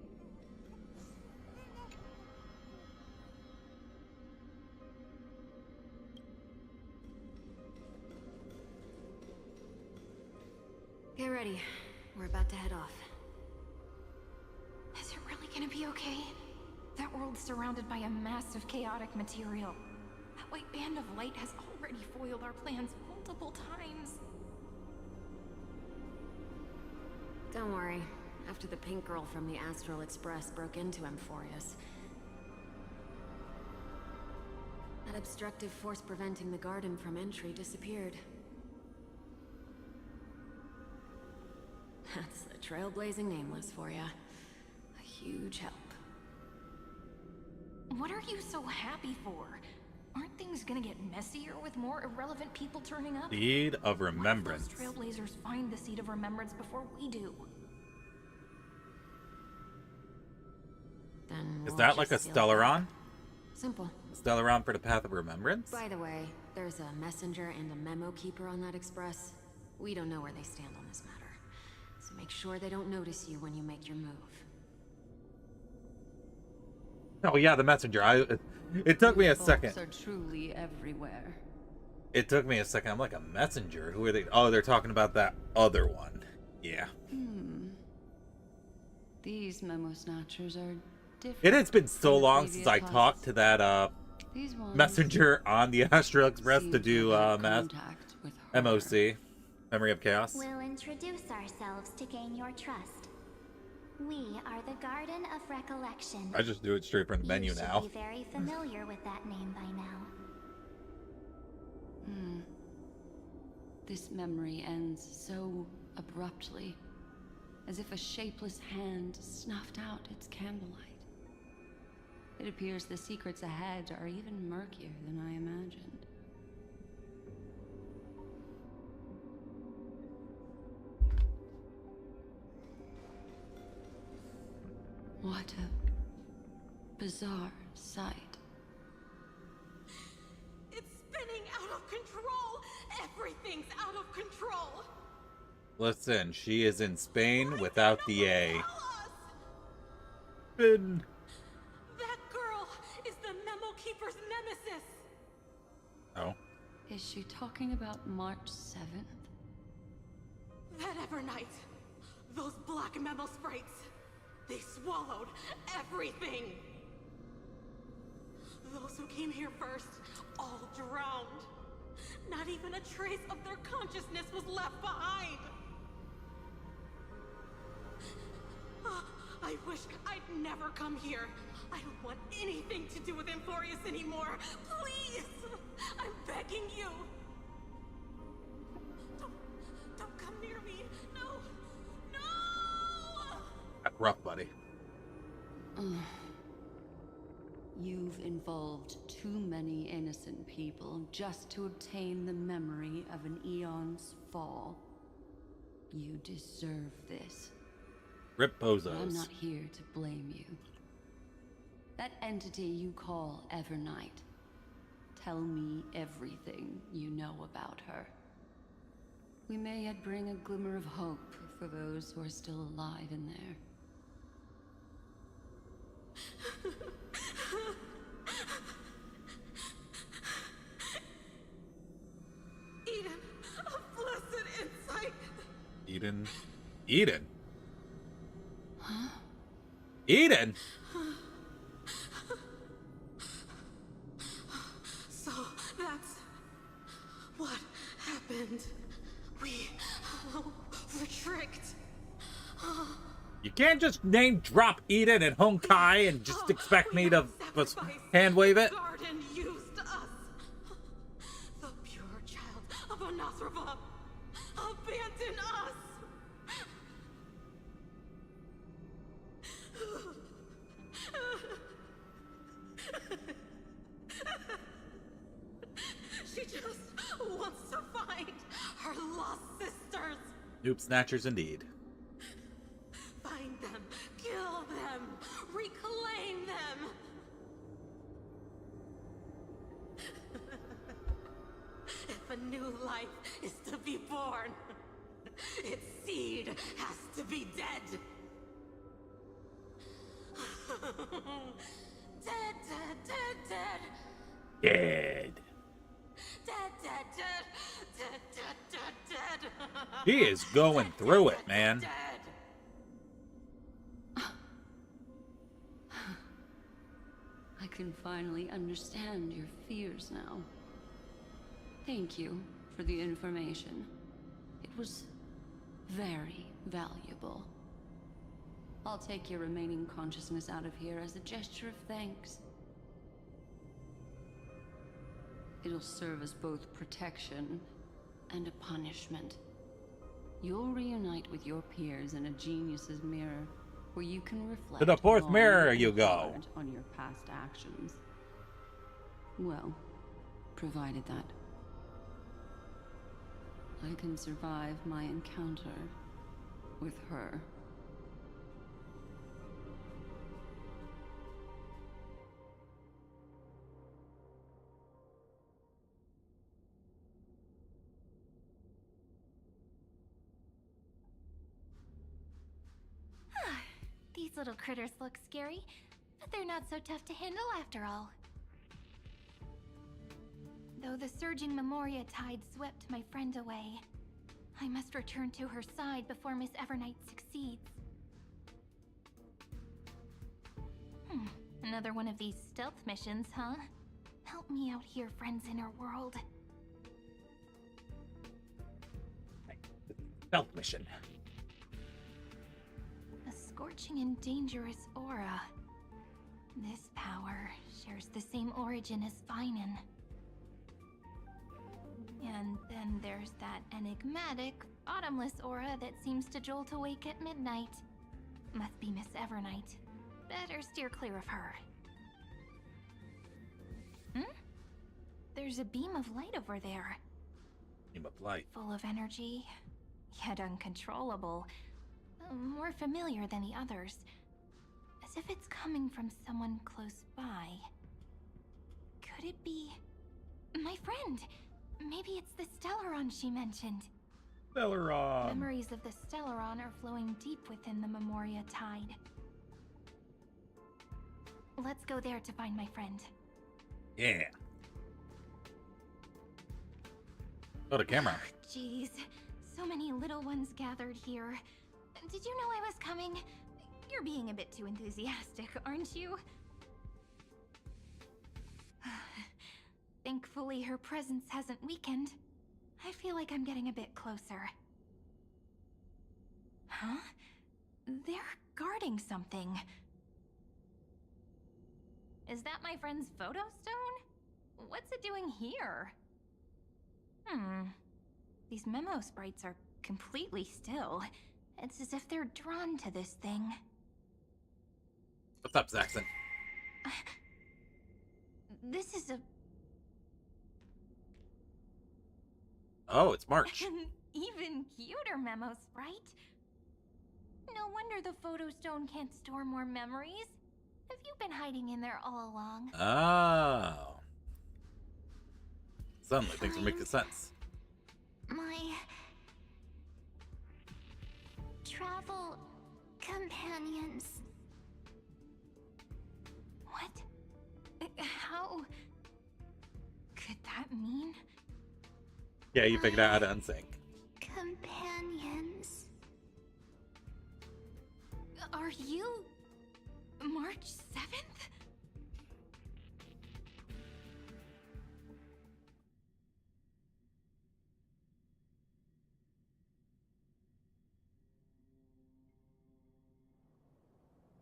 Get ready. We're about to head off. Is it really gonna be okay? That world's surrounded by a mass of chaotic material. That white band of light has already foiled our plans multiple times. Don't worry. After the pink girl from the Astral Express broke into Amphorius, that obstructive force preventing the garden from entry disappeared. That's the trailblazing nameless for ya. A huge help. What are you so happy for? Aren't things gonna get messier with more irrelevant people turning up? Seed of Remembrance. Those trailblazers find the Seed of Remembrance before we do. Then Is we'll that like a just steal it back. Stellaron? Simple. Stellaron for the Path of Remembrance? By the way, there's a messenger and a memo keeper on that express. We don't know where they stand on this matter. So make sure they don't notice you when you make your move. Oh yeah, the messenger. It took me a second. Folks are truly everywhere. It took me a second. I'm like, a messenger? Who are they? Oh, they're talking about that other one. Yeah. These memo snatchers are different. It has been so from the long since previous I hosts. talked to that These ones messenger on the Astral Express seem to do have math. contact with her. MOC. Memory of Chaos. We'll introduce ourselves to gain your trust. We are the Garden of Recollection. I just do it straight from the menu you should now. be very familiar with that name by now. This memory ends so abruptly, as if a shapeless hand snuffed out its candlelight. It appears the secrets ahead are even murkier than I imagined. What a bizarre sight. It's spinning out of control! Everything's out of control! Listen, she is in Spain without the A. Spin. That girl is the Memo Keeper's nemesis! Oh. Is she talking about March 7th? That Evernight, those black memo sprites, they swallowed everything! Those who came here first, all drowned. Not even a trace of their consciousness was left behind! I wish I'd never come here. I don't want anything to do with Amphorius anymore. Please! I'm begging you! rough, buddy. You've involved too many innocent people just to obtain the memory of an eon's fall. You deserve this. Rip But I'm bozos. not here to blame you. That entity you call Evernight. Tell me everything you know about her. We may yet bring a glimmer of hope for those who are still alive in there. Eden, a blessed insight. Eden. Eden? Eden? So that's what happened. We were tricked. You can't just name drop Eden and Honkai and just expect me to hand wave it. Garden used us. The pure child of Anathrava abandoned us. She just wants to find her lost sisters. Noob snatchers indeed. Find them, kill them, reclaim them. If a new life is to be born, its seed has to be dead. Dead, dead, dead, dead. Dead. Dead, dead, dead, dead, dead, dead, dead. He is going through it, man. Dead. I can finally understand your fears now. Thank you for the information. It was very valuable. I'll take your remaining consciousness out of here as a gesture of thanks. It'll serve as both protection and a punishment. You'll reunite with your peers in a genius's mirror, where you can reflect To the fourth long mirror you and go. hard on your past actions. Well, provided that I can survive my encounter with her. These little critters look scary, but they're not so tough to handle after all. Though the surging Memoria tide swept my friend away, I must return to her side before Miss Evernight succeeds. Another one of these stealth missions, huh? Help me out here, friends in her world. Stealth mission. A scorching and dangerous aura. This power shares the same origin as Finan. And then there's that enigmatic, bottomless aura that seems to jolt awake at midnight. Must be Miss Evernight. Better steer clear of her. There's a beam of light over there. Beam of light. Full of energy, yet uncontrollable. More familiar than the others. As if it's coming from someone close by. Could it be... my friend? Maybe it's the Stellaron she mentioned. Stellaron. Memories of the Stellaron are flowing deep within the Memoria tide. Let's go there to find my friend. Yeah. Go to camera. Jeez, so many little ones gathered here. Did you know I was coming? You're being a bit too enthusiastic, aren't you? Thankfully, her presence hasn't weakened. I feel like I'm getting a bit closer. Huh? They're guarding something. Is that my friend's photo stone? What's it doing here? These memo sprites are completely still. It's as if they're drawn to this thing. What's up, Saxon? This is a... Oh, it's March. An even cuter memo sprite. No wonder the photo stone can't store more memories. Have you been hiding in there all along? Oh. Suddenly things are making sense. My travel companions. What? How could that mean? Yeah, you figured out how to unsync. Companions. Are you March 7th?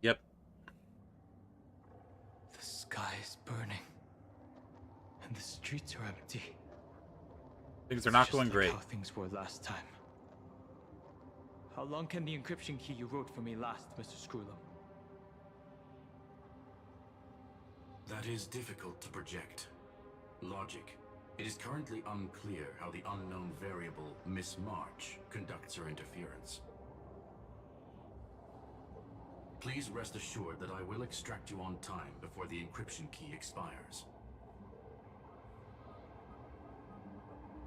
Yep. The sky is burning, and the streets are empty. Things are not Just going like great. how things were last time. How long can the encryption key you wrote for me last, Mr. Screwlum? That is difficult to project. Logic. It is currently unclear how the unknown variable, Miss March, conducts her interference. Please rest assured that I will extract you on time before the encryption key expires.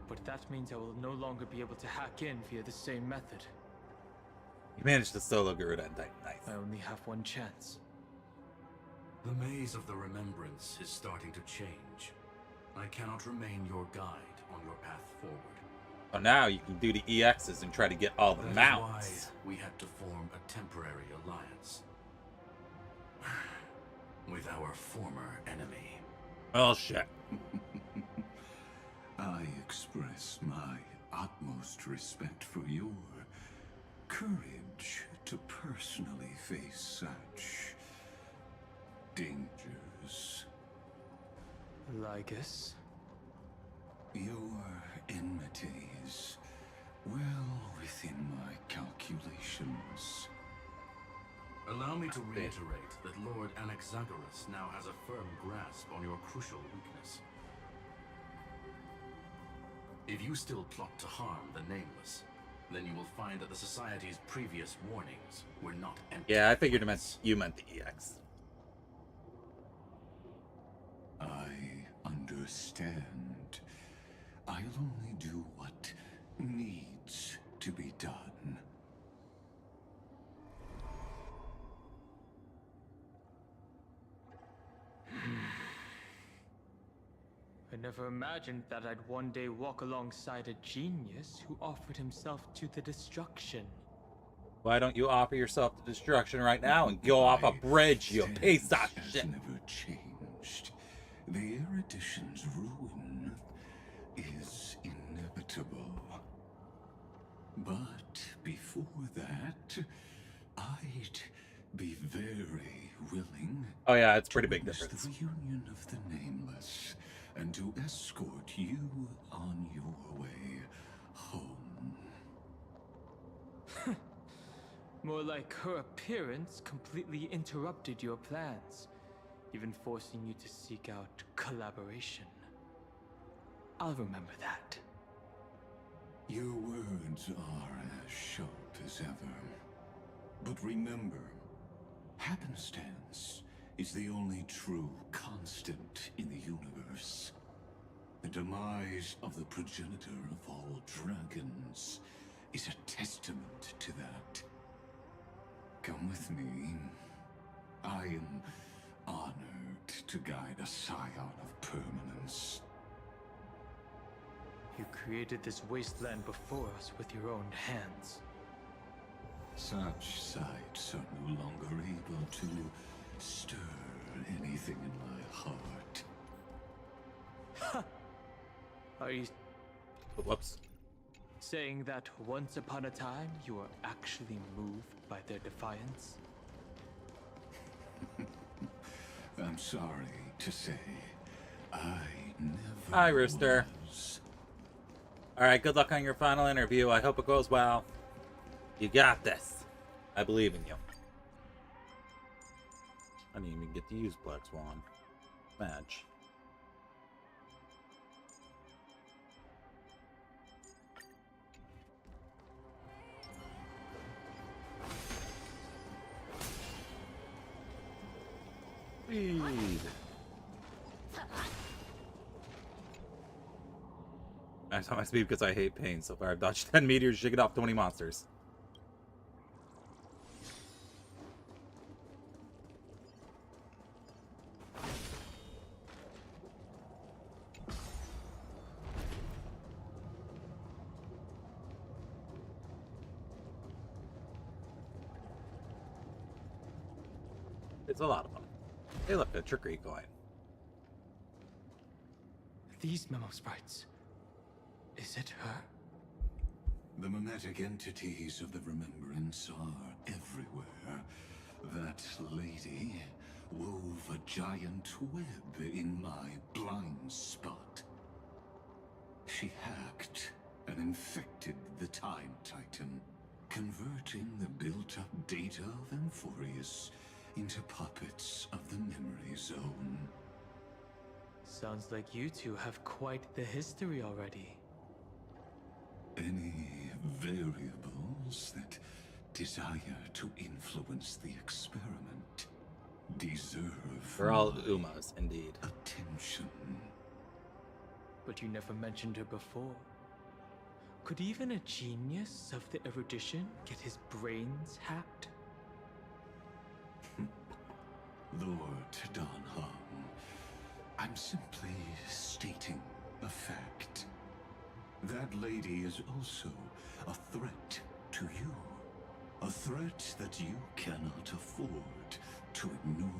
But that means I will no longer be able to hack in via the same method. You managed to solo Garuda and Nice. I only have one chance. The maze of the remembrance is starting to change. I cannot remain your guide on your path forward. So now you can do the EXs and try to get all the That mounts. is why we had to form a temporary alliance with our former enemy. Oh shit. I express my utmost respect for your courage to personally face such dangers. Lygus? Your enmity is well within my calculations. Allow me to reiterate that Lord Anaxagoras now has a firm grasp on your crucial weakness. If you still plot to harm the Nameless, then you will find that the Society's previous warnings were not empty. Yeah, I figured you meant the EX. I understand. I'll only do what needs to be done. I never imagined that I'd one day walk alongside a genius who offered himself to the destruction. Why don't you offer yourself to destruction right now and go off a bridge, you piece of shit? Never changed. The erudition's ruin is inevitable. But before that, I'd be very willing. Oh yeah, it's pretty big to witness difference. the reunion of the Nameless, and to escort you on your way home. More like her appearance completely interrupted your plans, even forcing you to seek out collaboration. I'll remember that. Your words are as sharp as ever. But remember, happenstance is the only true constant in the universe. The demise of the progenitor of all dragons is a testament to that. Come with me. I am honored to guide a scion of permanence. You created this wasteland before us with your own hands. Such sights are no longer able to stir anything in my heart. Ha! Are you Whoops. saying that once upon a time you were actually moved by their defiance? I'm sorry to say, I never Hi, Rooster. was. Alright, good luck on your final interview. I hope it goes well. You got this. I believe in you. I didn't even get to use Black Swan. Match. Speed. Max on my speed because I hate pain. So far, I've dodged 10 meteors, shaken off 20 monsters. It's a lot of them. They left a trickery coin. These memo sprites. Is it her? The mimetic entities of the Remembrance are everywhere. That lady wove a giant web in my blind spot. She hacked and infected the Time Titan, converting the built-up data of Amphorius into puppets of the Memory Zone. Sounds like you two have quite the history already. Any variables that desire to influence the experiment deserve They're all my Umas, indeed. attention. But you never mentioned her before. Could even a genius of the erudition get his brains hacked? Lord Don Hung, I'm simply stating a fact. That lady is also a threat to you. A threat that you cannot afford to ignore.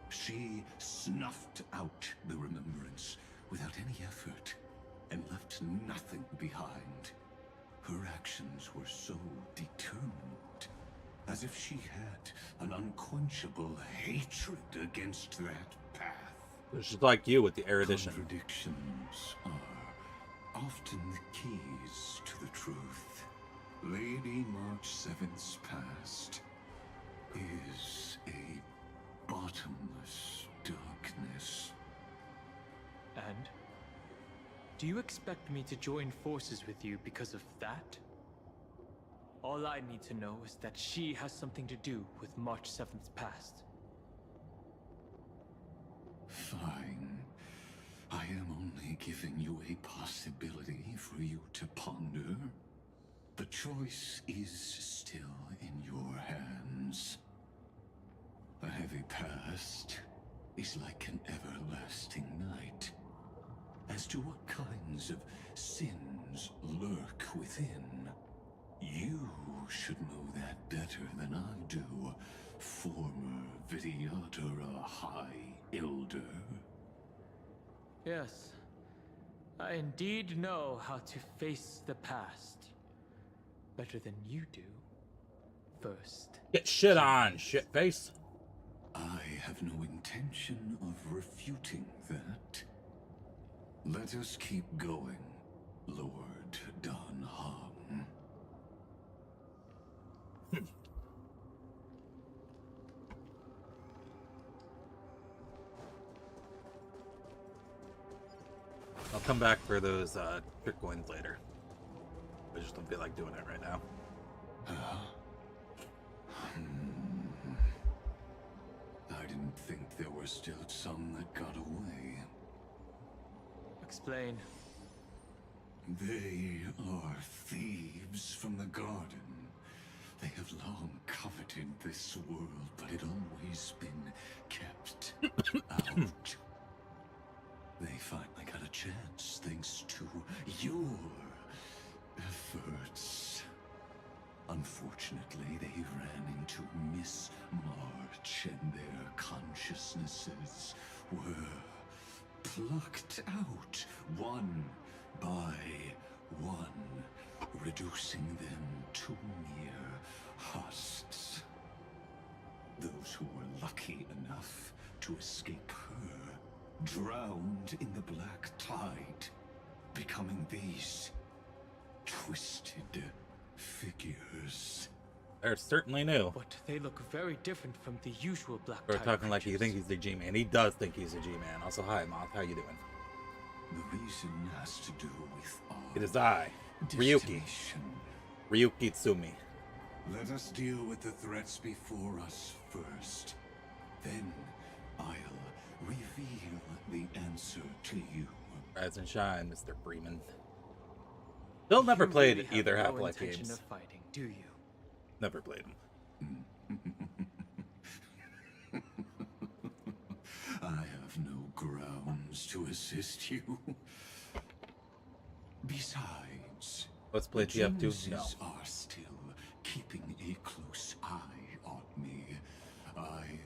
She snuffed out the Remembrance without any effort and left nothing behind. Her actions were so determined, as if she had an unquenchable hatred against that path. She's like you with the erudition. Contradictions are often the keys to the truth. Lady March 7th's past is a bottomless darkness. And? Do you expect me to join forces with you because of that? All I need to know is that she has something to do with March 7th's past. Fine. I am only giving you a possibility for you to ponder. The choice is still in your hands. A heavy past is like an everlasting night. As to what kinds of sins lurk within, you should know that better than I do, former Vidyadhara High Elder. Yes, I indeed know how to face the past. Better than you do. First. Get shit on, shitface. I have no intention of refuting that. Let us keep going, Lord Don Hung. I'll come back for those trick coins later. I just don't feel like doing it right now. I didn't think there were still some that got away. Explain. They are thieves from the garden. They have long coveted this world, but it always been kept out. They finally got a chance thanks to your efforts. Unfortunately, they ran into Miss March and their consciousnesses were plucked out one by one, reducing them to mere husks. Those who were lucky enough to escape her drowned in the black tide, becoming these twisted figures. They're certainly new. But they look very different from the usual black We're tide talking like you creatures. think he's the G-Man. He does think he's a G-Man. Also, hi, Moth. How you doing? The reason has to do with our It is I, Ryuki. destination. Ryuki Tsumi. Let us deal with the threats before us first. Then I'll reveal the answer to you. Rise and shine, Mr. Freeman. Still never You played really have either no Half-Life intention games. of fighting, do you? Never played them. I have no grounds to assist you. Besides, Let's play the TF2. No. geniuses are still keeping a close eye on me. I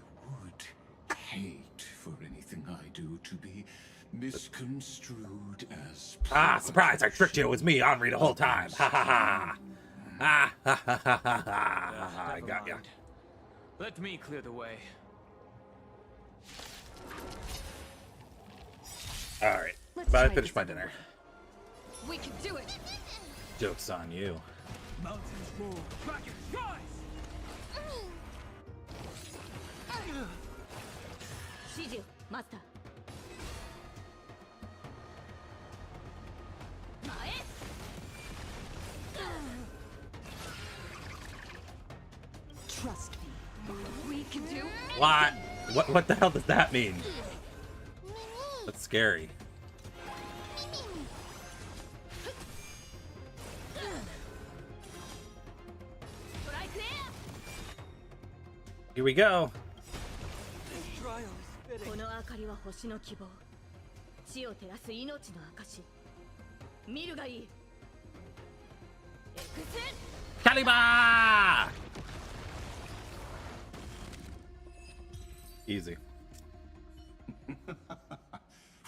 would hate for anything I do to be misconstrued as Surprise! I tricked you. It was me, Henri, the whole time. Ha ha ha. Ah ha ha ha ha ha. I got ya. Let me clear the way. Alright. Let's About to try finish this my over dinner. We can do it. Joke's on you. Mountains roar, dragons rise! Shiju, master. Trust me. We can do What? What the hell does that mean? That's scary. Here we go. この明かりは星の希望。地を照らす命の証。見るがいい。エクセ Caliber! Easy.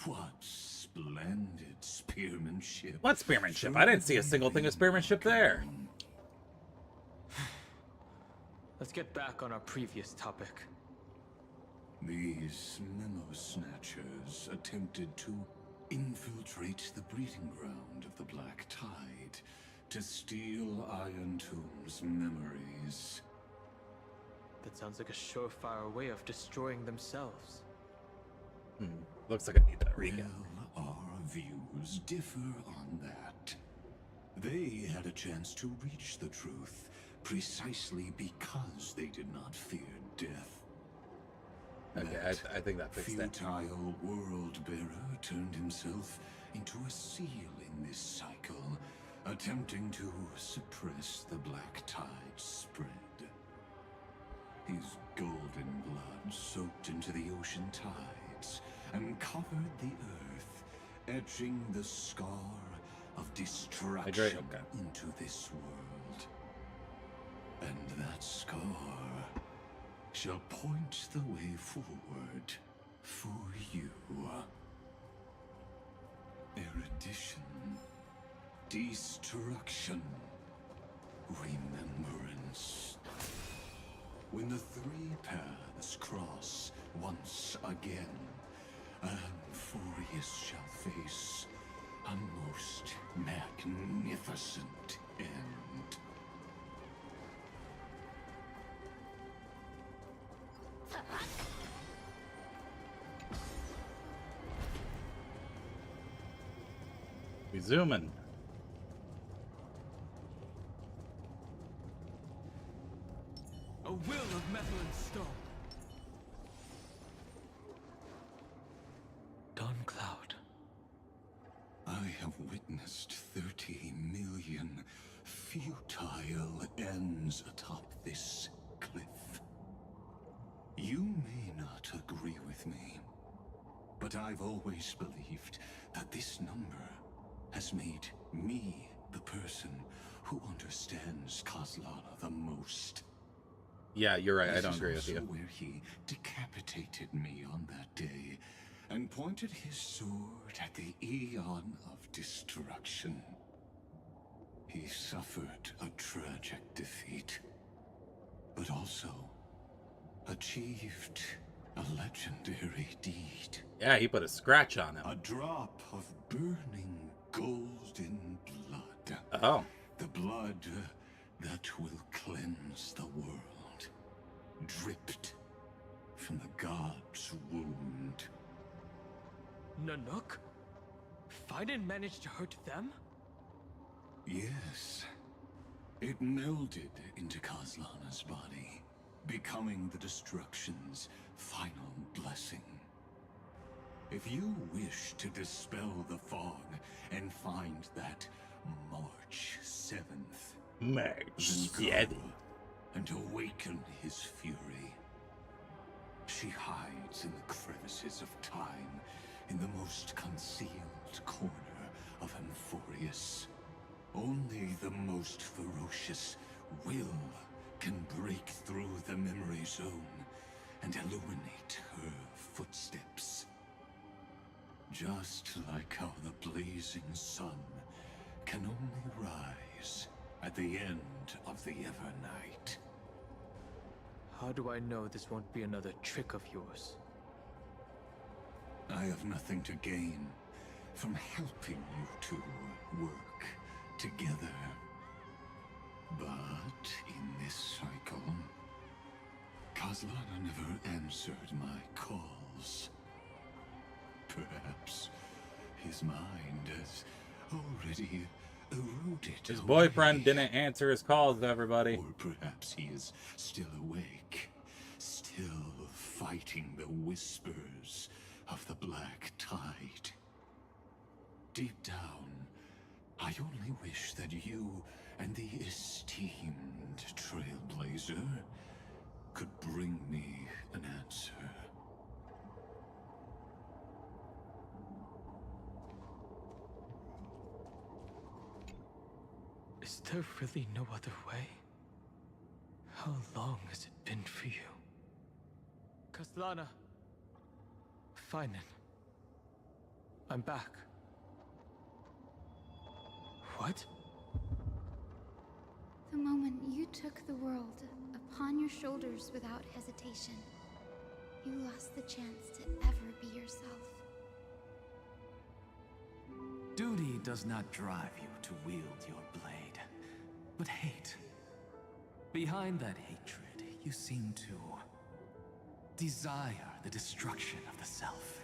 What splendid spearmanship. What spearmanship? I didn't see a single thing of spearmanship there. Let's get back on our previous topic. These memo snatchers attempted to infiltrate the breeding ground of the Black Tide to steal Iron Tomb's memories. That sounds like a surefire way of destroying themselves. Looks like I need that recap. Well, our views differ on that. They had a chance to reach the truth precisely because they did not fear death. Okay, I think that fixed it. Futile world-bearer turned himself into a seal in this cycle, attempting to suppress the Black Tide spread. His golden blood soaked into the ocean tides and covered the earth, etching the scar of destruction into this world. And that scar shall point the way forward for you. Erudition, destruction, remembrance. When the three paths cross once again, Amphorius shall face a most magnificent end. We zooming. A will of metal and stone. Dawn Cloud. I have witnessed 30 million futile ends atop this cliff. You may not agree with me, but I've always believed that this number has made me the person who understands Kozlana the most. Yeah, you're right. I This don't is agree with also you. where he decapitated me on that day and pointed his sword at the Eon of Destruction. He suffered a tragic defeat, but also achieved a legendary deed. Yeah, he put a scratch on him. A drop of burning golden blood. Oh. The blood that will cleanse the world, dripped from the god's wound. Nanook? Fiden managed to hurt them? Yes. It melded into Kaslana's body, becoming the destruction's final blessing. If you wish to dispel the fog and find that March 7th, March then go and awaken his fury. She hides in the crevices of time, in the most concealed corner of Amphorius. Only the most ferocious will can break through the memory zone and illuminate her footsteps. Just like how the blazing sun can only rise at the end of the Evernight. How do I know this won't be another trick of yours? I have nothing to gain from helping you two work together. But in this cycle, Kaslana never answered my calls. Perhaps his mind has already eroded. His boyfriend didn't answer his calls, everybody. Or perhaps he is still awake, still fighting the whispers of the Black Tide. Deep down, I only wish that you and the esteemed Trailblazer could bring me an answer. Is there really no other way? How long has it been for you? Kaslana. Finen. I'm back. What? The moment you took the world upon your shoulders without hesitation, you lost the chance to ever be yourself. Duty does not drive you to wield your blade, but hate. Behind that hatred, you seem to desire the destruction of the self.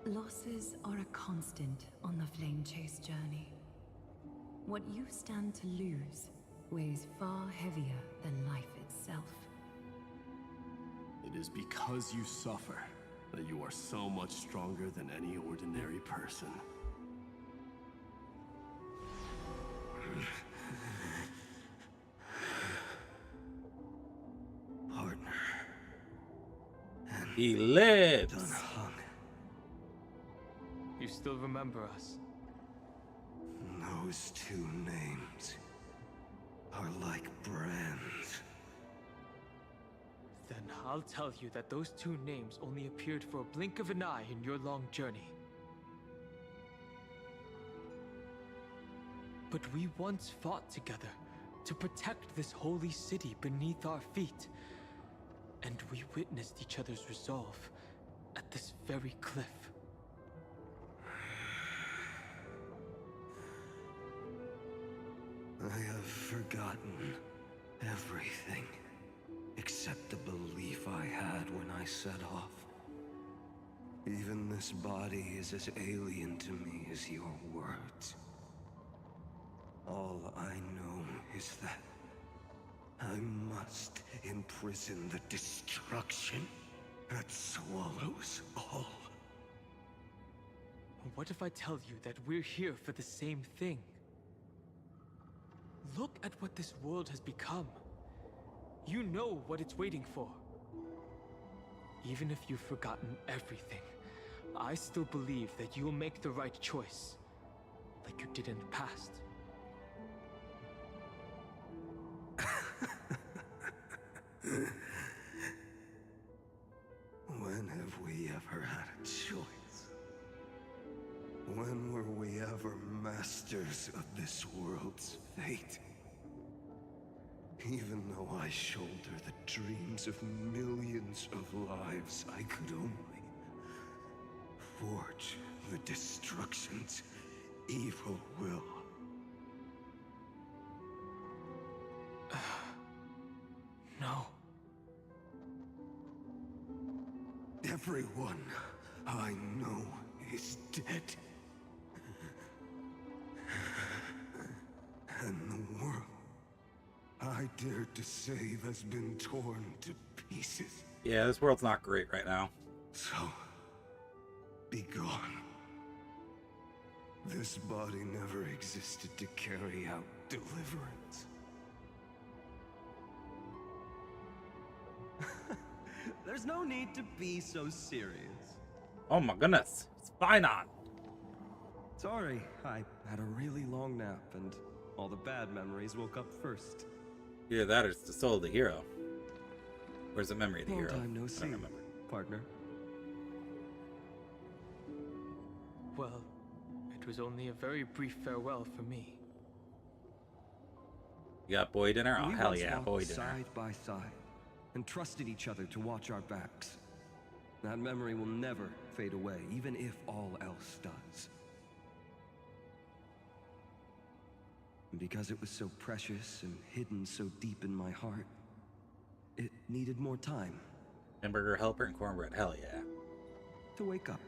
Losses are a constant on the Flame Chase journey. What you stand to lose weighs far heavier than life itself. It is because you suffer that you are so much stronger than any ordinary person. Partner. He lives. Dunhung. You still remember us? Those two names are like brands. Then I'll tell you that those two names only appeared for a blink of an eye in your long journey. But we once fought together to protect this holy city beneath our feet. And we witnessed each other's resolve at this very cliff. I have forgotten everything except the belief I had when I set off. Even this body is as alien to me as your words. All I know is that I must imprison the destruction that swallows all. What if I tell you that we're here for the same thing? Look at what this world has become. You know what it's waiting for. Even if you've forgotten everything, I still believe that you'll make the right choice, like you did in the past. When have we ever had a choice? When were we ever masters of this world's fate? Even though I shoulder the dreams of millions of lives, I could only forge the destruction's evil will. Everyone I know is dead. And the world I dared to save has been torn to pieces. Yeah, this world's not great right now. So, be gone. This body never existed to carry out deliverance. There's no need to be so serious. Oh my goodness, it's fine on. Sorry, I had a really long nap and all the bad memories woke up first. Either that or it's the soul of the hero. Where's the memory of the Long hero? time no I see, don't remember. partner. Well, it was only a very brief farewell for me. You got boy dinner? Oh, We hell once yeah, walked boy dinner. side by side and trusted each other to watch our backs. That memory will never fade away, even if all else does. And because it was so precious and hidden so deep in my heart, it needed more time. Hamburger helper and cornbread, hell yeah. To wake up.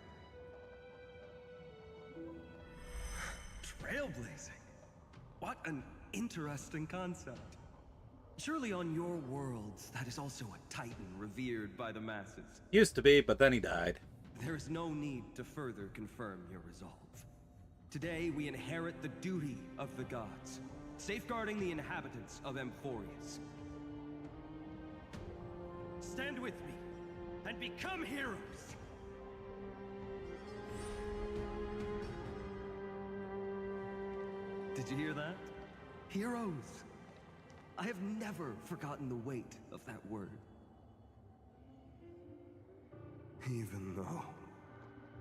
Trailblazing. What an interesting concept. Surely on your worlds, that is also a titan revered by the masses. Used to be, but then he died. There is no need to further confirm your resolve. Today, we inherit the duty of the gods, safeguarding the inhabitants of Emphorius. Stand with me, and become heroes! Did you hear that? Heroes! I have never forgotten the weight of that word. Even though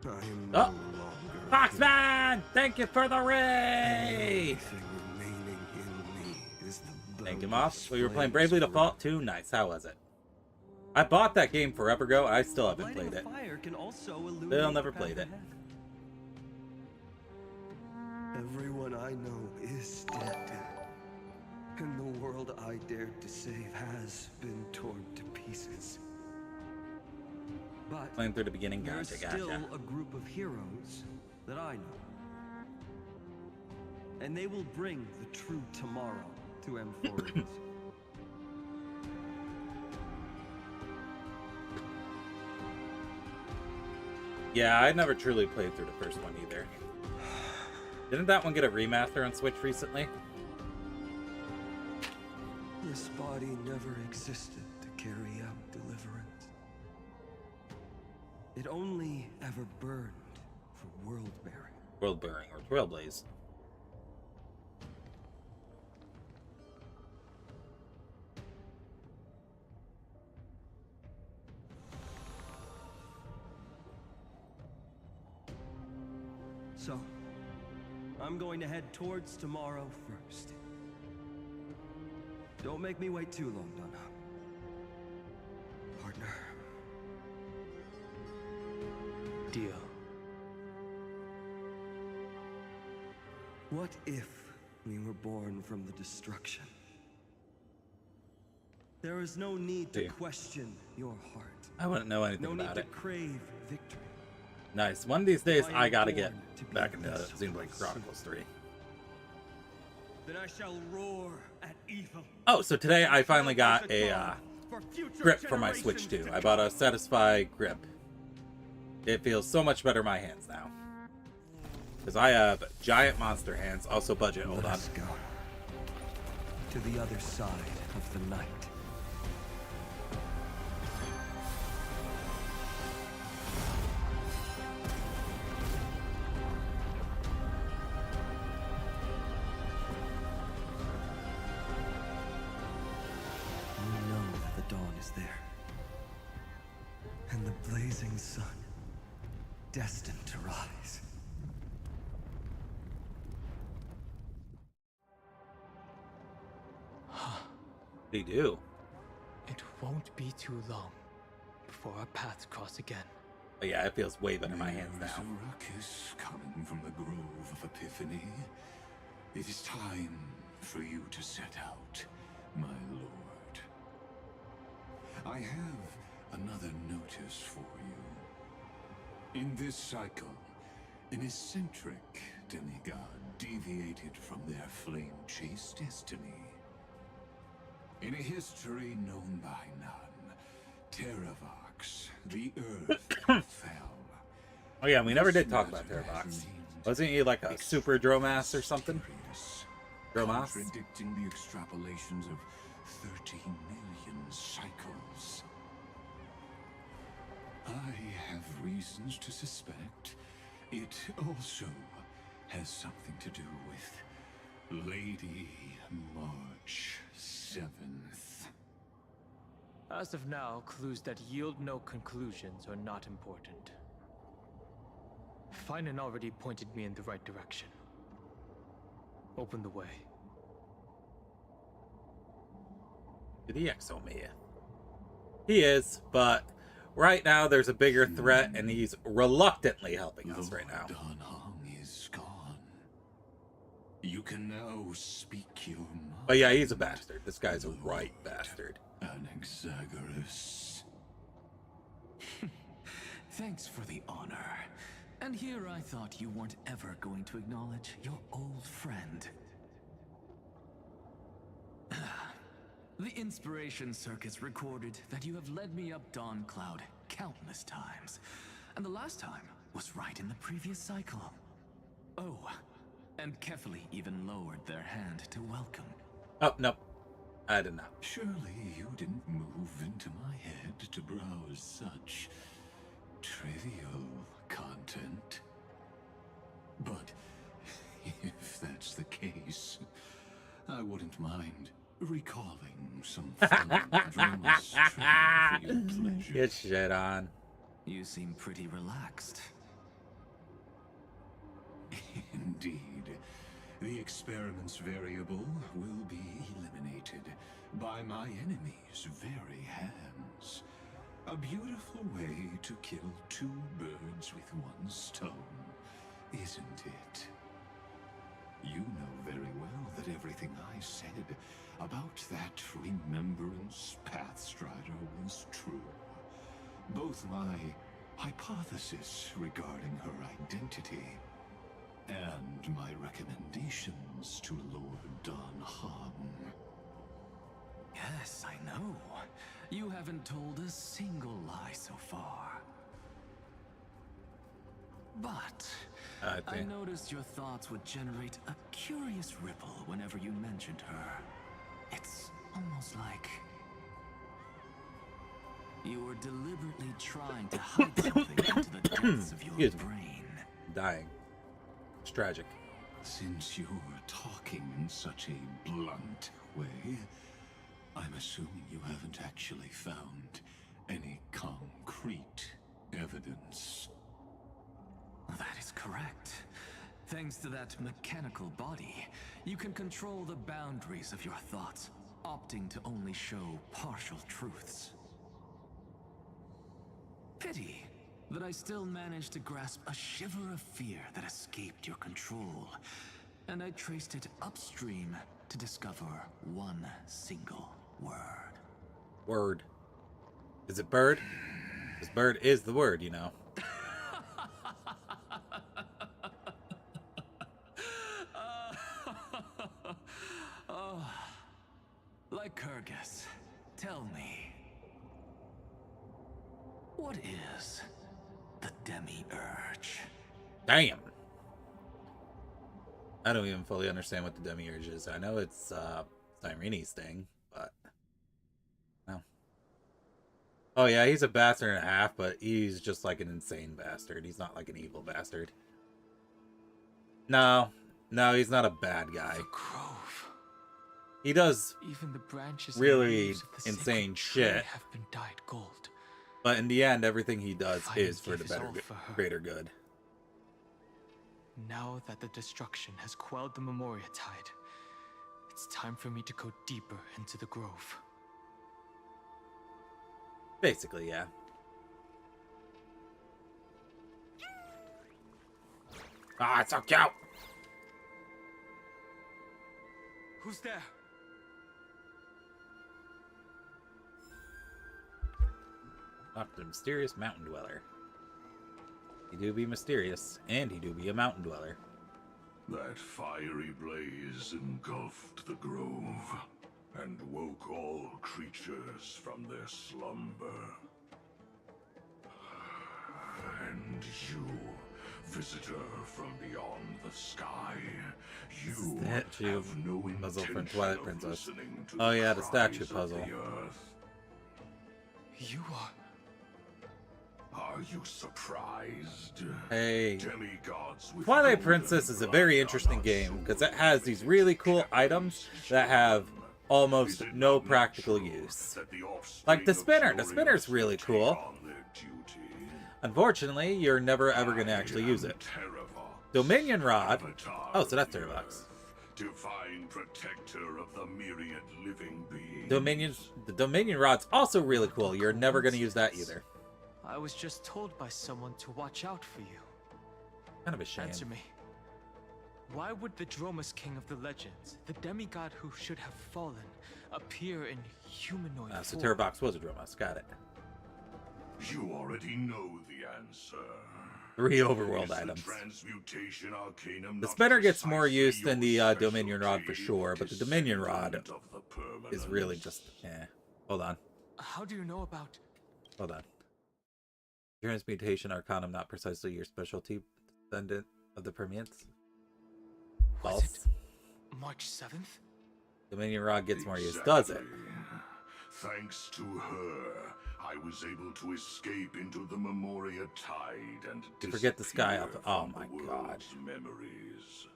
I am Oh. no longer Foxman! Thank you for the raid! Everything remaining in me is the Thank you, Moss. We were playing flames Bravely for Default 2. Nice. How was it? I bought that game forever ago, and I still haven't Lighting played a it. fire can also illuminate Still never the path played it. ahead. Everyone I know is dead. And the world I dared to save has been torn to pieces. But Playing through the beginning, there's gotcha, still gotcha. a group of heroes that I know. And they will bring the true tomorrow to Emphorius. Yeah, I never truly played through the first one either. Didn't that one get a remaster on Switch recently? This body never existed to carry out deliverance. It only ever burned for world-bearing. World Bearing or Trailblaze. So, I'm going to head towards tomorrow first. Don't make me wait too long, Donna. Partner. Deal. What if we were born from the destruction? There is no need to Dude. question your heart. I wouldn't know anything No need about to it. crave victory. Nice. One of these days, I I am gotta born get to be back a into vessel Xenoblade of Chronicles 3. Then I shall roar at evil. Oh, so today I finally got a grip for my Switch too. I bought a Satisfy grip. It feels so much better in my hands now. Because I have giant monster hands. Also budget, hold on. Let's go to the other side of the night. We know that the dawn is there. And the blazing sun, destined to rise. They do. It won't be too long before our paths cross again. But yeah, it feels way better in my hands There's now. a ruckus coming from the Grove of Epiphany. It is time for you to set out, my lord. I have another notice for you. In this cycle, an eccentric demigod deviated from their flame-chased destiny. In a history known by none, Terravox, the Earth, fell. Oh yeah, we never did talk about Terravox. Wasn't he like a super Dromass or something? Dromass? Contradicting the extrapolations of 30 million cycles. I have reasons to suspect it also has something to do with Lady March 7th. As of now, clues that yield no conclusions are not important. Finan already pointed me in the right direction. Open the way. To the Exomea. He is, but right now there's a bigger threat, and he's reluctantly helping us right now. Dan Heng is gone. You can now speak your mind. But yeah, he's a bastard. This guy's a right bastard. Anaxagoras. Thanks for the honor. And here I thought you weren't ever going to acknowledge your old friend. The Inspiration Circuit's recorded that you have led me up Dawn Cloud countless times. And the last time was right in the previous cycle. Oh, and Kefali even lowered their hand to welcome. Oh, no. I did not. Surely you didn't move into my head to browse such trivial content. But if that's the case, I wouldn't mind recalling some fun Dromass trivia for your pleasure. Get shit on. You seem pretty relaxed. Indeed. The experiment's variable will be eliminated by my enemy's very hands. A beautiful way to kill two birds with one stone, isn't it? You know very well that everything I said about that Remembrance Pathstrider was true. Both my hypothesis regarding her identity and my recommendations to Lord Dan Heng. Yes, I know. You haven't told a single lie so far. But I noticed your thoughts would generate a curious ripple whenever you mentioned her. It's almost like you were deliberately trying to hide something into the depths of your brain. Dying. It's tragic. Since you're talking in such a blunt way, I'm assuming you haven't actually found any concrete evidence. That is correct. Thanks to that mechanical body, you can control the boundaries of your thoughts, opting to only show partial truths. Pity that I still managed to grasp a shiver of fear that escaped your control, and I traced it upstream to discover one single word. Word. Is it bird? Because bird is the word, you know. Lycurgus, tell me, what is the Demiurge? Damn. I don't even fully understand what the Demiurge is. I know it's Cyreni's thing, but no. Oh yeah, he's a bastard and a half, but he's just like an insane bastard. He's not like an evil bastard. No, he's not a bad guy. He does Even the branches really and leaves of the insane sacred tree shit, have been dyed gold. but in the end, everything he does Finance is for the gift is better, all for her. greater good. Now that the destruction has quelled the Memoria Tide, it's time for me to go deeper into the grove. Basically, yeah. Ah, it's so cute. Who's there? Up the mysterious mountain dweller. He do be mysterious, and he do be a mountain dweller. That fiery blaze engulfed the grove and woke all creatures from their slumber. And you, visitor from beyond the sky, you Statue have no puzzle from intention Twilight of Princess. listening to Oh the yeah, the statue cries of puzzle. the earth. You Are you surprised? Hey, Demigods with Twilight golden Princess is a blood very are interesting not game so because it has these really cool items that have almost no practical use. Like the spinner. The spinner's really cool. Unfortunately, you're never ever going to actually use it. Dominion Rod. Oh, so that's $30. Divine protector of the myriad living beings. The Dominion Rod's also really cool. You're never going to use that either. I was just told by someone to watch out for you. Kind of a shame. Answer me. Why would the Dromus King of the Legends, the demigod who should have fallen, appear in humanoid So form? Terrorbox was a Dromus. Got it. You already know the answer. 3 overworld items. Transmutation arcanum The not spinner gets more precisely use than the your Dominion Rod for sure, but the Dominion Rod descendant of the permanent. is really just... eh. Hold on. How do you know about... Hold on. Transmutation Arcanum not precisely your specialty, descendant of the permanents. False. March 7th? Dominion Rod gets more use, does it? Thanks to her, I was able to escape into the Memoria Tide and To forget the Sky Alpha. Oh my god. world's memories.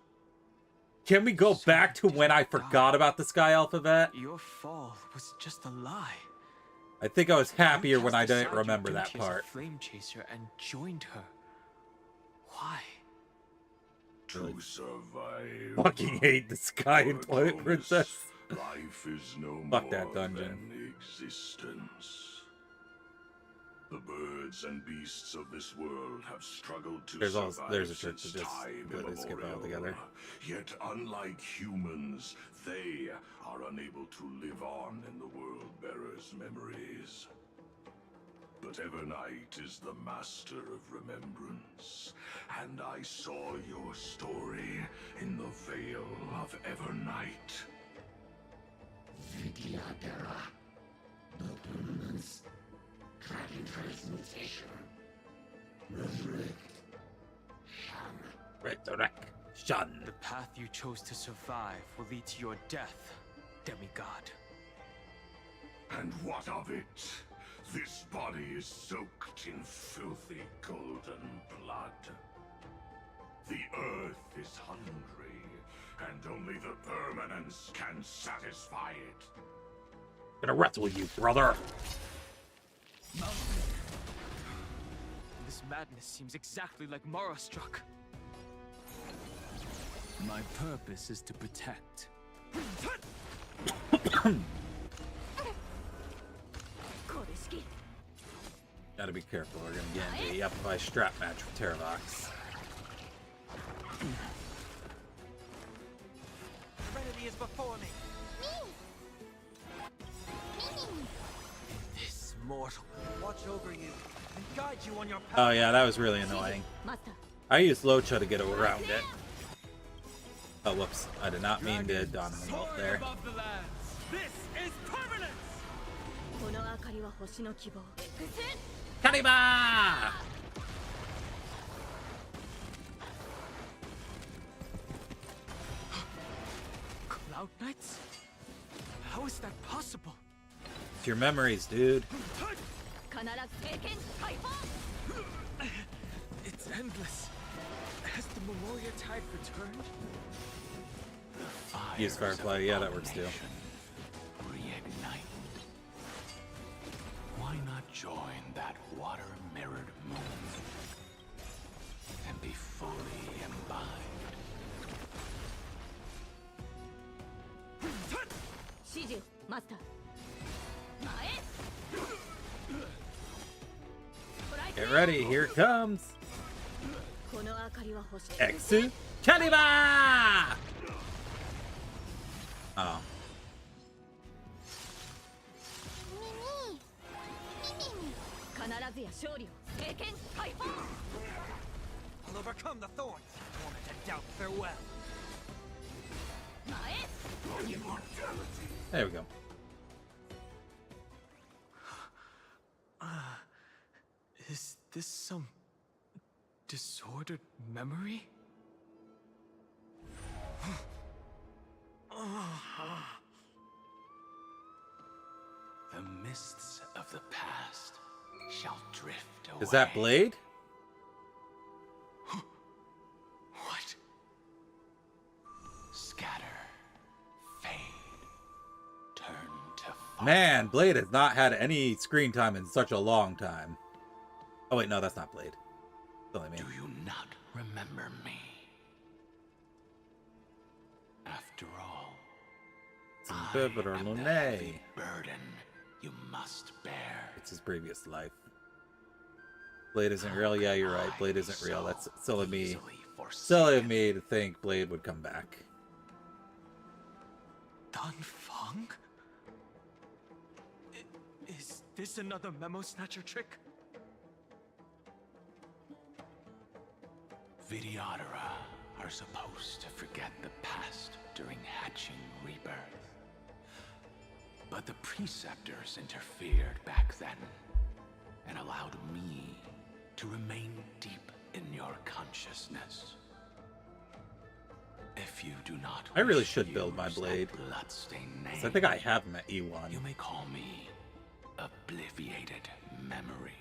Can we go back to when I forgot about the Sky Alphabet? Your fall was just a lie. I think I was happier when I Cast didn't aside your remember that duty as a part. Flame chaser and joined her. Why? To survive. Fucking hate the Sky and Twilight Princess. Life is no Fuck more that dungeon. than existence. The birds and beasts of this world have struggled to There's a survive trick to since just time completely skip immemorial. altogether. Yet unlike humans, they are unable to live on in the world bearer's memories. But Evernight is the master of remembrance, and I saw your story in the Veil of Evernight. Vidyadhara, no permanence, dragon transmutation, resurrect, Shun. The path you chose to survive will lead to your death, demigod. And what of it? This body is soaked in filthy golden blood. The earth is hungry, and only the permanence can satisfy it. Gonna wrestle with you, brother. This madness seems exactly like Mara struck. My purpose is to protect. Gotta be careful, we're gonna get into a Yupify strap match with Terravox. Serenity is before me. This mortal will watch over you and guide you on your path. Oh yeah, that was really annoying. I used Locha to get around it. Oh whoops, I did not mean to don him both there. This is permanence! Kariba! Cloud Knights? How is that possible? It's your memories, dude. It's endless. Has the Memoria Tide returned? Use Firefly, yeah, that works too. Reignite. Why not join that water-mirrored moon and be fully imbibed? Get ready, here it comes. Exu Kaliba! Oh. will overcome the thorns, torment and doubt farewell. There we go. Is this some disordered memory? The mists of the past shall drift away. Is that Blade? What? Scatter, fade, turn to fire. Man, Blade has not had any screen time in such a long time. Oh wait, no, that's not Blade. Silly me. Do you not remember me? After all, I am the heavy burden you must bear. It's his previous life. Blade isn't real. Yeah, you're right. Blade isn't real. That's silly of me. Silly of me to think Blade would come back. Dan Feng? Is this another memo snatcher trick? Vidyadhara are supposed to forget the past during hatching rebirth. But the preceptors interfered back then and allowed me to remain deep in your consciousness. If you do not I really wish should to build my use Blade. that bloodstained name, I think I have him at E1. you may call me Obliviated Memory.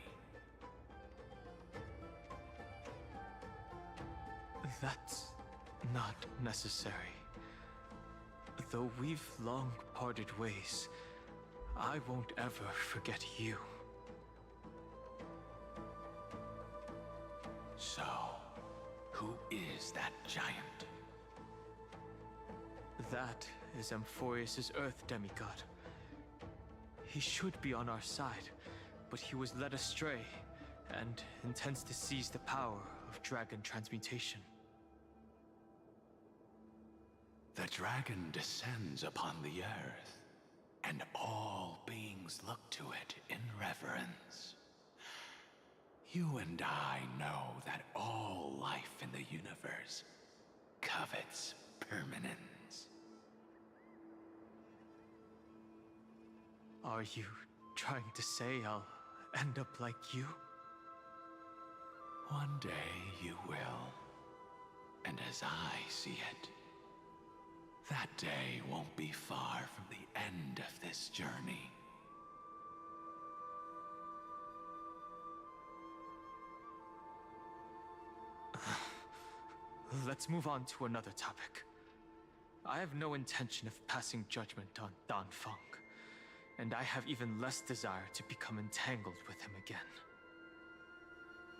That's not necessary. Though we've long parted ways, I won't ever forget you. So, who is that giant? That is Amphorius' Earth demigod. He should be on our side, but he was led astray and intends to seize the power of dragon transmutation. The dragon descends upon the earth, and all beings look to it in reverence. You and I know that all life in the universe covets permanence. Are you trying to say I'll end up like you? One day you will, and as I see it, that day won't be far from the end of this journey. Let's move on to another topic. I have no intention of passing judgment on Dan Feng, and I have even less desire to become entangled with him again.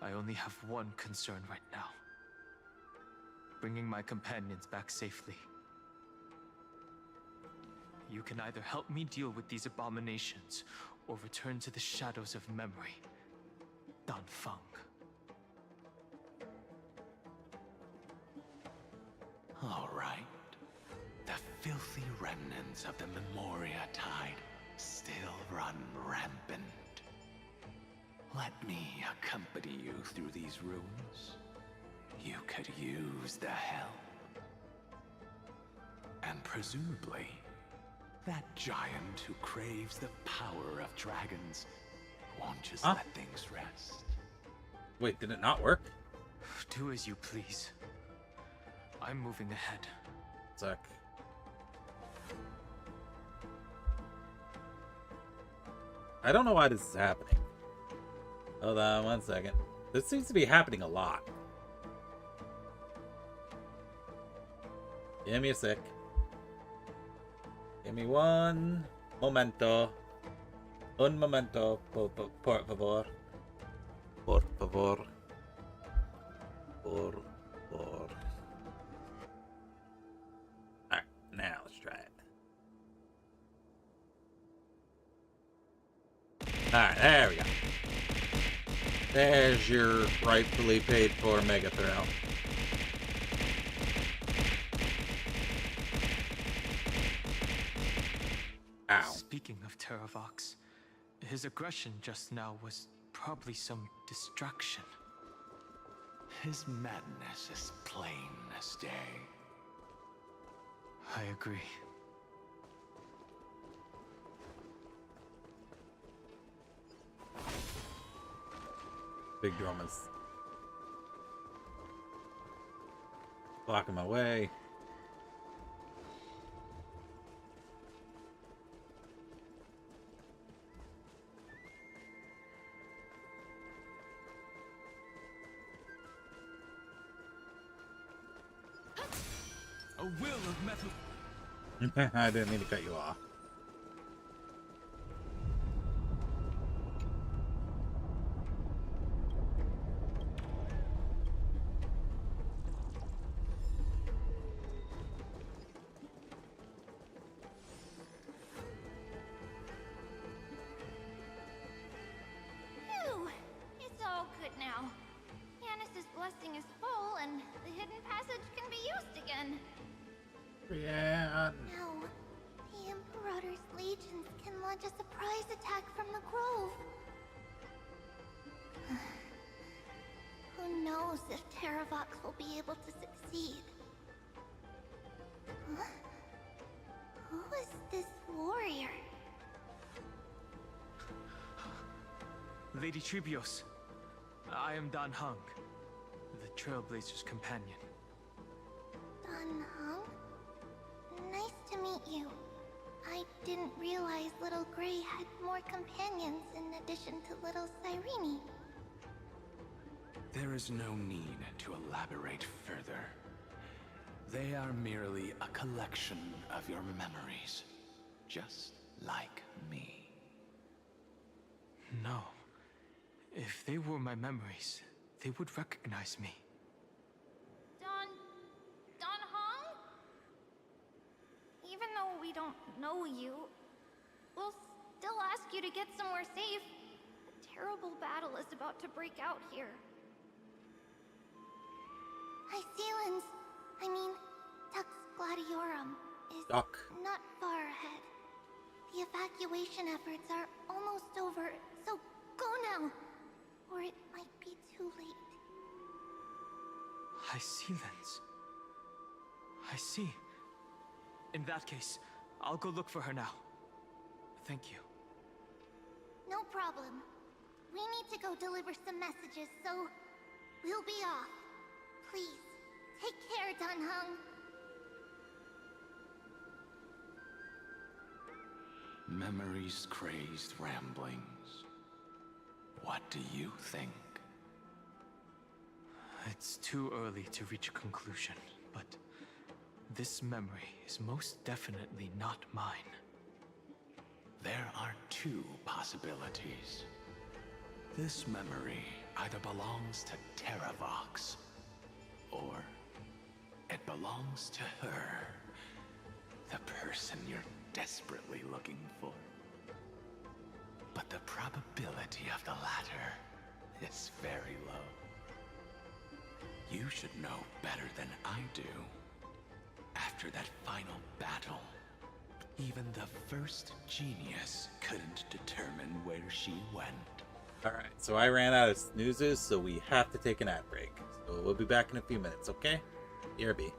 I only have one concern right now: bringing my companions back safely. You can either help me deal with these abominations, or return to the shadows of memory. Dan Feng. All right. The filthy remnants of the Memoria Tide still run rampant. Let me accompany you through these ruins. You could use the help. And presumably, that giant who craves the power of dragons won't just let things rest. Wait, did it not work? Do as you please. I'm moving ahead. Sec. I don't know why this is happening. Hold on 1 second. This seems to be happening a lot. Give me a sec. Give me one momento. Un momento, por favor. Por favor. Por favor. Alright, now let's try it. Alright, there we go. There's your rightfully paid for Mega Throw. Ow. Speaking of Terravox, his aggression just now was probably some distraction. His madness is plain as day. I agree. Big Dromas. Blocking my way. A will of metal. I didn't mean to cut you off. Phew! It's all good now. Yanis's blessing is full, and the hidden passage can be used again. Yeah. Now, the Imperator's legions can launch a surprise attack from the grove. Who knows if Terravox will be able to succeed? Huh? Who is this warrior? Lady Tribios, I am Dan Heng, the Trailblazer's companion. Dan Heng? Nice to meet you. I didn't realize Little Gray had more companions in addition to Little Cyrene. There is no need to elaborate further. They are merely a collection of your memories, just like me. No. If they were my memories, they would recognize me. Don Hong? Even though we don't know you, we'll still ask you to get somewhere safe. A terrible battle is about to break out here. Tux Gladiorum is Duck. not far ahead. The evacuation efforts are almost over, so go now, or it might be too late. HisshAnri. I see. In that case, I'll go look for her now. Thank you. No problem. We need to go deliver some messages, so we'll be off. Please, take care, Dan Heng. Memories crazed ramblings. What do you think? It's too early to reach a conclusion, but this memory is most definitely not mine. There are two possibilities. This memory either belongs to Terravox, or it belongs to her, the person you're desperately looking for. But the probability of the latter is very low. You should know better than I do. After that final battle, even the first genius couldn't determine where she went. Alright, so I ran out of snoozes, so we have to take an ad break. So we'll be back in a few minutes, okay? BRB.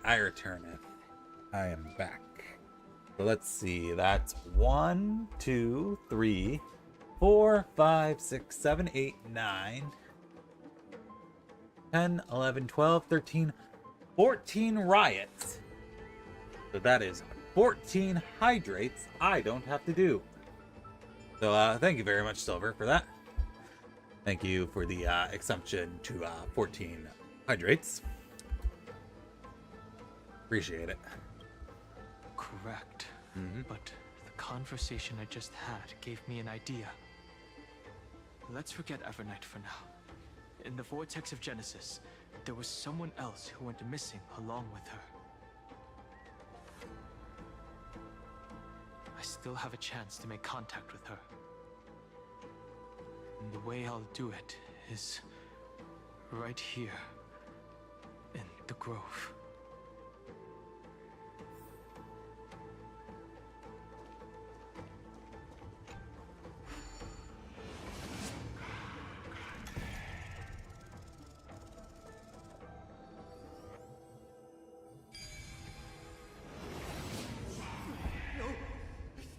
I returneth. I am back. So let's see. That's 1, 2, 3, 4, 5, 6, 7, 8, 9, 10, 11, 12, 13, 14 riots. So that is 14 hydrates I don't have to do. So thank you very much, Silver, for that. Thank you for the exemption to 14 hydrates. Appreciate it. Correct. But the conversation I just had gave me an idea. Let's forget Evernight for now. In the Vortex of Genesis, there was someone else who went missing along with her. I still have a chance to make contact with her. And the way I'll do it is right here in the Grove.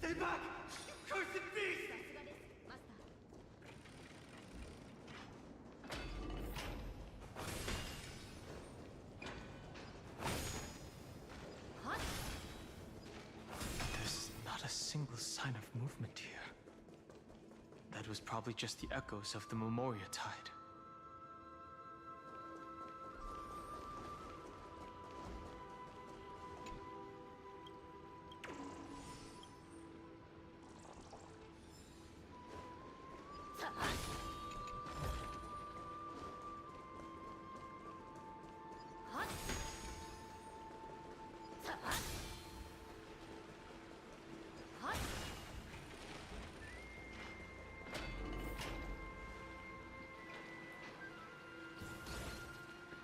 Stay back! You cursed beast! There's not a single sign of movement here. That was probably just the echoes of the Memoria Tide.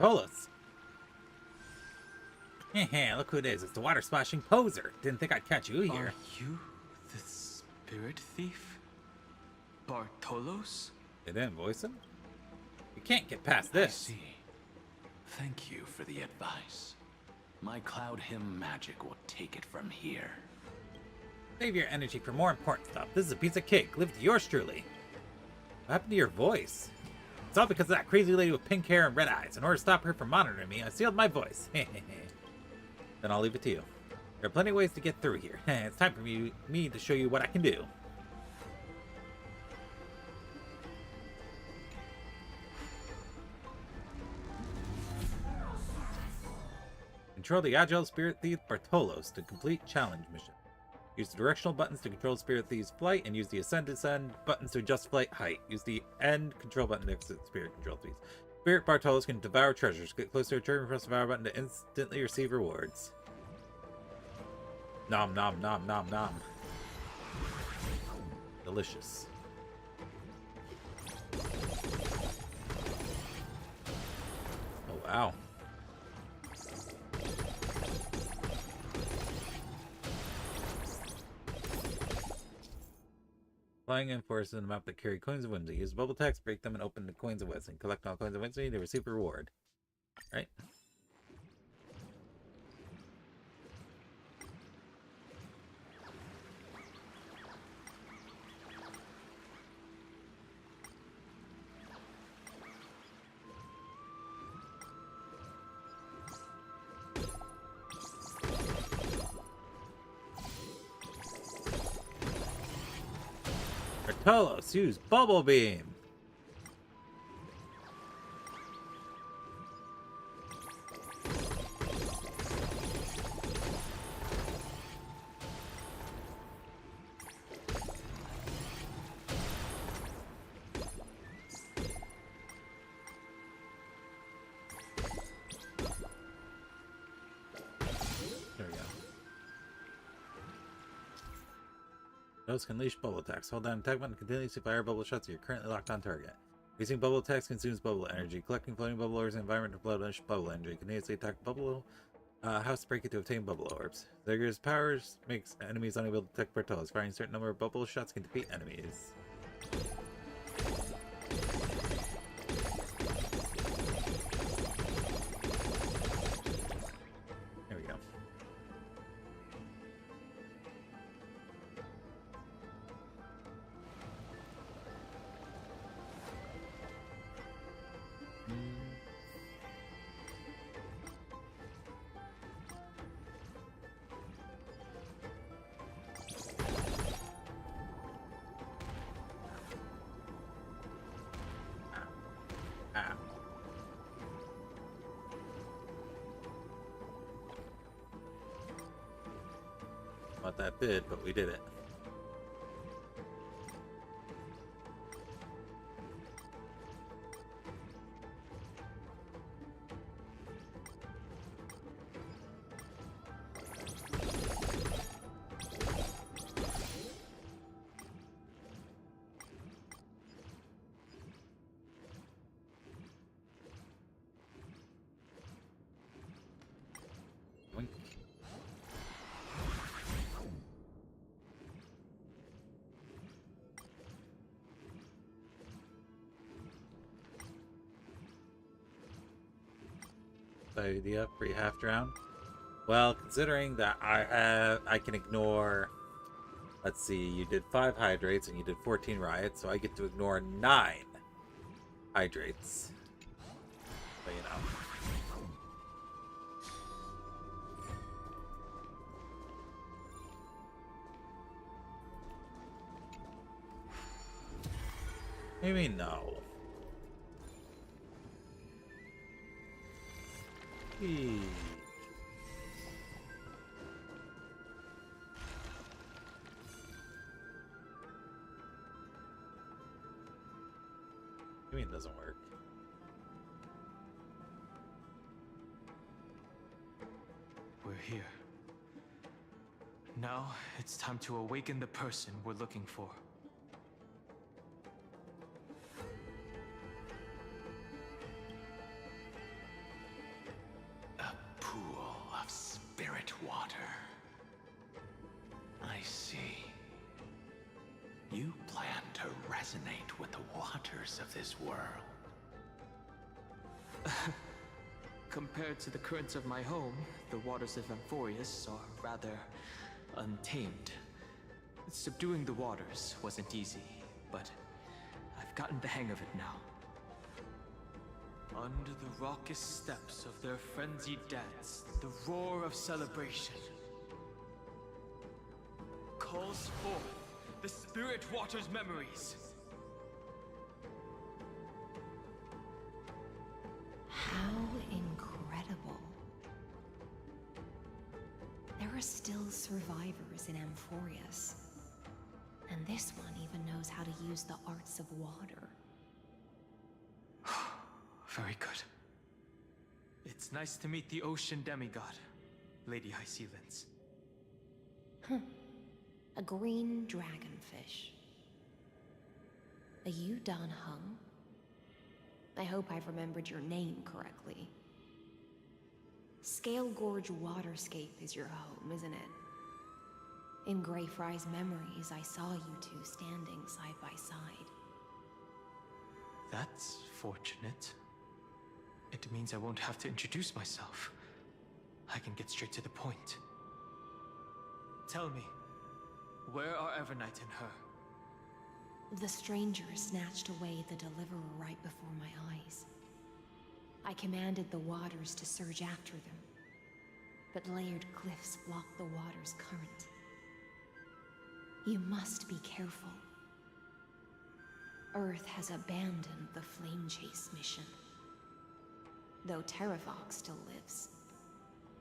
Bartolos. Look who it is. It's the water splashing poser. Didn't think I'd catch you here. Are you the spirit thief? Bartolos? They didn't voice him? You can't get past this. I see. Thank you for the advice. My Cloud Hymn magic will take it from here. Save your energy for more important stuff. This is a piece of cake. Live to yours truly. What happened to your voice? It's all because of that crazy lady with pink hair and red eyes. In order to stop her from monitoring me, I sealed my voice. Then I'll leave it to you. There are plenty of ways to get through here. It's time for me to show you what I can do. Control the Agile Spirit Thief Bartolos to complete challenge mission. Use the directional buttons to control Spirit Thief's flight, and use the ascend descend buttons to adjust flight height. Use the end control button to exit Spirit Control Thieves. Spirit Bartolos can devour treasures. Get closer to trigger, press the devour button to instantly receive rewards. Nom nom nom nom nom. Delicious. Oh wow. Flying in forests in a map that carry coins of whimsy. Use bubble text, break them, and open the coins of wisdom. Collect all coins of whimsy to receive a reward. Right? Bartolos, use Bubble Beam. There we go. Those can unleash bubble attacks. Hold down attack button continuously fire bubble shots if you're currently locked on target. Using bubble attacks consumes bubble energy. Collecting floating bubble orbs in the environment to replenish bubble energy. Continuously attack bubble house to break it to obtain bubble orbs. Zerger's powers makes enemies unable to detect Bartolos. Firing a certain number of bubble shots can defeat enemies. what that did, but we did it. Idea pre-half round. Well, considering that I can ignore. Let's see, you did 5 hydrates and you did 14 riots, so I get to ignore 9 hydrates. But you know. Maybe no. I mean, it doesn't work. We're here. Now, it's time to awaken the person we're looking for. Water. I see. You plan to resonate with the waters of this world. Compared to the currents of my home, the waters of Amphorius are rather untamed. Subduing the waters wasn't easy, but I've gotten the hang of it now. Under the raucous steps of their frenzied dance, the roar of celebration calls forth the Spirit Water's memories. How incredible. There are still survivors in Amphorius. And this one even knows how to use the arts of water. Very good. It's nice to meet the ocean demigod, Lady HisshAnri. A green dragonfish. Are you Dan Hung? I hope I've remembered your name correctly. Scale Gorge Waterscape is your home, isn't it? In Greyfry's memories, I saw you two standing side by side. That's fortunate. It means I won't have to introduce myself. I can get straight to the point. Tell me, where are Evernight and her? The stranger snatched away the deliverer right before my eyes. I commanded the waters to surge after them, but layered cliffs blocked the water's current. You must be careful. Earth has abandoned the Flame Chase mission. Though Terravox still lives,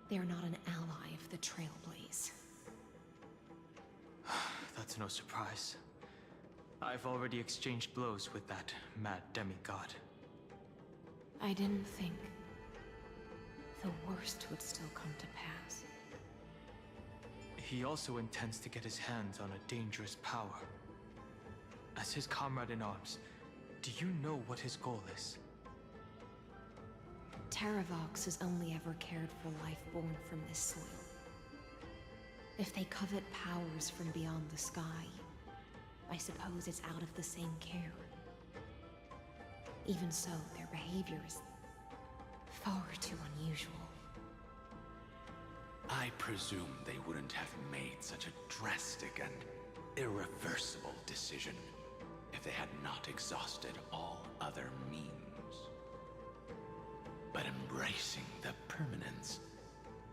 they're not an ally of the Trailblaze. That's no surprise. I've already exchanged blows with that mad demigod. I didn't think the worst would still come to pass. He also intends to get his hands on a dangerous power. As his comrade in arms, do you know what his goal is? Terravox has only ever cared for life born from this soil. If they covet powers from beyond the sky, I suppose it's out of the same care. Even so, their behavior is far too unusual. I presume they wouldn't have made such a drastic and irreversible decision if they had not exhausted all other means. But embracing the permanence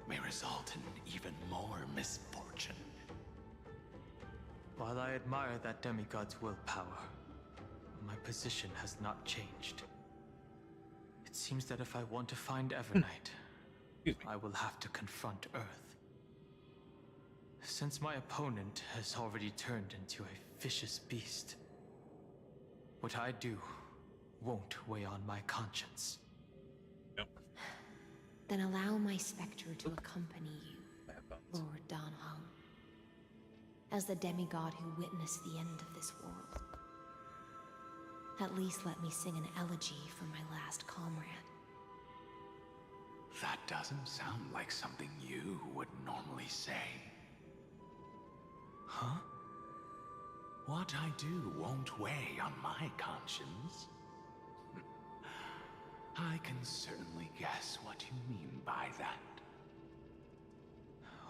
may result in even more misfortune. While I admire that demigod's willpower, my position has not changed. It seems that if I want to find Evernight, I will have to confront Earth. Since my opponent has already turned into a vicious beast, what I do won't weigh on my conscience. Then allow my specter to accompany you, Lord Danhong, as the demigod who witnessed the end of this world. At least let me sing an elegy for my last comrade. That doesn't sound like something you would normally say. Huh? What I do won't weigh on my conscience. I can certainly guess what you mean by that.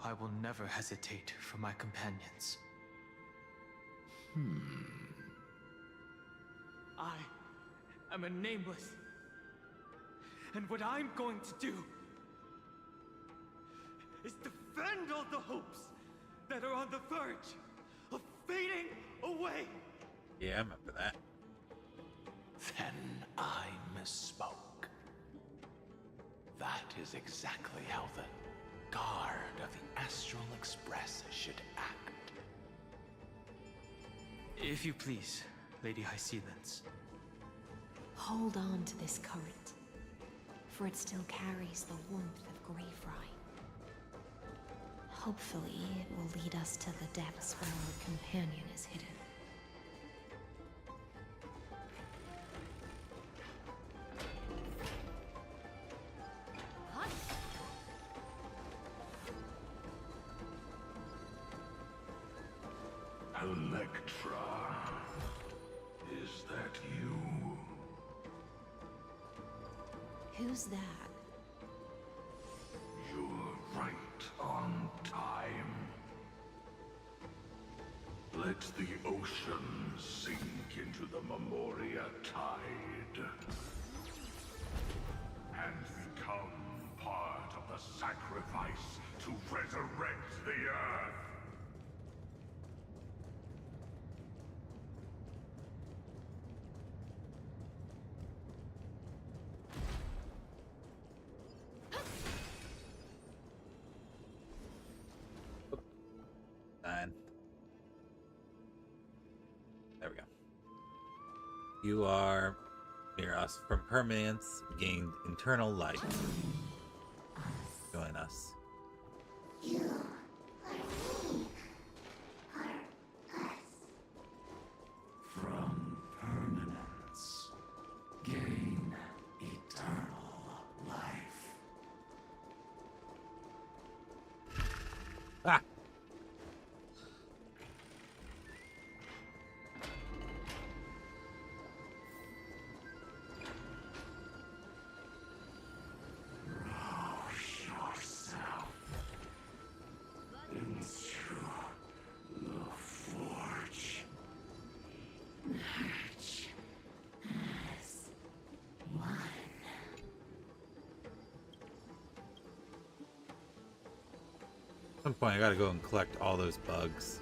I will never hesitate for my companions. I am a nameless. And what I'm going to do is defend all the hopes that are on the verge of fading away. Yeah, I remember that. Then I misspoke. That is exactly how the guard of the Astral Express should act. If you please, Lady HisshAnri. Hold on to this current, for it still carries the warmth of Greyfry. Hopefully, it will lead us to the depths where our companion is hidden. Electra, is that you? Who's that? You're right on time. Let the ocean sink into the Memoria tide and become part of the sacrifice to resurrect the Earth. There we go. You are near us. From permanence, gained internal light. Join us. From permanence, gain eternal life. Ah! At some point, I gotta go and collect all those bugs.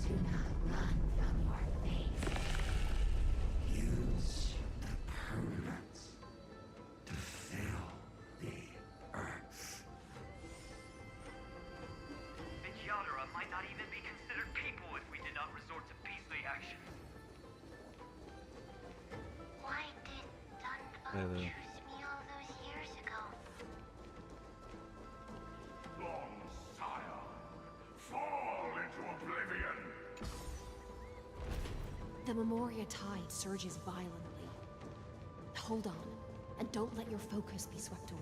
Do not run from your fate. Use the permanence to fill the earth. The Yadara might not even be considered people if we did not resort to beastly action. Why did Dunbo choose me all those years ago? Long Scion, fall into oblivion! The Memoria tide surges violently. Hold on, and don't let your focus be swept away.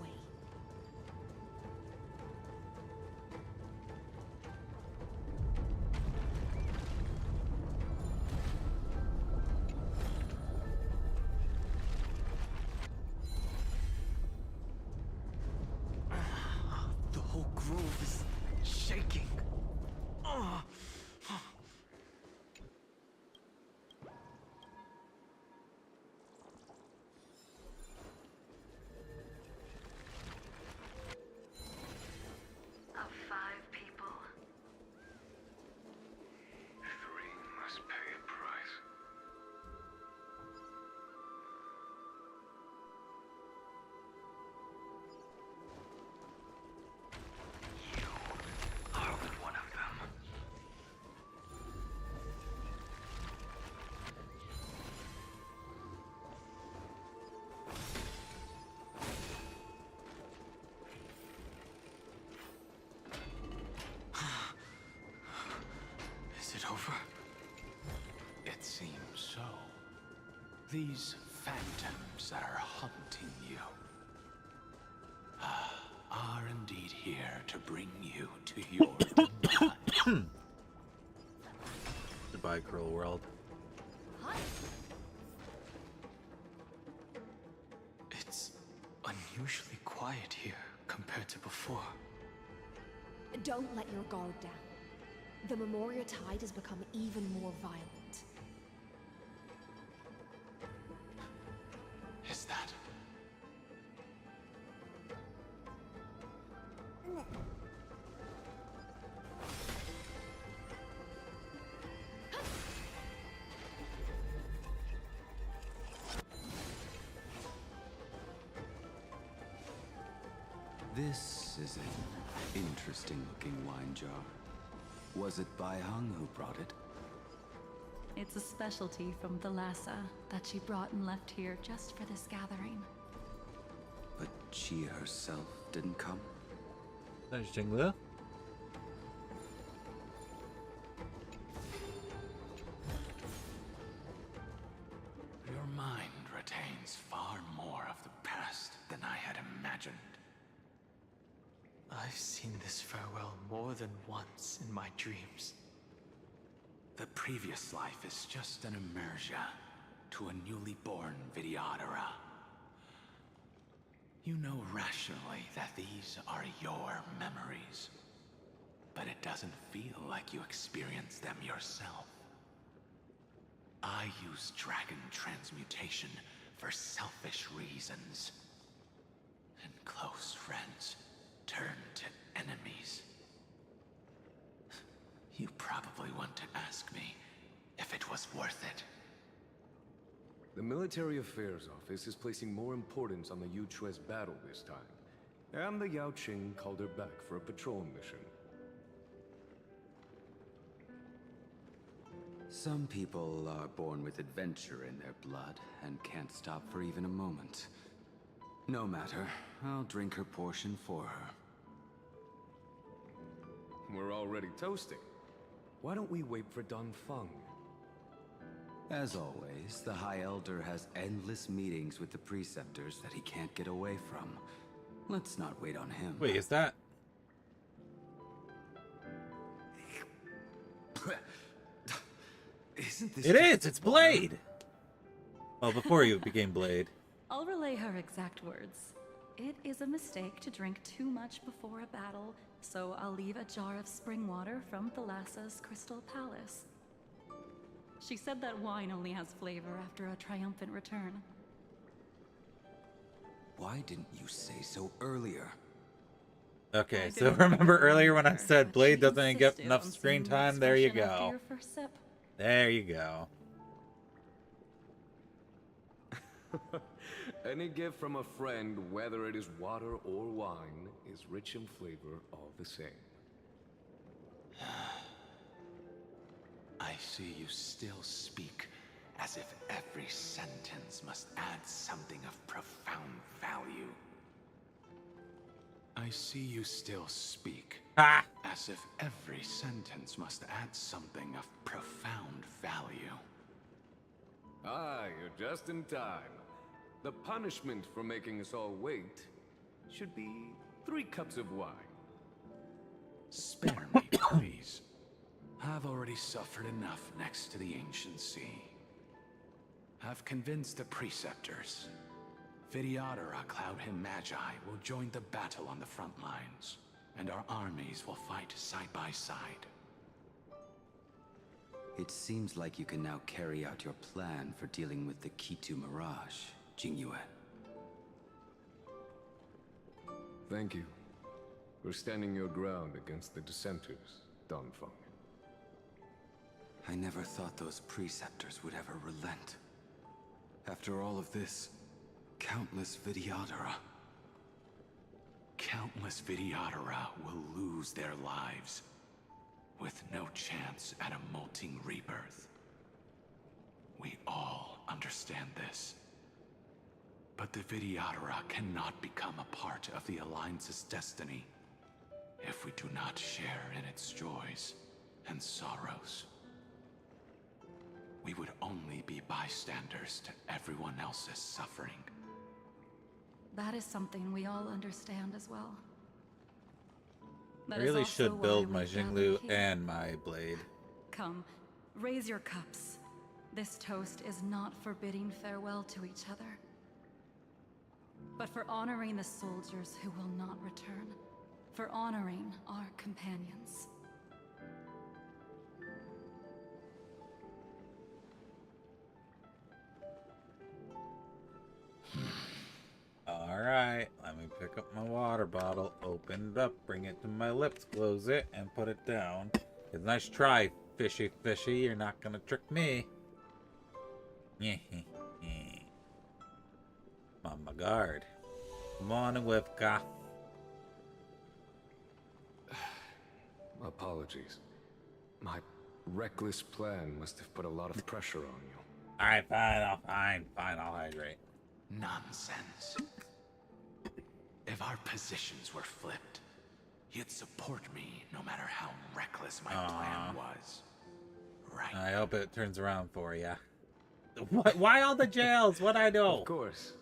The whole grove is shaking. Is it over? It seems so. These phantoms that are hunting you are indeed here to bring you to your demise. Goodbye, cruel world. It's unusually quiet here compared to before. Don't let your guard down. The Memoria Tide has become even more violent. Is that? This is an interesting-looking wine jar. Was it Bai Hung who brought it? It's a specialty from Thalassa that she brought and left here just for this gathering. But she herself didn't come? Thanks, Jinglu. Your mind retains far more of the past than I had imagined. I've seen this farewell more than once in my dreams. The previous life is just an immersion to a newly born Vidyadhara. You know rationally that these are your memories, but it doesn't feel like you experienced them yourself. I use dragon transmutation for selfish reasons, and close friends turn to enemies. You probably want to ask me if it was worth it. The Military Affairs Office is placing more importance on the Yuchue's battle this time, and the Yao Qing called her back for a patrol mission. Some people are born with adventure in their blood and can't stop for even a moment. No matter, I'll drink her portion for her. We're already toasting. Why don't we wait for Don Feng? As always, the High Elder has endless meetings with the Preceptors that he can't get away from. Let's not wait on him. Wait, is that... Isn't this... It is! It's Blade! Well, before you became Blade. I'll relay her exact words. It is a mistake to drink too much before a battle, so I'll leave a jar of spring water from Thalassa's Crystal Palace. She said that wine only has flavor after a triumphant return. Why didn't you say so earlier? Okay, so remember earlier when I said Blade doesn't get enough screen time? There you go. There you go. Any gift from a friend, whether it is water or wine, is rich in flavor all the same. I see you still speak as if every sentence must add something of profound value. I see you still speak as if every sentence must add something of profound value. Ah, you're just in time. The punishment for making us all wait should be 3 cups of wine. Spare me, please. I've already suffered enough next to the ancient sea. I've convinced the Preceptors. Vidyadhara Cloudhim Magi will join the battle on the front lines, and our armies will fight side by side. It seems like you can now carry out your plan for dealing with the Kitu Mirage, Jingyue. Thank you for standing your ground against the dissenters, Don Feng. I never thought those Preceptors would ever relent. After all of this, countless Vidyadhara. Countless Vidyadhara will lose their lives, with no chance at a molting rebirth. We all understand this. But the Vidyadhara cannot become a part of the Alliance's destiny if we do not share in its joys and sorrows. we would only be bystanders to everyone else's suffering. That is something we all understand as well. I That is really also should why build we my gather Jinglu here. and my blade. Come, raise your cups. This toast is not for bidding farewell to each other, but for honoring the soldiers who will not return, for honoring our companions. Alright, let me pick up my water bottle, open it up, bring it to my lips, close it, and put it down. Nice try, fishy fishy, you're not gonna trick me. I'm on my guard. Come on, Wivka. Apologies. My reckless plan must have put a lot of pressure on you. Alright, fine, I'll hydrate. Nonsense. If our positions were flipped, you'd support me no matter how reckless my plan was. Right? I hope it turns around for ya. What? Why all the jails? What'd I do? Of course.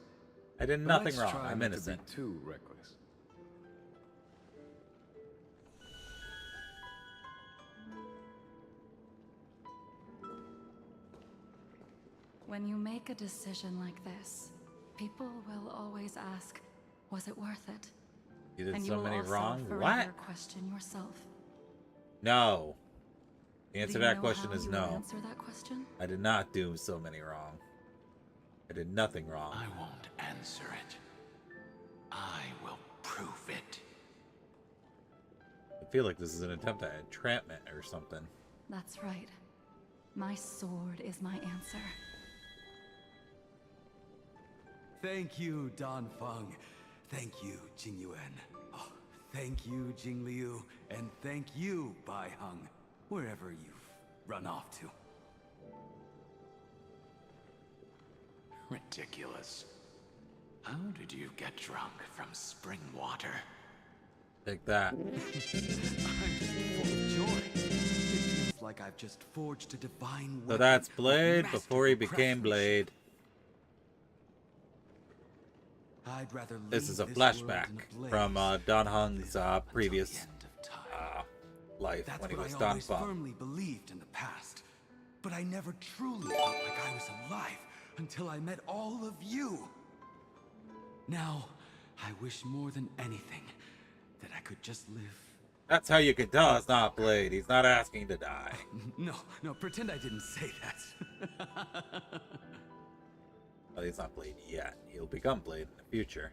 I did But nothing let's wrong. try I'm not to be innocent. too reckless. When you make a decision like this, people will always ask, was it worth it? You did and so you will many also wrong? forever What? question yourself. No. The answer Do to you that know question how is you no. will answer that question? I did not do so many wrong. I did nothing wrong. I won't answer it. I will prove it. I feel like this is an attempt at entrapment or something. That's right. My sword is my answer. Thank you, Dan Feng. Thank you, Jing Yuan. Oh, thank you, Jing Liu. And thank you, Bai Heng, wherever you've run off to. Ridiculous. How did you get drunk from spring water? Take that. I'm just full of joy. It feels like I've just forged a divine weapon. So that's with Blade master before he became craftsmanship. Blade. I'd rather This is a leave world flashback in a blaze from Dan Heng's previous life That's when he what was I Dan always Feng. firmly believed in the past. But I never truly felt like I was alive until I met all of you. Now, I wish more than anything that I could just live. That's how you can tell it's not Blade. He's not asking to die. No, pretend I didn't say that. Well, he's not Blade yet. He'll become Blade in the future.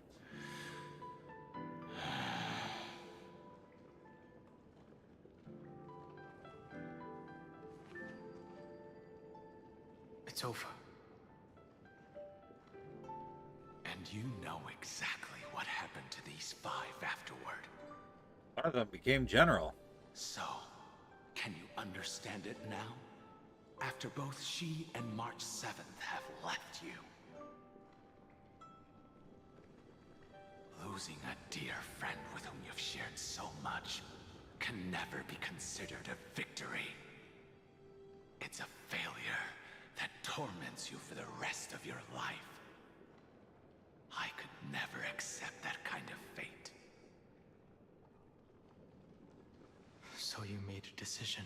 It's over. And you know exactly what happened to these 5 afterward. One of them became General. So, can you understand it now? After both she and March 7th have left you. Losing a dear friend with whom you've shared so much can never be considered a victory. It's a failure that torments you for the rest of your life. I could never accept that kind of fate. So you made a decision.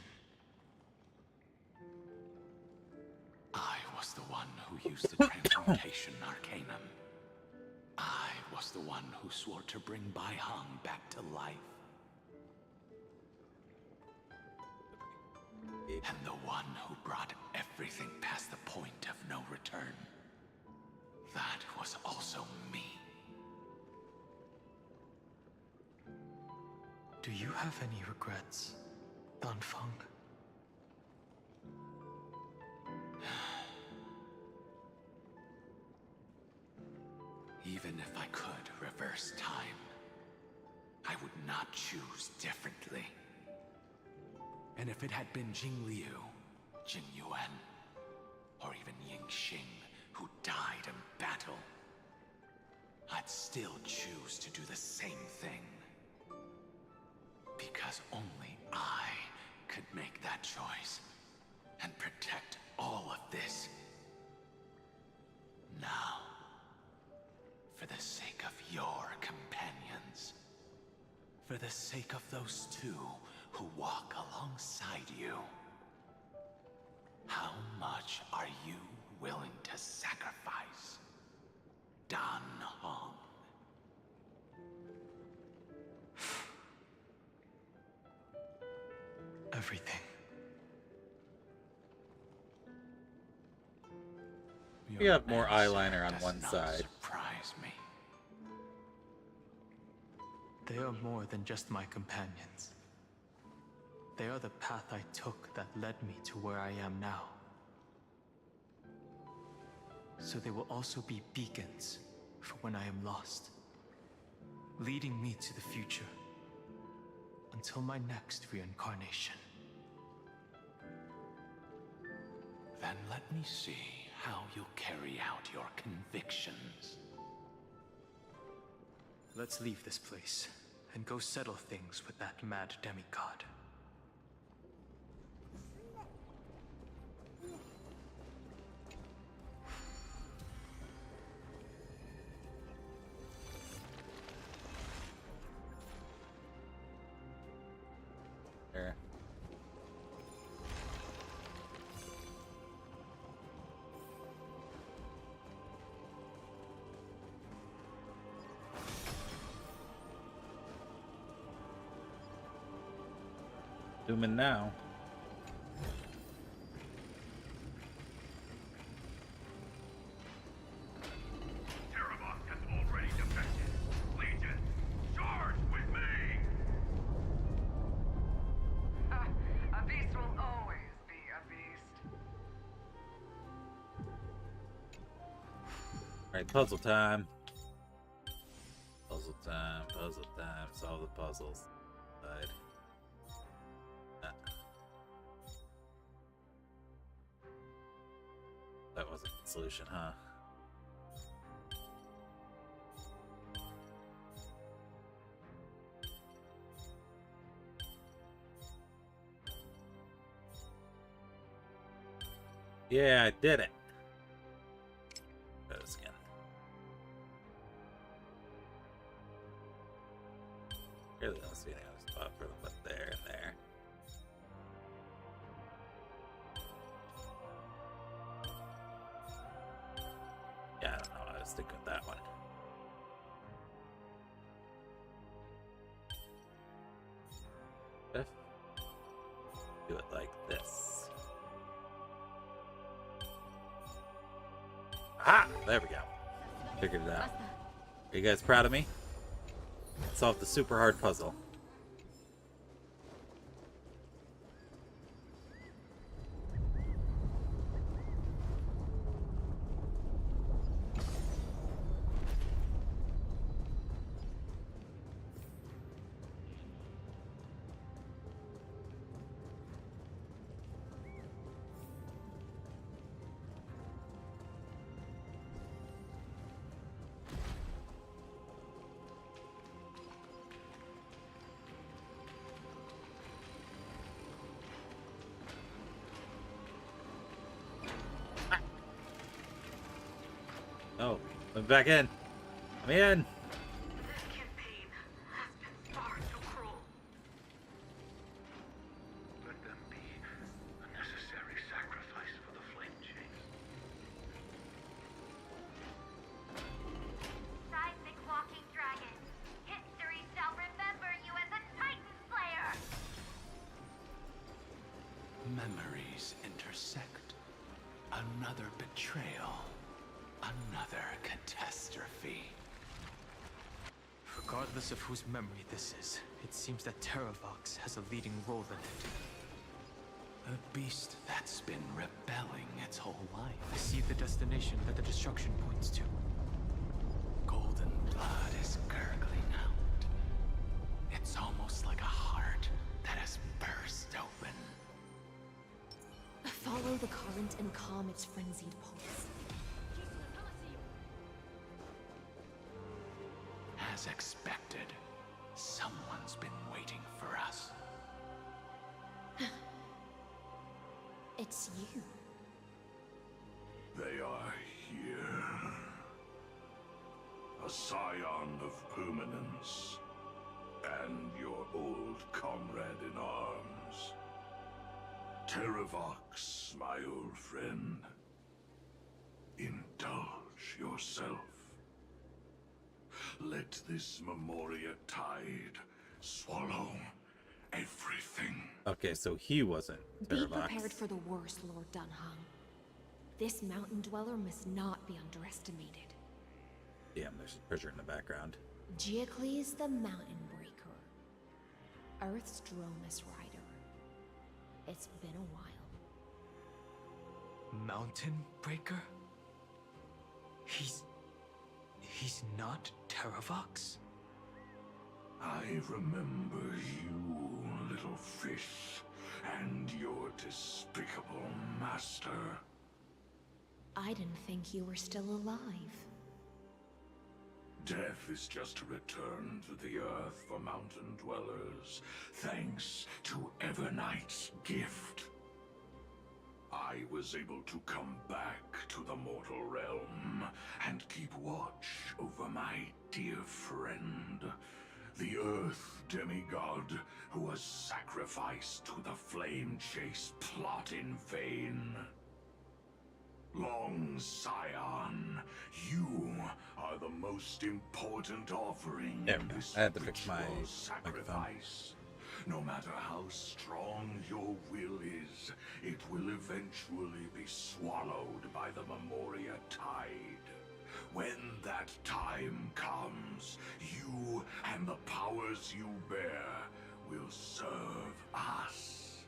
I was the one who used the transmutation arcanum. I was the one who swore to bring Bai Heng back to life. And the one who brought everything past the point of no return. That was also me. Do you have any regrets, Dan Feng? Even if I could reverse time, I would not choose differently. And if it had been Jing Liu, Jing Yuan, or even Ying Xing, who died in battle, I'd still choose to do the same thing. Because only I could make that choice and protect all of For the sake of those two who walk alongside you, how much are you willing to sacrifice, Dan Hong? Everything. You have more eyeliner on one side. Surprise me. They are more than just my companions. They are the path I took that led me to where I am now. So they will also be beacons for when I am lost, leading me to the future until my next reincarnation. Then let me see how you'll carry out your convictions. Let's leave this place and go settle things with that mad demigod. There. Zooming now. Terravox has already defected. Legion, charge with me! A beast will always be a beast. Alright, puzzle time. Puzzle time, puzzle time. Solve the puzzles. Side. That wasn't the solution, huh? Yeah, I did it. Try this again. Really don't see any other spot for them but there and there. Yeah, I don't know. I'll stick with that one. Do it like this. Ah! There we go. Figured it out. Are you guys proud of me? Solved the super hard puzzle. Oh, I'm back in. I'm in. This campaign has been far too cruel. Let them be a necessary sacrifice for the flame chase. Seismic walking dragon. History shall remember you as a Titan Slayer. Memories intersect. Another betrayal. Another catastrophe. Regardless of whose memory this is, it seems that Terravox has a leading role in it. A beast that's been rebelling its whole life. I see the destination that the destruction points to. Golden blood is gurgling out. It's almost like a heart that has burst open. Follow the current and calm its frenzied pulse. As expected, someone's been waiting for us. It's you. They are here. A scion of permanence. and your old comrade in arms. Terravox, my old friend. Indulge yourself. Let this Memoria tide swallow everything. Okay, so he wasn't Be Terravox. prepared for the worst, Lord Dunhung. This mountain dweller must not be underestimated. Damn, there's a treasure in the background. Giacles the Mountain Breaker. Earth's Dromus Rider. It's been a while. Mountain Breaker? He's not Terravox? I remember you, little fish, and your despicable master. I didn't think you were still alive. Death is just a return to the earth for mountain dwellers, thanks to Evernight's gift. I was able to come back to the mortal realm and keep watch over my dear friend, the Earth demigod who was sacrificed to the flame chase plot in vain. Long Scion, you are the most important offering in this I had to fix my ritual microphone. sacrifice. No matter how strong your will is, it will eventually be swallowed by the Memoria tide. When that time comes, you and the powers you bear will serve us.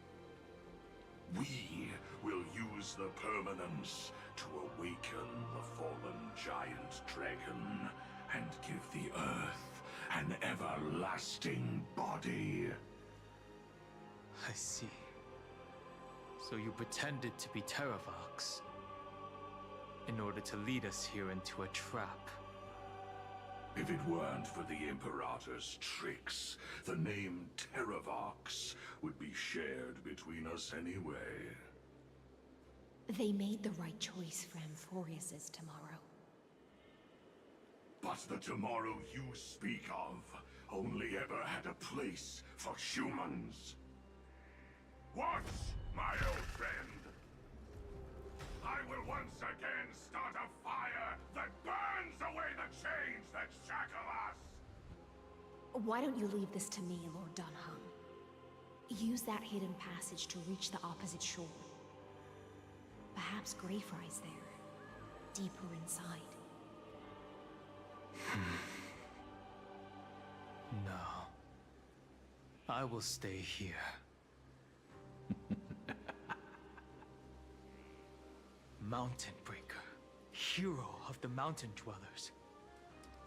We will use the permanence to awaken the fallen giant dragon and give the earth an everlasting body. I see. So you pretended to be Terravox in order to lead us here into a trap. If it weren't for the Imperator's tricks, the name Terravox would be shared between us anyway. They made the right choice for Amphorius's tomorrow. But the tomorrow you speak of only ever had a place for humans. What, my old friend? I will once again start a fire that burns away the chains that shackle us! Why don't you leave this to me, Lord Dunhung? Use that hidden passage to reach the opposite shore. Perhaps Greyfry's there, deeper inside. No. I will stay here. Mountain Breaker, hero of the mountain dwellers.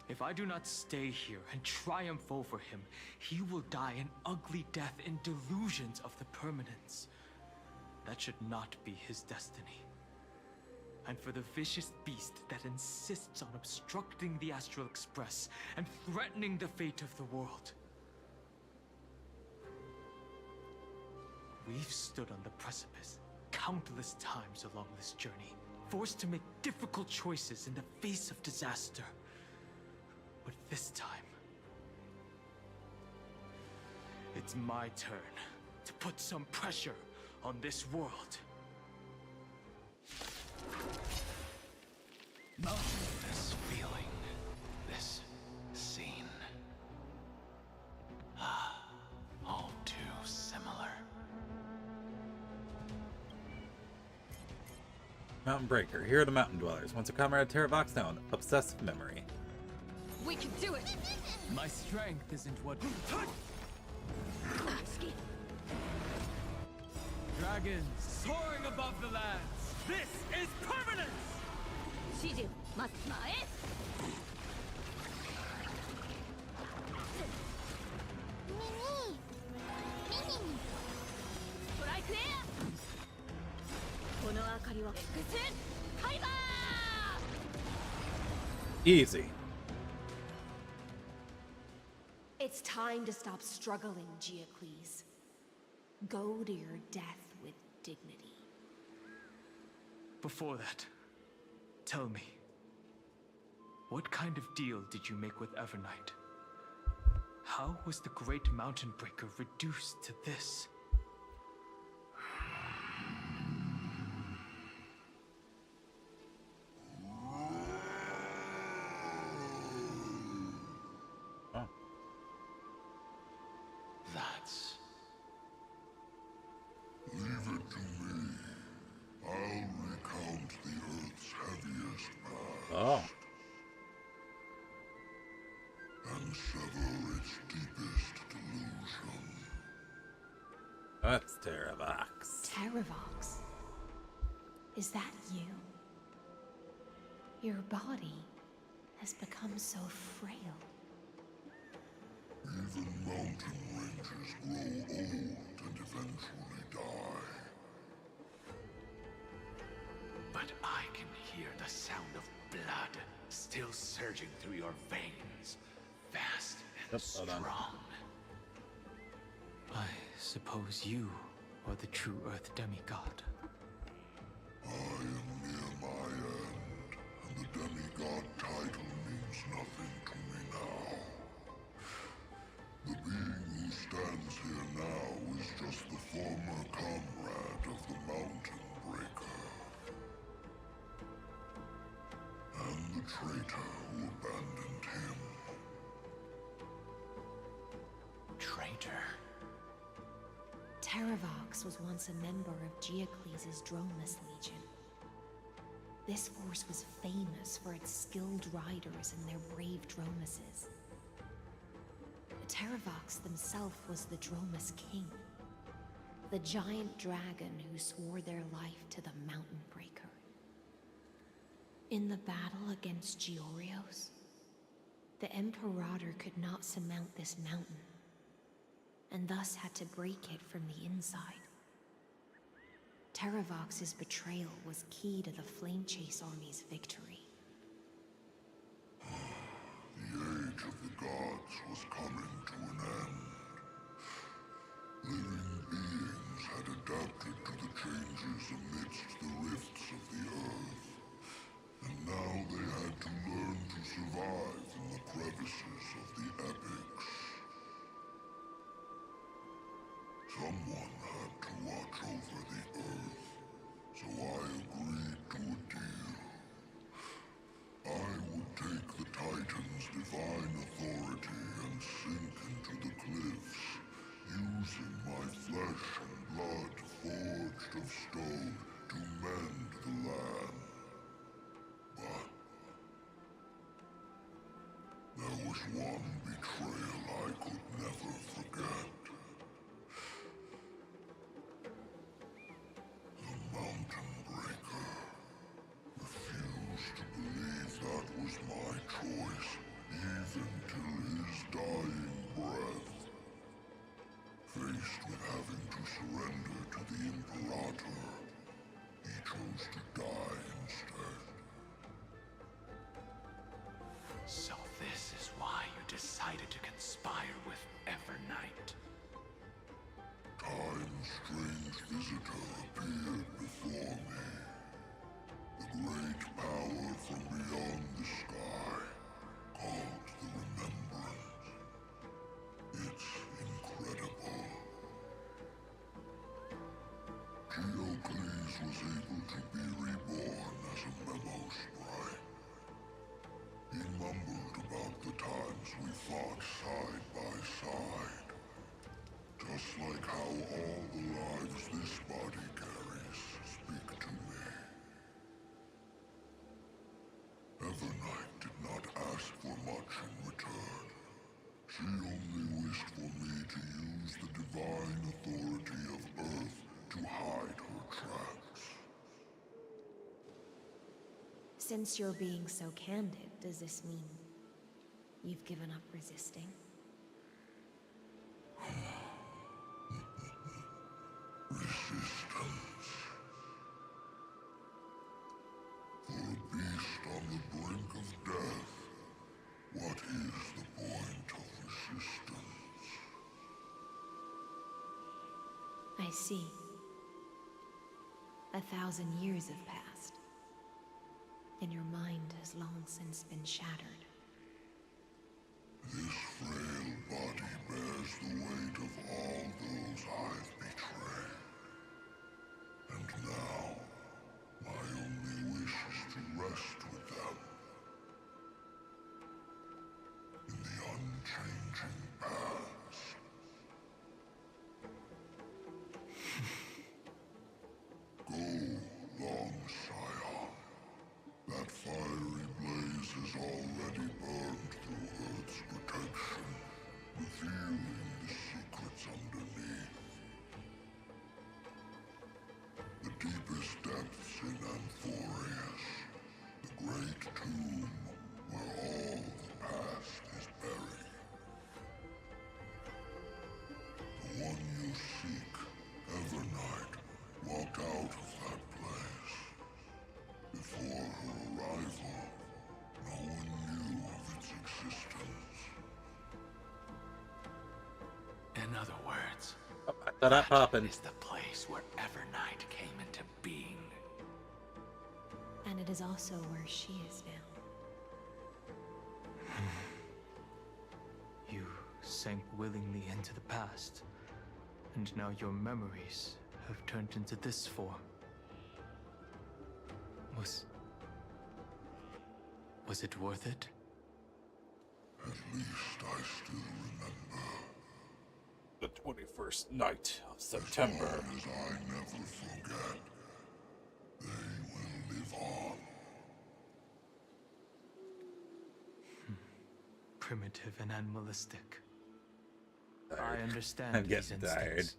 If I do not stay here and triumph over him, he will die an ugly death in delusions of the permanence. That should not be his destiny. And for the vicious beast that insists on obstructing the Astral Express and threatening the fate of the world. We've stood on the precipice countless times along this journey, forced to make difficult choices in the face of disaster. But this time, it's my turn to put some pressure on this world. This feeling, this scene. All too similar. Mountain Breaker, here are the mountain dwellers. Once a comrade of Terravox, now an obsessive memory. We can do it! My strength isn't what... Dragons soaring above the lands! This is permanence! Shiju, Matsumae! Strike air! Kono akari wa Exit Kaiba! Easy. It's time to stop struggling, Giacles. Go to your death with dignity. Before that, tell me, what kind of deal did you make with Evernight? How was the Great Mountain Breaker reduced to this? That's... Leave it to me. I'll recount the Earth's heaviest past. Oh. And sever its deepest delusion. That's Terravox. Terravox? Is that you? Your body has become so frail. Even mountain ranges grow old and eventually die. But I can hear the sound of blood still surging through your veins, fast and strong. I suppose you are the true Earth demigod. I am near my end, and the demigod title means nothing to me now. The being who stands here now is just the former comrade of the Mountain Breaker. And the traitor who abandoned him. Traitor? Terravox was once a member of Geocles' Dromus Legion. This force was famous for its skilled riders and their brave Dromuses. Terravox himself was the Dromus King, the giant dragon who swore their life to the Mountain Breaker. In the battle against Georios, the Imperator could not surmount this mountain, and thus had to break it from the inside. Terravox's betrayal was key to the Flame Chase Army's victory. The age of the gods was coming to an end. Living beings had adapted to the changes amidst the rifts of the earth, and now they had to learn to survive in the crevices of the epics. Someone had to watch over the earth, so I agreed to a deal. I would take the Titan's divine authority and sink into the cliffs, using my flesh and blood forged of stone to mend the land. But there was one betrayal I could never forget. The Mountain Breaker refused to believe that was my choice, even till his dying breath. Faced with having to surrender to the Imperator, he chose to die instead. So this is why you decided to conspire with Evernight. Time's strange visitor appeared before me. The great power from beyond the sky, called the Remembrance. It's incredible. Geocles was able to be reborn as a memo sprite. He mumbled about the times we fought side by side. Just like how all the lives this body carries speak to me. Evernight did not ask for much in return. She only wished for me to use the divine authority of Earth to hide her tracks. Since you're being so candid, does this mean you've given up resisting? Resistance. For a beast on the brink of death, what is the point of resistance? I see. 1,000 years have passed, and your mind has long since been shattered. This frail body bears the weight of all those I've betrayed. And now, my only wish is to rest with them. In the unchanging past. Go, long Scion. That fiery blaze has already burned through Earth's protection, revealing the secrets underneath. The deepest depths in Amphorius, the great tomb where all the past is buried. The one you seek, Evernight, walked out of that place. Before her arrival, no one knew of its existence. In other words, that is the place where Evernight came into being. And it is also where she is now. You sank willingly into the past, and now your memories have turned into this form. Was it worth it? At least I still remember. The 21st night of September. As long as I never forget, they will live on. Primitive and animalistic. I understand I'm these getting instincts. tired.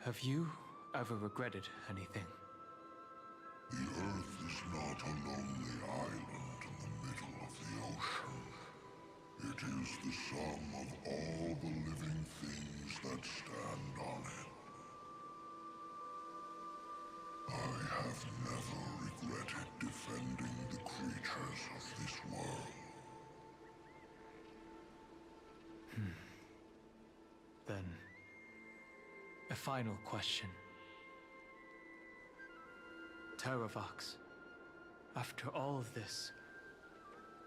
Have you ever regretted anything? The Earth is not a lonely island in the middle of the ocean. It is the sum of all the living things that stand on it. I have never regretted defending the creatures of this world. Then, a final question. Terravox, after all of this,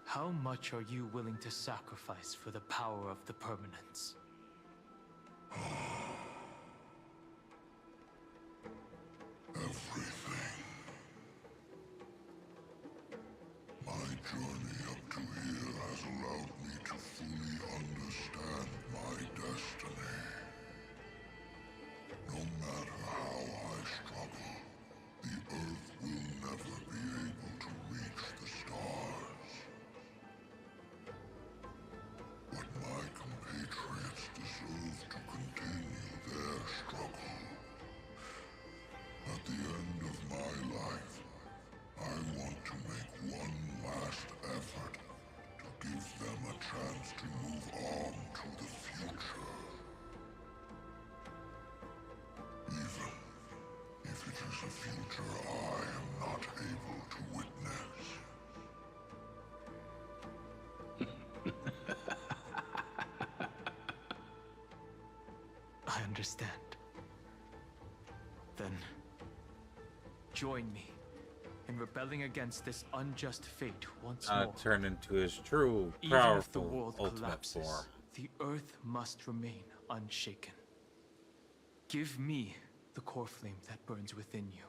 how much are you willing to sacrifice for the power of the permanence? Everything. My journey up to here has allowed me to fully understand my destiny. No matter how I struggle, the Earth will never be able to reach the stars. But my compatriots deserve to continue their struggle. At the end of my life, I want to make one last effort to give them a chance to move on to the future. Even if it is a future I am not able to witness. I understand. Then, join me in rebelling against this unjust fate once more. Turn into his true, Even if the powerful, world ultimate collapses, form. the Earth must remain unshaken. Give me the core flame that burns within you,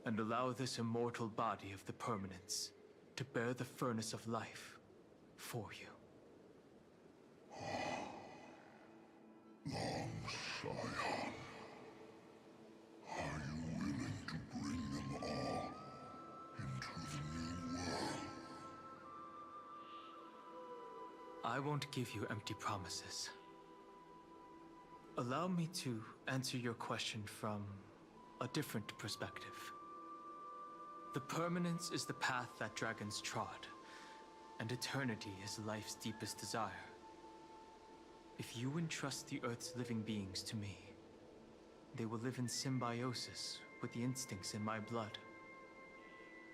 and allow this immortal body of the permanence to bear the furnace of life for you. Long Scion, are you willing to bring them all into the new world? I won't give you empty promises. Allow me to answer your question from a different perspective. The permanence is the path that dragons trod, and eternity is life's deepest desire. If you entrust the Earth's living beings to me, they will live in symbiosis with the instincts in my blood.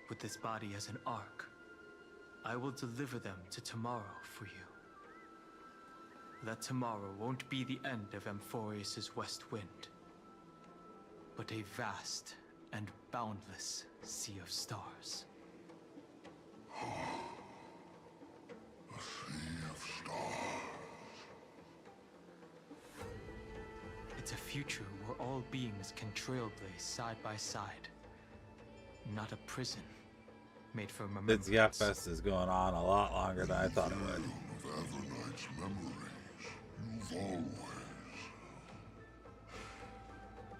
With this body as an ark, I will deliver them to tomorrow for you. That tomorrow won't be the end of Amphorius' west wind, but a vast and boundless sea of stars. A sea of stars. It's a future where all beings can trailblaze side by side. Not a prison made for remembrance. This Yacht Fest is going on a lot longer than I thought it would. Of Avernight's memories, you've always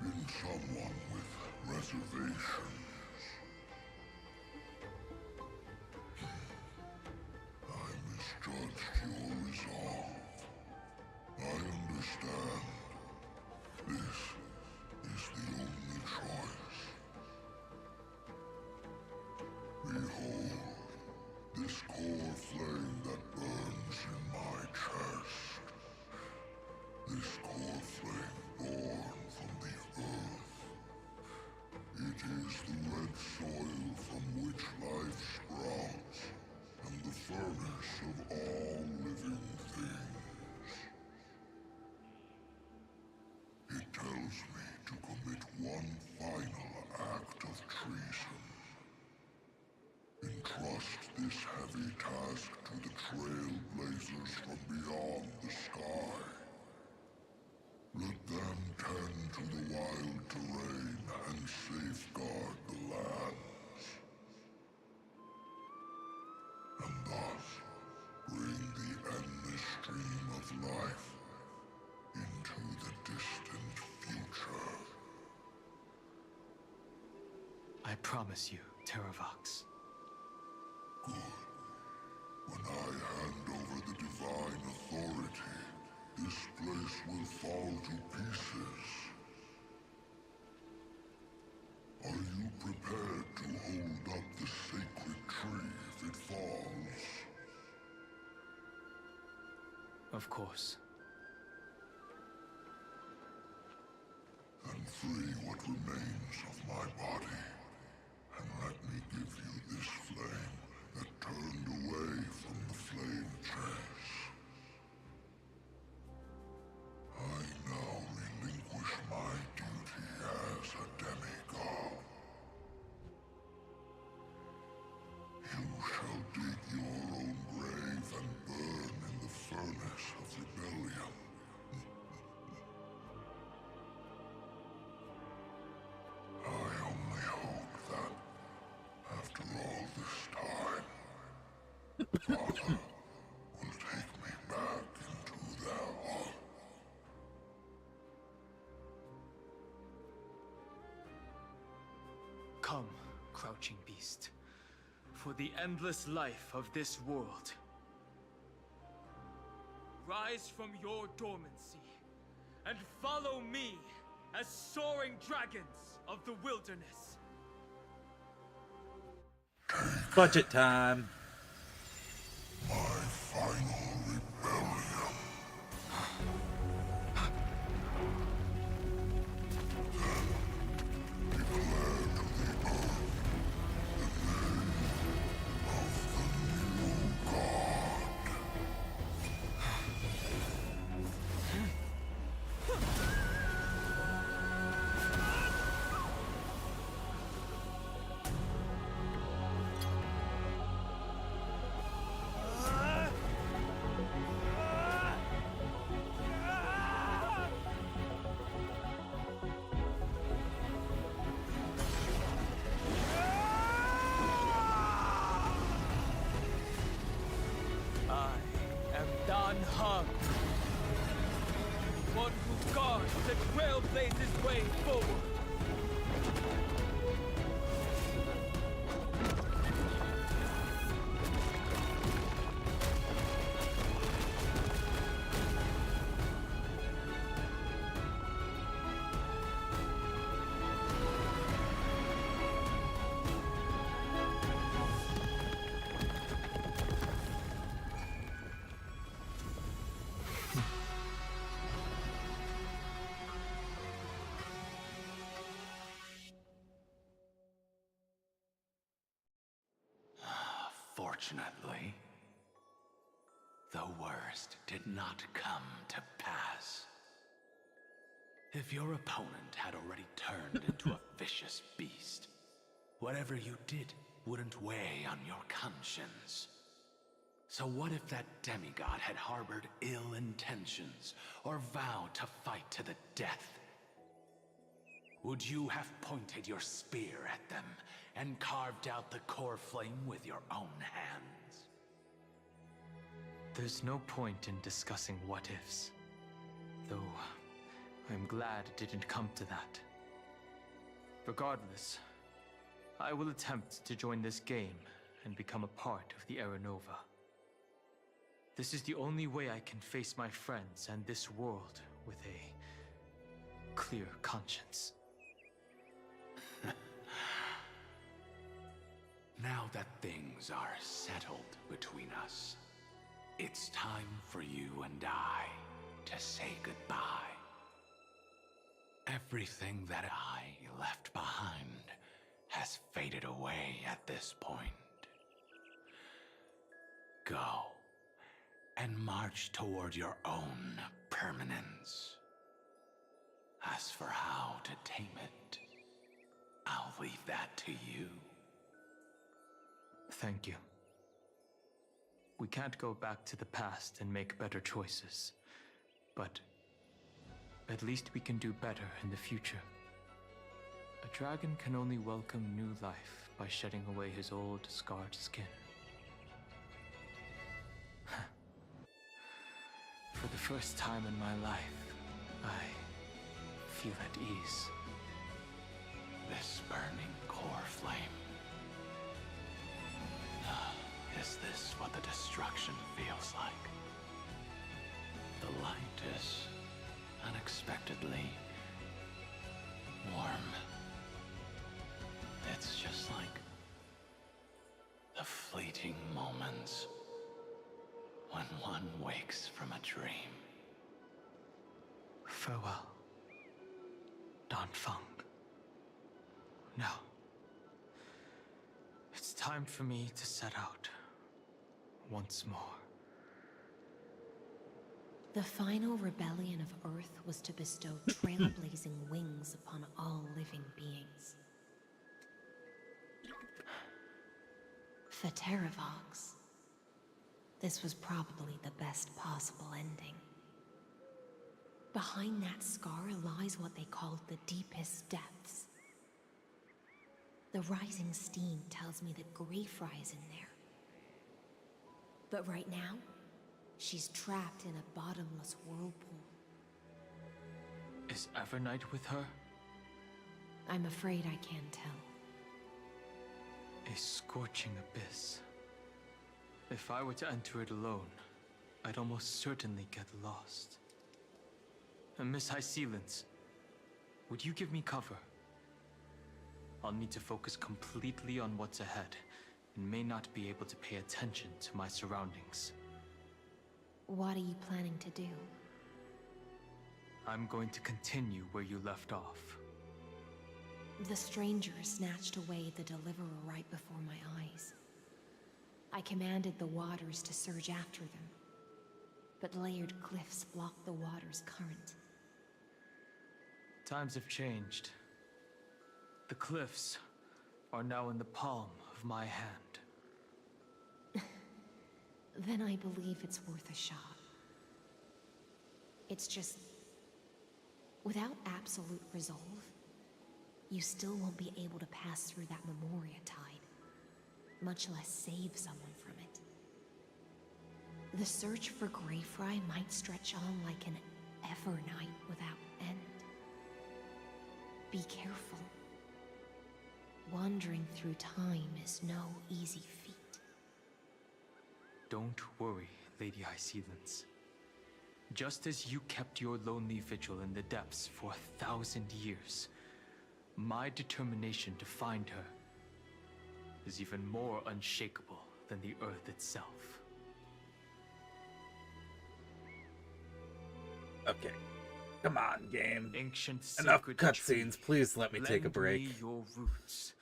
been someone with reservations. I misjudged your resolve. I understand. This is the only choice. Behold, this core flame that burns in my chest. This core flame born from the earth. It is the red soil from which life sprouts, and the furnace of all living things. It tells me to commit one final act of treason. Entrust this heavy task to the trailblazers from beyond the sky. Let them tend to the wild terrain and safeguard the lands. And thus, bring the endless stream of life into the distant future. I promise you, Terravox. Good. When I hand over the divine authority, this place will fall to pieces. Are you prepared to hold up the sacred tree if it falls? Of course. Then free what remains of my body, and let me give you this flame that turned away from the flame chase. I now relinquish my duty as a demigod. You shall dig your own grave and burn in the furnace of rebellion. I only hope that, after all this time, Father will take me back into their heart. Come, crouching beast, for the endless life of this world. Rise from your dormancy, and follow me as soaring dragons of the wilderness. Budget time. My final rebellion. Then declare to the earth the name of the new god. Hung. One who guards the trailblazer's way forward. Fortunately, the worst did not come to pass. If your opponent had already turned into a vicious beast, whatever you did wouldn't weigh on your conscience. So what if that demigod had harbored ill intentions, or vowed to fight to the death? Would you have pointed your spear at them and carved out the core flame with your own hands? There's no point in discussing what-ifs. Though, I'm glad it didn't come to that. Regardless, I will attempt to join this game and become a part of the Aranova. This is the only way I can face my friends and this world with a clear conscience. Now that things are settled between us, it's time for you and I to say goodbye. Everything that I left behind has faded away at this point. Go and march toward your own permanence. As for how to tame it, I'll leave that to you. Thank you. We can't go back to the past and make better choices, but at least we can do better in the future. A dragon can only welcome new life by shedding away his old, scarred skin. For the first time in my life, I feel at ease. This burning core flame. Is this what the destruction feels like? The light is unexpectedly warm. It's just like the fleeting moments when one wakes from a dream. Farewell, Danfeng. Now, it's time for me to set out once more. The final rebellion of Earth was to bestow trailblazing wings upon all living beings. For Terravox, this was probably the best possible ending. Behind that scar lies what they called the deepest depths. The rising steam tells me that Greyfry is in there. But right now, she's trapped in a bottomless whirlpool. Is Evernight with her? I'm afraid I can't tell. A scorching abyss. If I were to enter it alone, I'd almost certainly get lost. And Miss HisshAnri, would you give me cover? I'll need to focus completely on what's ahead, and may not be able to pay attention to my surroundings. What are you planning to do? I'm going to continue where you left off. The stranger snatched away the deliverer right before my eyes. I commanded the waters to surge after them, but layered cliffs blocked the water's current. Times have changed. The cliffs are now in the palm of my hand. Then I believe it's worth a shot. It's just, without absolute resolve, you still won't be able to pass through that Memoria tide, much less save someone from it. The search for Greyfry might stretch on like an Evernight without end. Be careful. Wandering through time is no easy feat. Don't worry, Lady HisshAnri. Just as you kept your lonely vigil in the depths for 1,000 years, my determination to find her is even more unshakable than the Earth itself. Okay. Come on, game. Ancient Enough sacred cutscenes. tree, Please let me take a lend break. me your roots.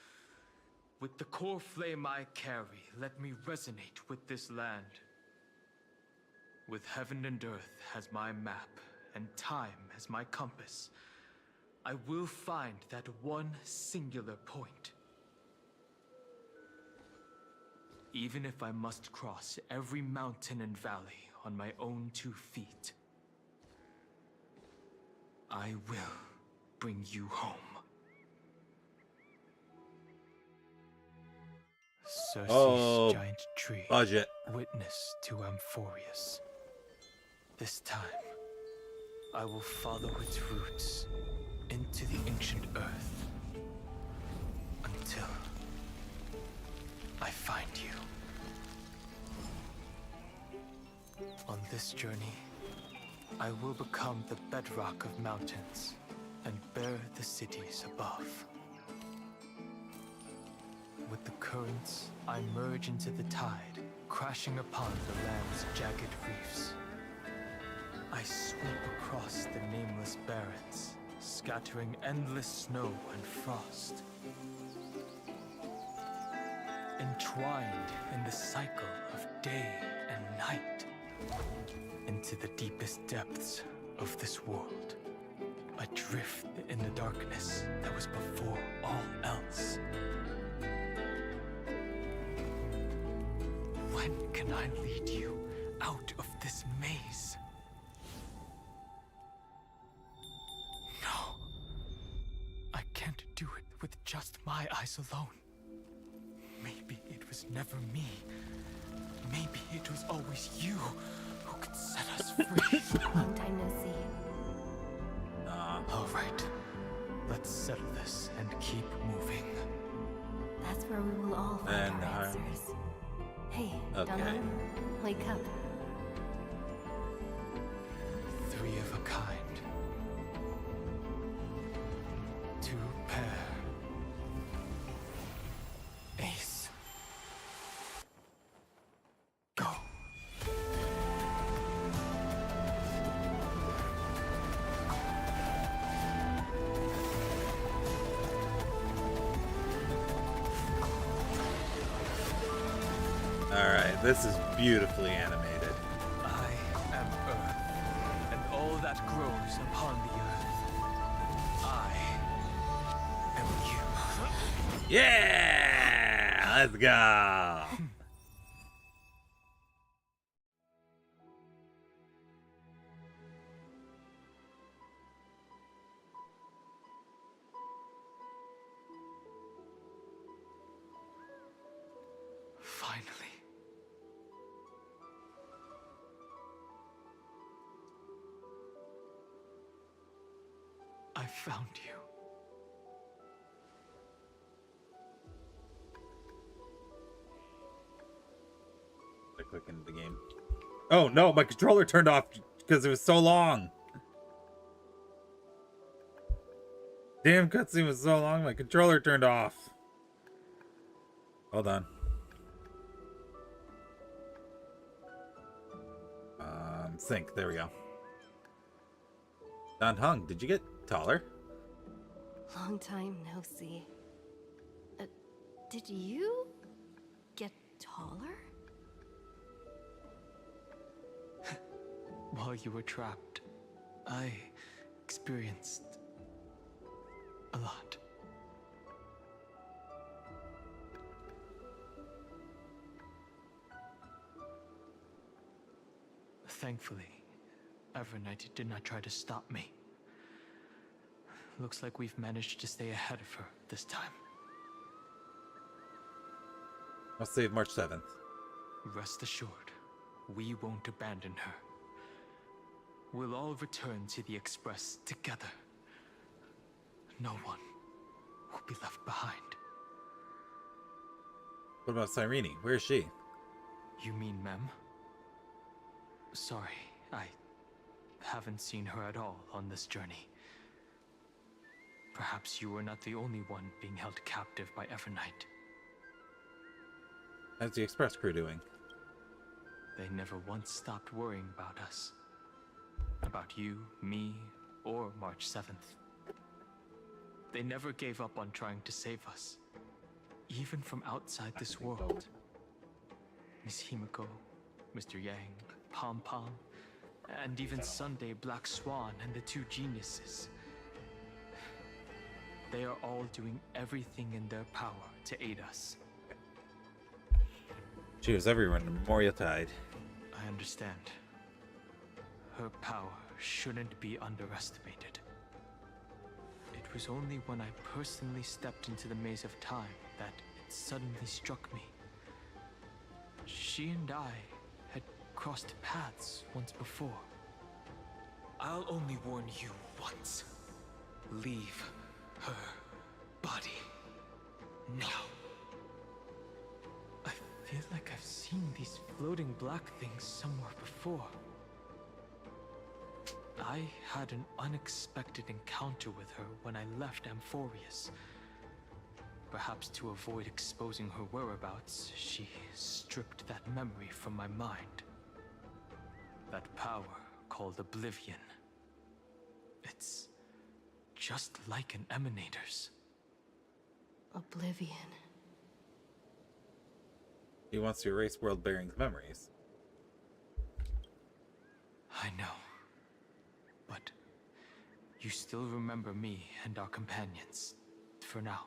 With the core flame I carry, let me resonate with this land. With heaven and earth as my map, and time as my compass, I will find that one singular point. Even if I must cross every mountain and valley on my own 2 feet, I will bring you home. Cersei's giant tree, budget. witness to Amphorius. This time, I will follow its roots into the ancient earth until I find you. On this journey, I will become the bedrock of mountains and bear the cities above. With the currents, I merge into the tide, crashing upon the land's jagged reefs. I sweep across the nameless barrens, scattering endless snow and frost. Entwined in the cycle of day and night, into the deepest depths of this world, adrift in the darkness that was before all else. When can I lead you out of this maze? No. I can't do it with just my eyes alone. Maybe it was never me. Maybe it was always you who could set us free. Long time no see. All right. Let's settle this and keep moving. That's where we will all find our answers. Hey, Donna, wake up. 3 of a kind. 2 pair. Ace. Go. Alright, this is beautifully animated. I am Earth, and all that grows upon the earth. I am you. Yeah! Let's go! Finally. I found you. I click into the game. Oh no, my controller turned off because it was so long. Damn cutscene was so long, my controller turned off. Hold on. Sync, there we go. Dan Heng, did you get taller? Long time no see. Did you get taller? While you were trapped, I experienced a lot. Thankfully, Evernight did not try to stop me. Looks like we've managed to stay ahead of her this time. I'll save March 7th. Rest assured, we won't abandon her. We'll all return to the Express together. No one will be left behind. What about Cyrene? Where is she? You mean Mem? Sorry, I haven't seen her at all on this journey. Perhaps you were not the only one being held captive by Evernight. How's the Express crew doing? They never once stopped worrying about us. About you, me, or March 7th. They never gave up on trying to save us. Even from outside this world. Miss Himiko, Mr. Yang, Pom Pom, and even Sunday Black Swan and the 2 geniuses. They are all doing everything in their power to aid us. She was everywhere in the Memorial Tide. I understand. Her power shouldn't be underestimated. It was only when I personally stepped into the maze of time that it suddenly struck me. She and I had crossed paths once before. I'll only warn you once. Leave her body now. I feel like I've seen these floating black things somewhere before. I had an unexpected encounter with her when I left Amphorius. Perhaps to avoid exposing her whereabouts, she stripped that memory from my mind. That power called Oblivion. It's just like an Emanator's. Oblivion. He wants to erase World-Bearing's memories. I know. But you still remember me and our companions, for now.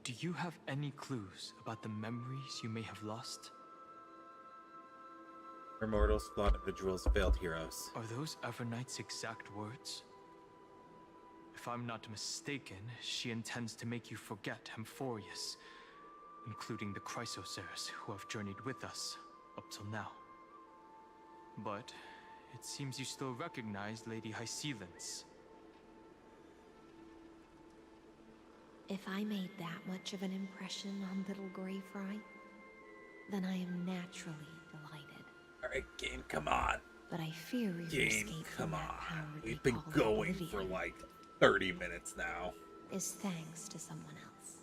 Do you have any clues about the memories you may have lost? Immortals, flawed individuals, failed heroes. Are those Everknight's exact words? If I'm not mistaken, she intends to make you forget Amphorius, including the Chrysosers who have journeyed with us up till now. But it seems you still recognize Lady HisshAnri. If I made that much of an impression on little Grey Fry, then I am naturally delighted. Alright, game, come on. But I fear your Game, escape from come that on. power We've been called going Oblivion for like 30 minutes now. is thanks to someone else.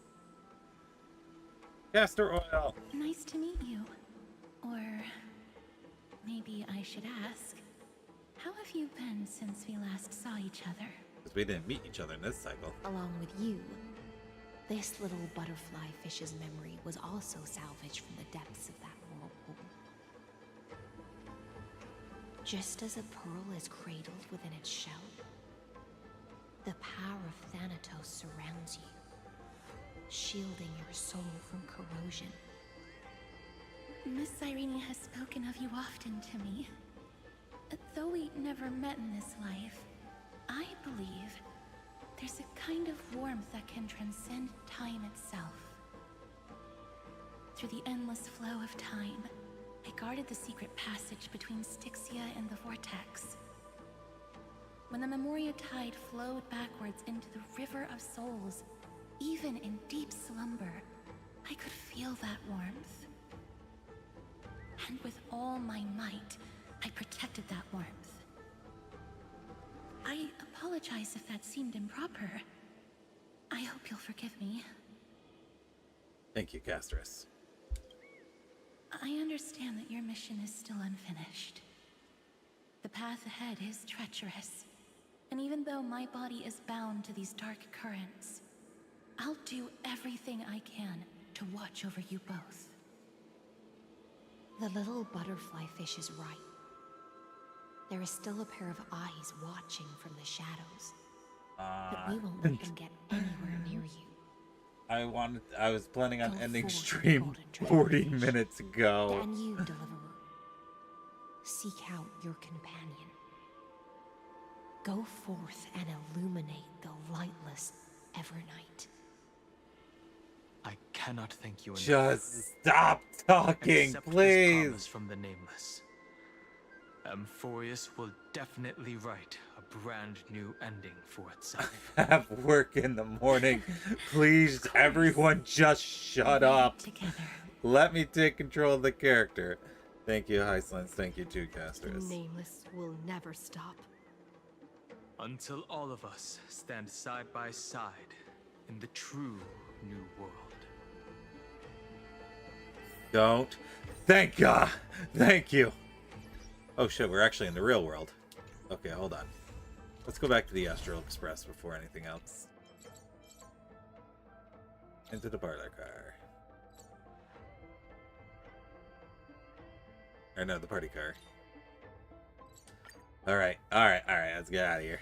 Castor oil. Nice to meet you. Or maybe I should ask, how have you been since we last saw each other? Because we didn't meet each other in this cycle. Along with you, this little butterfly fish's memory was also salvaged from the depths of that whirlpool. Just as a pearl is cradled within its shell, the power of Thanatos surrounds you, shielding your soul from corrosion. Miss Irene has spoken of you often to me. Though we never met in this life, I believe there's a kind of warmth that can transcend time itself. Through the endless flow of time, I guarded the secret passage between Styxia and the Vortex. When the Memoria Tide flowed backwards into the River of Souls, even in deep slumber, I could feel that warmth. And with all my might, I protected that warmth. I apologize if that seemed improper. I hope you'll forgive me. Thank you, Castris. I understand that your mission is still unfinished. The path ahead is treacherous, and even though my body is bound to these dark currents, I'll do everything I can to watch over you both. The little butterfly fish is right. There is still a pair of eyes watching from the shadows. But we won't let them get anywhere near you. I was planning on ending stream 40 minutes ago. And you, Deliverer, seek out your companion. Go forth and illuminate the lightless Evernight. I cannot thank you enough. Just stop talking, Accept please. This promise from the Nameless. Amphorius will definitely write a brand new ending for itself. Have work in the morning. Please, everyone, just shut up. Together. Let me take control of the character. Thank you, HisshAnri. Thank you, too, The Castris. Nameless will never stop. Until all of us stand side by side in the true new world. Don't. Thank God. Thank you. Oh shit, we're actually in the real world. Okay, hold on. Let's go back to the Astral Express before anything else. Into the parlor car. Or no, the party car. Alright, let's get out of here.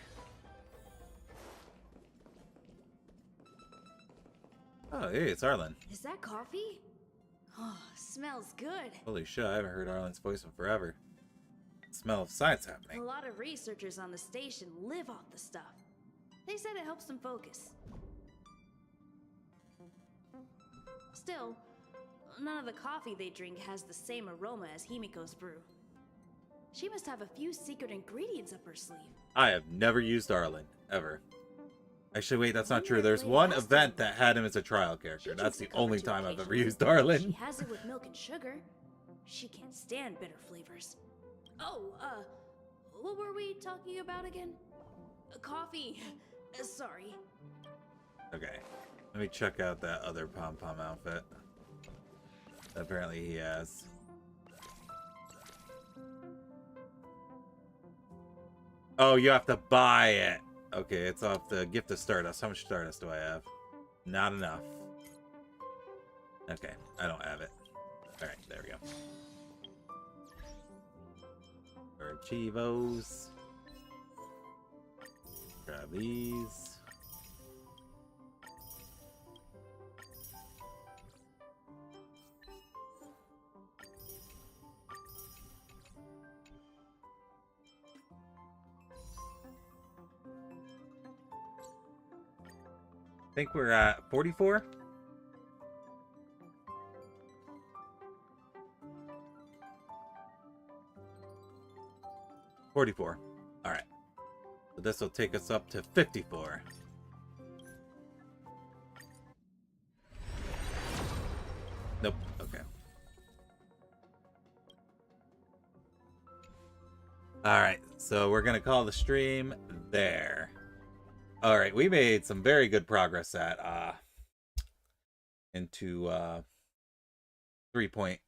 Oh, hey, it's Arlen. Is that coffee? Oh, smells good. Holy shit, I haven't heard Arlen's voice in forever. Smell of science happening. A lot of researchers on the station live off the stuff. They said it helps them focus. Still, none of the coffee they drink has the same aroma as Himiko's brew. She must have a few secret ingredients up her sleeve. I have never used Arlen, ever. Actually, wait, that's not true. There's one event that had him as a trial character. That's the only time I've ever used Arlen. She has it with milk and sugar. She can't stand bitter flavors. Oh, what were we talking about again? Coffee. Sorry. Okay. Let me check out that other pom-pom outfit that apparently he has. Oh, you have to buy it. Okay, it's off the gift of Stardust. How much Stardust do I have? Not enough. Okay, I don't have it. Alright, there we go. Archivos. Grab these. I think we're at 44. All right. So this will take us up to 54. Nope. Okay. All right. So we're going to call the stream there. All right. We made some very good progress at into 3.0.